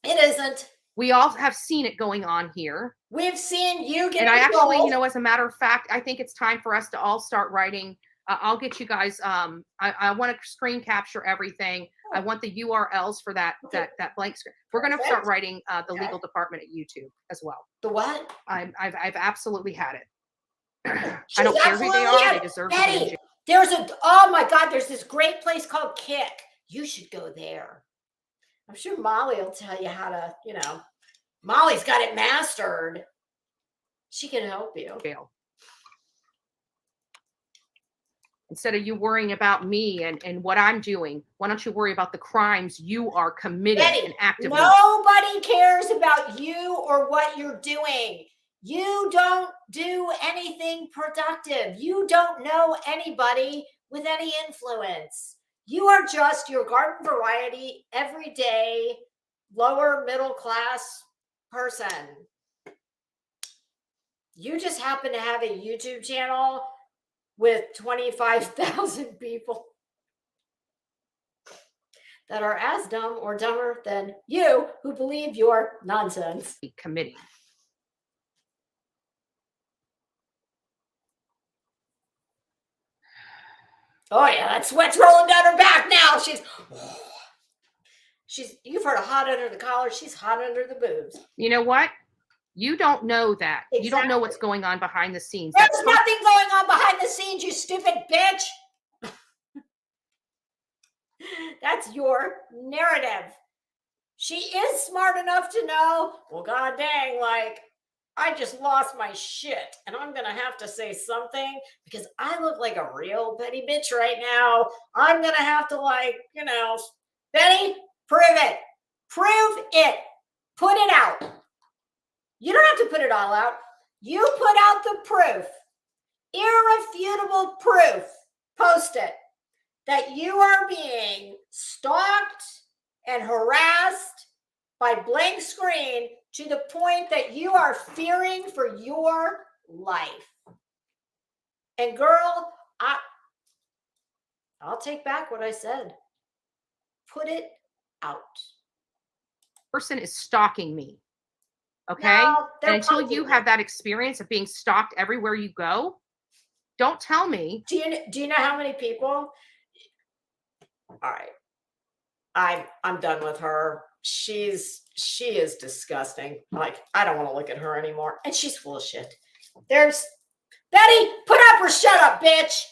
It isn't. We all have seen it going on here. We've seen you get And I actually, involved. you know, as a matter of fact, I think it's time for us to all start writing. I'll get you guys. I want to screen capture everything. I want the URLs for that blank screen. We're going to start writing the legal department at YouTube as well. The what? I've absolutely had it. I don't care who they are. They deserve to be in jail. Oh my God, there's this great place called Kick. You should go there. I'm sure Molly will tell you how to, you know, Molly's got it mastered. She can help you. Jail. Instead of you worrying about me and what I'm doing, why don't you worry about the crimes you are committing Betty, and actively? Nobody cares about you or what you're doing. You don't do anything productive. You don't know anybody with any influence. You are just your garden variety, everyday, lower middle class person. You just happen to have a YouTube channel with 25,000 people that are as dumb or dumber than you who believe your nonsense. Committee. Oh yeah, that sweat's rolling down her back now. You've heard of hot under the collar. She's hot under the boobs. You know what? You don't know that. Exactly. You don't know what's going on behind the scenes. There's nothing going on behind the scenes, you stupid bitch. That's your narrative. She is smart enough to know, well, god dang, like, I just lost my shit and I'm going to have to say something because I look like a real petty bitch right now. I'm going to have to, like, you know, Betty, prove it. Prove it. Put it out. You don't have to put it all out. You put out the proof, irrefutable proof, post it, that you are being stalked and harassed by Blank Screen to the point that you are fearing for your life. And girl, I'll take back what I said. Put it out. Person is stalking me. Okay. No, and until you have that experience of being stalked everywhere you go, don't tell me. Do you know how many people? All right. I'm done with her. She is disgusting. Like, I don't want to look at her anymore. And she's full of shit. There's Betty, put up or shut up, bitch.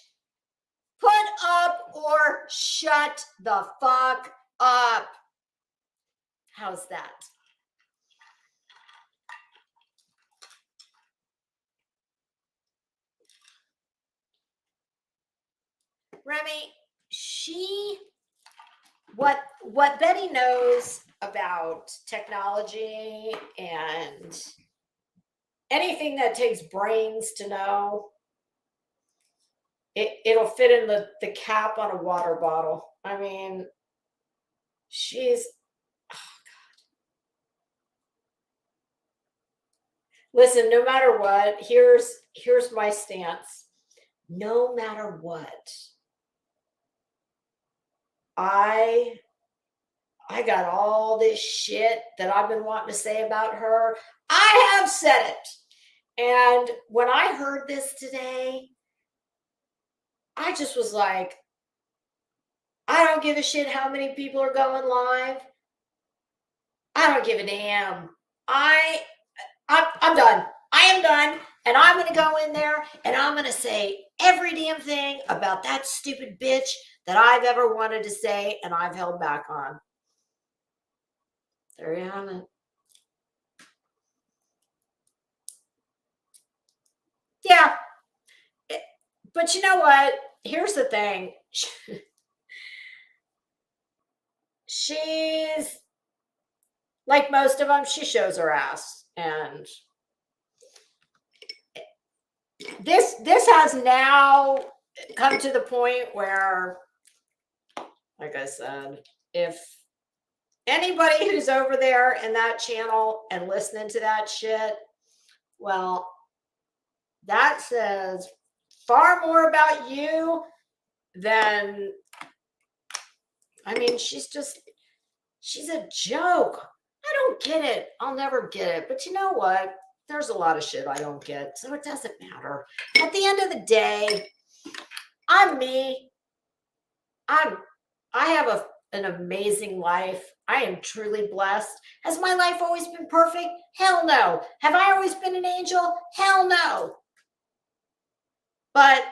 Put up or shut the fuck up. How's that? Remy, what Betty knows about technology and anything that takes brains to know, it'll fit in the cap on a water bottle. I mean, she's, listen, no matter what, here's my stance. No matter what, I got all this shit that I've been wanting to say about her. I have said it. And when I heard this today, I just was like, I don't give a shit how many people are going live. I don't give a damn. I'm done. I am done. And I'm going to go in there and I'm going to say every damn thing about that stupid bitch that I've ever wanted to say and I've held back on. There you have it. Yeah. But you know what? Here's the thing. She's like most of them, she shows her ass. And this has now come to the point where, like I said, if anybody who's over there in that channel and listening to that shit, well, that says far more about you than, I mean, she's a joke. I don't get it. I'll never get it. But you know what? There's a lot of shit I don't get. So it doesn't matter. At the end of the day, I'm me. I have an amazing life. I am truly blessed. Has my life always been perfect? Hell no. Have I always been an angel? Hell no. But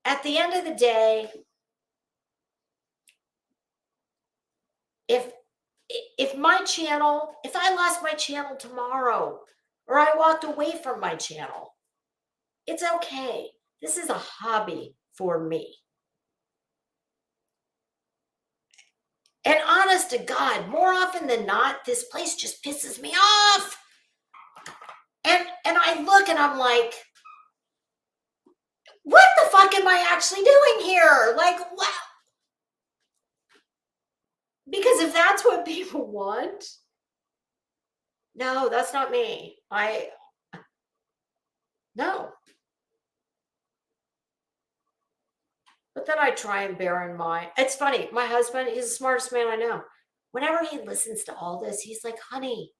at the end of the day, if my channel, if I lost my channel tomorrow or I walked away from my channel, it's okay. This is a hobby for me. And honest to God, more often than not, this place just pisses me off. And I look and I'm like, what the fuck am I actually doing here? Like, what? Because if that's what people want, no, that's not me. No. But then I try and bear in mind. It's funny. My husband, he's the smartest man I know. Whenever he listens to all this, he's like, honey,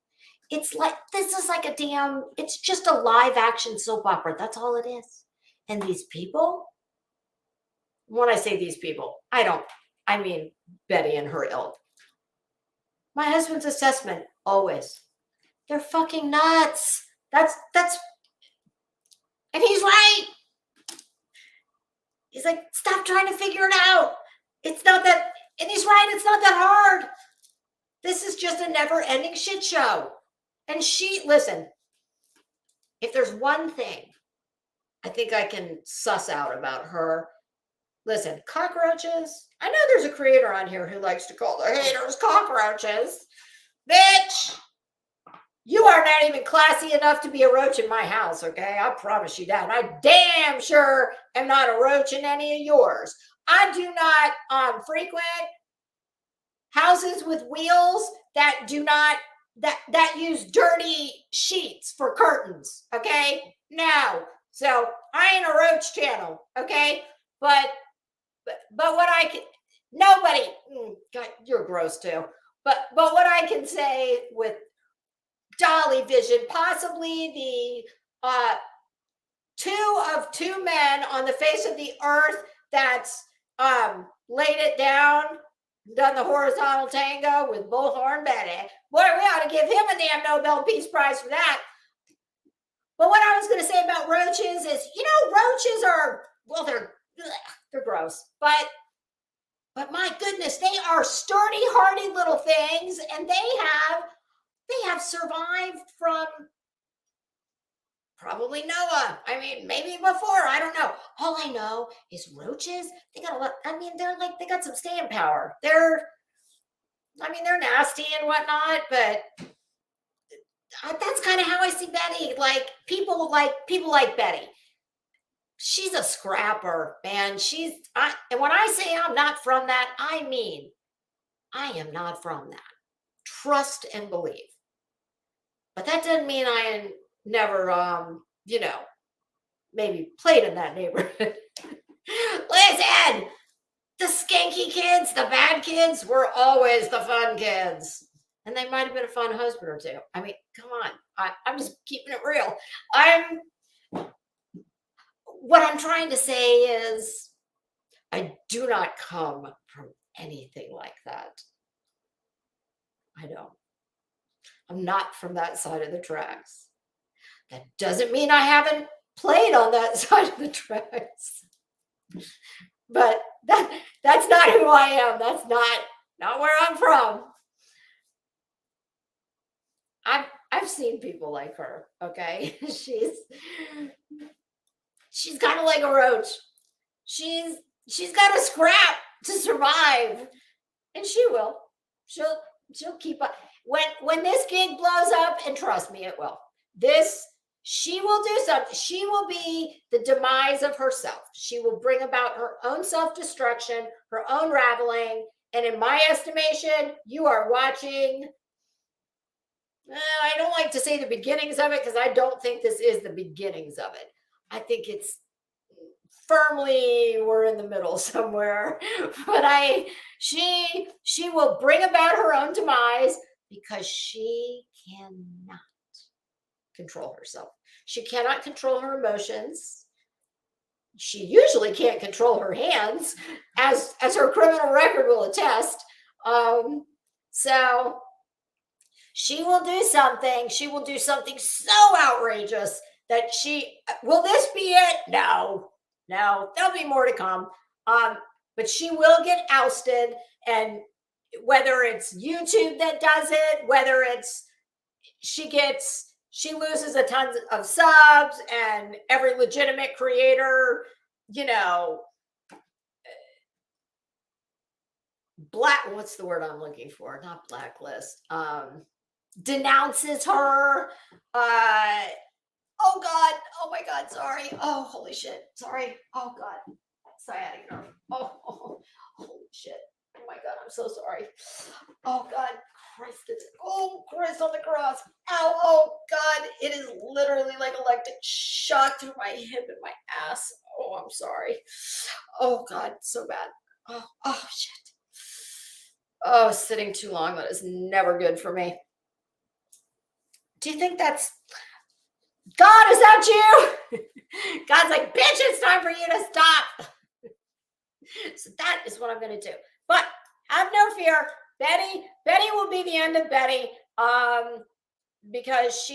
it's like, this is like it's just a live action soap opera. That's all it is. And these people, when I say these people, I mean Betty and her ilk. My husband's assessment, always, they're fucking nuts. That's, and he's right. He's like, stop trying to figure it out. It's not that, and he's right, it's not that hard. This is just a never-ending shit show. And listen, if there's one thing I think I can suss out about her, listen, cockroaches, I know there's a creator on here who likes to call the haters cockroaches. Bitch, you are not even classy enough to be a roach in my house, okay? I promise you that. And I damn sure am not a roach in any of yours. I do not frequent houses with wheels that do not, that use dirty sheets for curtains, okay? No. So I ain't a roach channel, okay? But what I can, nobody, God, you're gross too. But what I can say with Dolly Vision, possibly the two of two men on the face of the earth that's laid it down, done the horizontal tango with Bullhorn Betty. Boy, we ought to give him a damn Nobel Peace Prize for that. But what I was going to say about roaches is, roaches are, well, they're gross, but my goodness, they are sturdy, hardy little things, and they have survived from probably Noah. I mean, maybe before, I don't know. All I know is roaches, they got a lot, I mean, they got some staying power. They're nasty and whatnot, but that's kind of how I see Betty. Like people like Betty. She's a scrapper, man. And when I say I'm not from that, I mean I am not from that. Trust and believe. But that doesn't mean I never, maybe played in that neighborhood. Listen, the skanky kids, the bad kids were always the fun kids. And they might have been a fun husband or two. I mean, come on. I'm just keeping it real. What I'm trying to say is I do not come from anything like that. I don't. I'm not from that side of the tracks. That doesn't mean I haven't played on that side of the tracks. But that's not who I am. That's not where I'm from. I've seen people like her, okay? She's kind of like a roach. She's got to scrap to survive. And she will. She'll keep up. When this gig blows up, and trust me, it will. She will do something. She will be the demise of herself. She will bring about her own self-destruction, her own raveling. And in my estimation, you are watching. I don't like to say the beginnings of it because I don't think this is the beginnings of it. I think it's firmly we're in the middle somewhere. But she will bring about her own demise because she cannot control herself. She cannot control her emotions. She usually can't control her hands, as her criminal record will attest. So she will do something. She will do something so outrageous that will this be it? No, there'll be more to come. But she will get ousted, and whether it's YouTube that does it, whether it's she loses a ton of subs, and every legitimate creator, what's the word I'm looking for? Not blacklist. Denounces her. Oh God. Oh my God. Sorry. Oh, holy shit. Sorry. Oh God. Sciatic nerve. Oh, holy shit. Oh my God. I'm so sorry. Oh God. Christ. Oh, Christ on the cross. Ow. Oh God. It is literally like electric shock through my hip and my ass. Oh, I'm sorry. Oh God. So bad. Oh shit. Oh, sitting too long. That is never good for me. Do you think that's God? Is that you? God's like, bitch, it's time for you to stop. So that is what I'm going to do. But have no fear. Betty will be the end of Betty. Because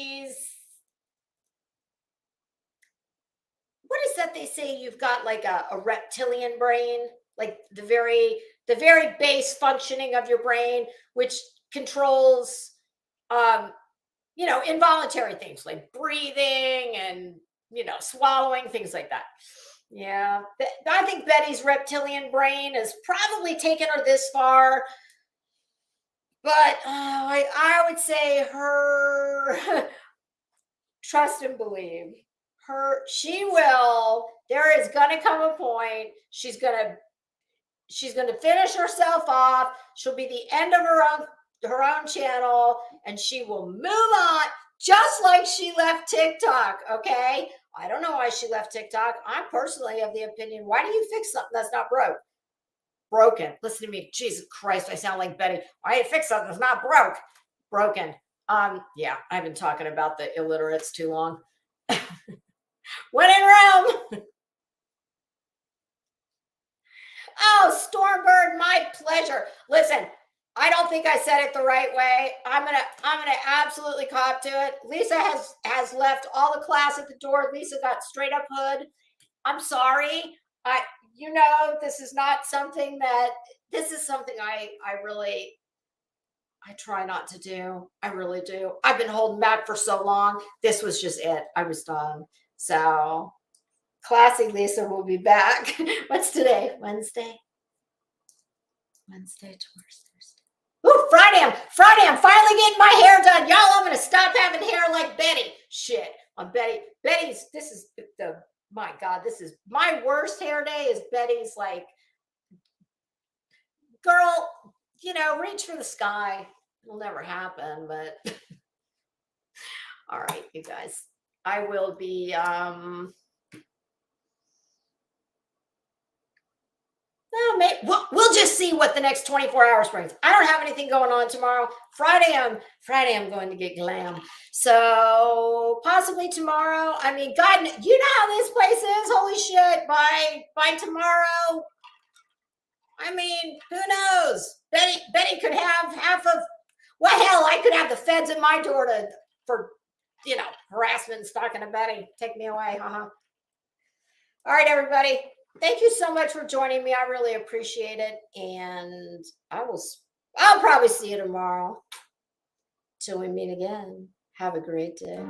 what is that they say? You've got like a reptilian brain, like the very base functioning of your brain, which controls, involuntary things like breathing and, swallowing, things like that. Yeah. I think Betty's reptilian brain has probably taken her this far. But I would say her trust and believe. There is going to come a point. She's going to finish herself off. She'll be the end of her own channel, and she will move on just like she left TikTok. Okay. I don't know why she left TikTok. I'm personally of the opinion, why do you fix something that's not broken? Listen to me. Jesus Christ. I sound like Betty. Why do you fix something that's not broken? Yeah, I've been talking about the illiterates too long. When in Rome. Oh, Stormbird, my pleasure. Listen, I don't think I said it the right way. I'm gonna absolutely cop to it. Lisa has left all the class at the door. Lisa got straight up hood. I'm sorry. This is not something this is something I try not to do. I really do. I've been holding back for so long. This was just it. I was done. So classy Lisa will be back. What's today? Wednesday, Thursday. Ooh, Friday. I'm finally getting my hair done. Y'all, I'm going to stop having hair like Betty. Shit. On Betty's, this is my God, this is my worst hair day is Betty's like, girl, reach for the sky. It'll never happen, but all right, you guys. I will be we'll just see what the next 24 hours brings. I don't have anything going on tomorrow. Friday I'm going to get glam. So possibly tomorrow. I mean, God, you know how this place is. Holy shit. By tomorrow. I mean, who knows? Betty could have half of, well, hell, I could have the feds at my door for harassment and stalking of Betty. Take me away. All right, everybody. Thank you so much for joining me. I really appreciate it. And I'll probably see you tomorrow. Till we meet again. Have a great day.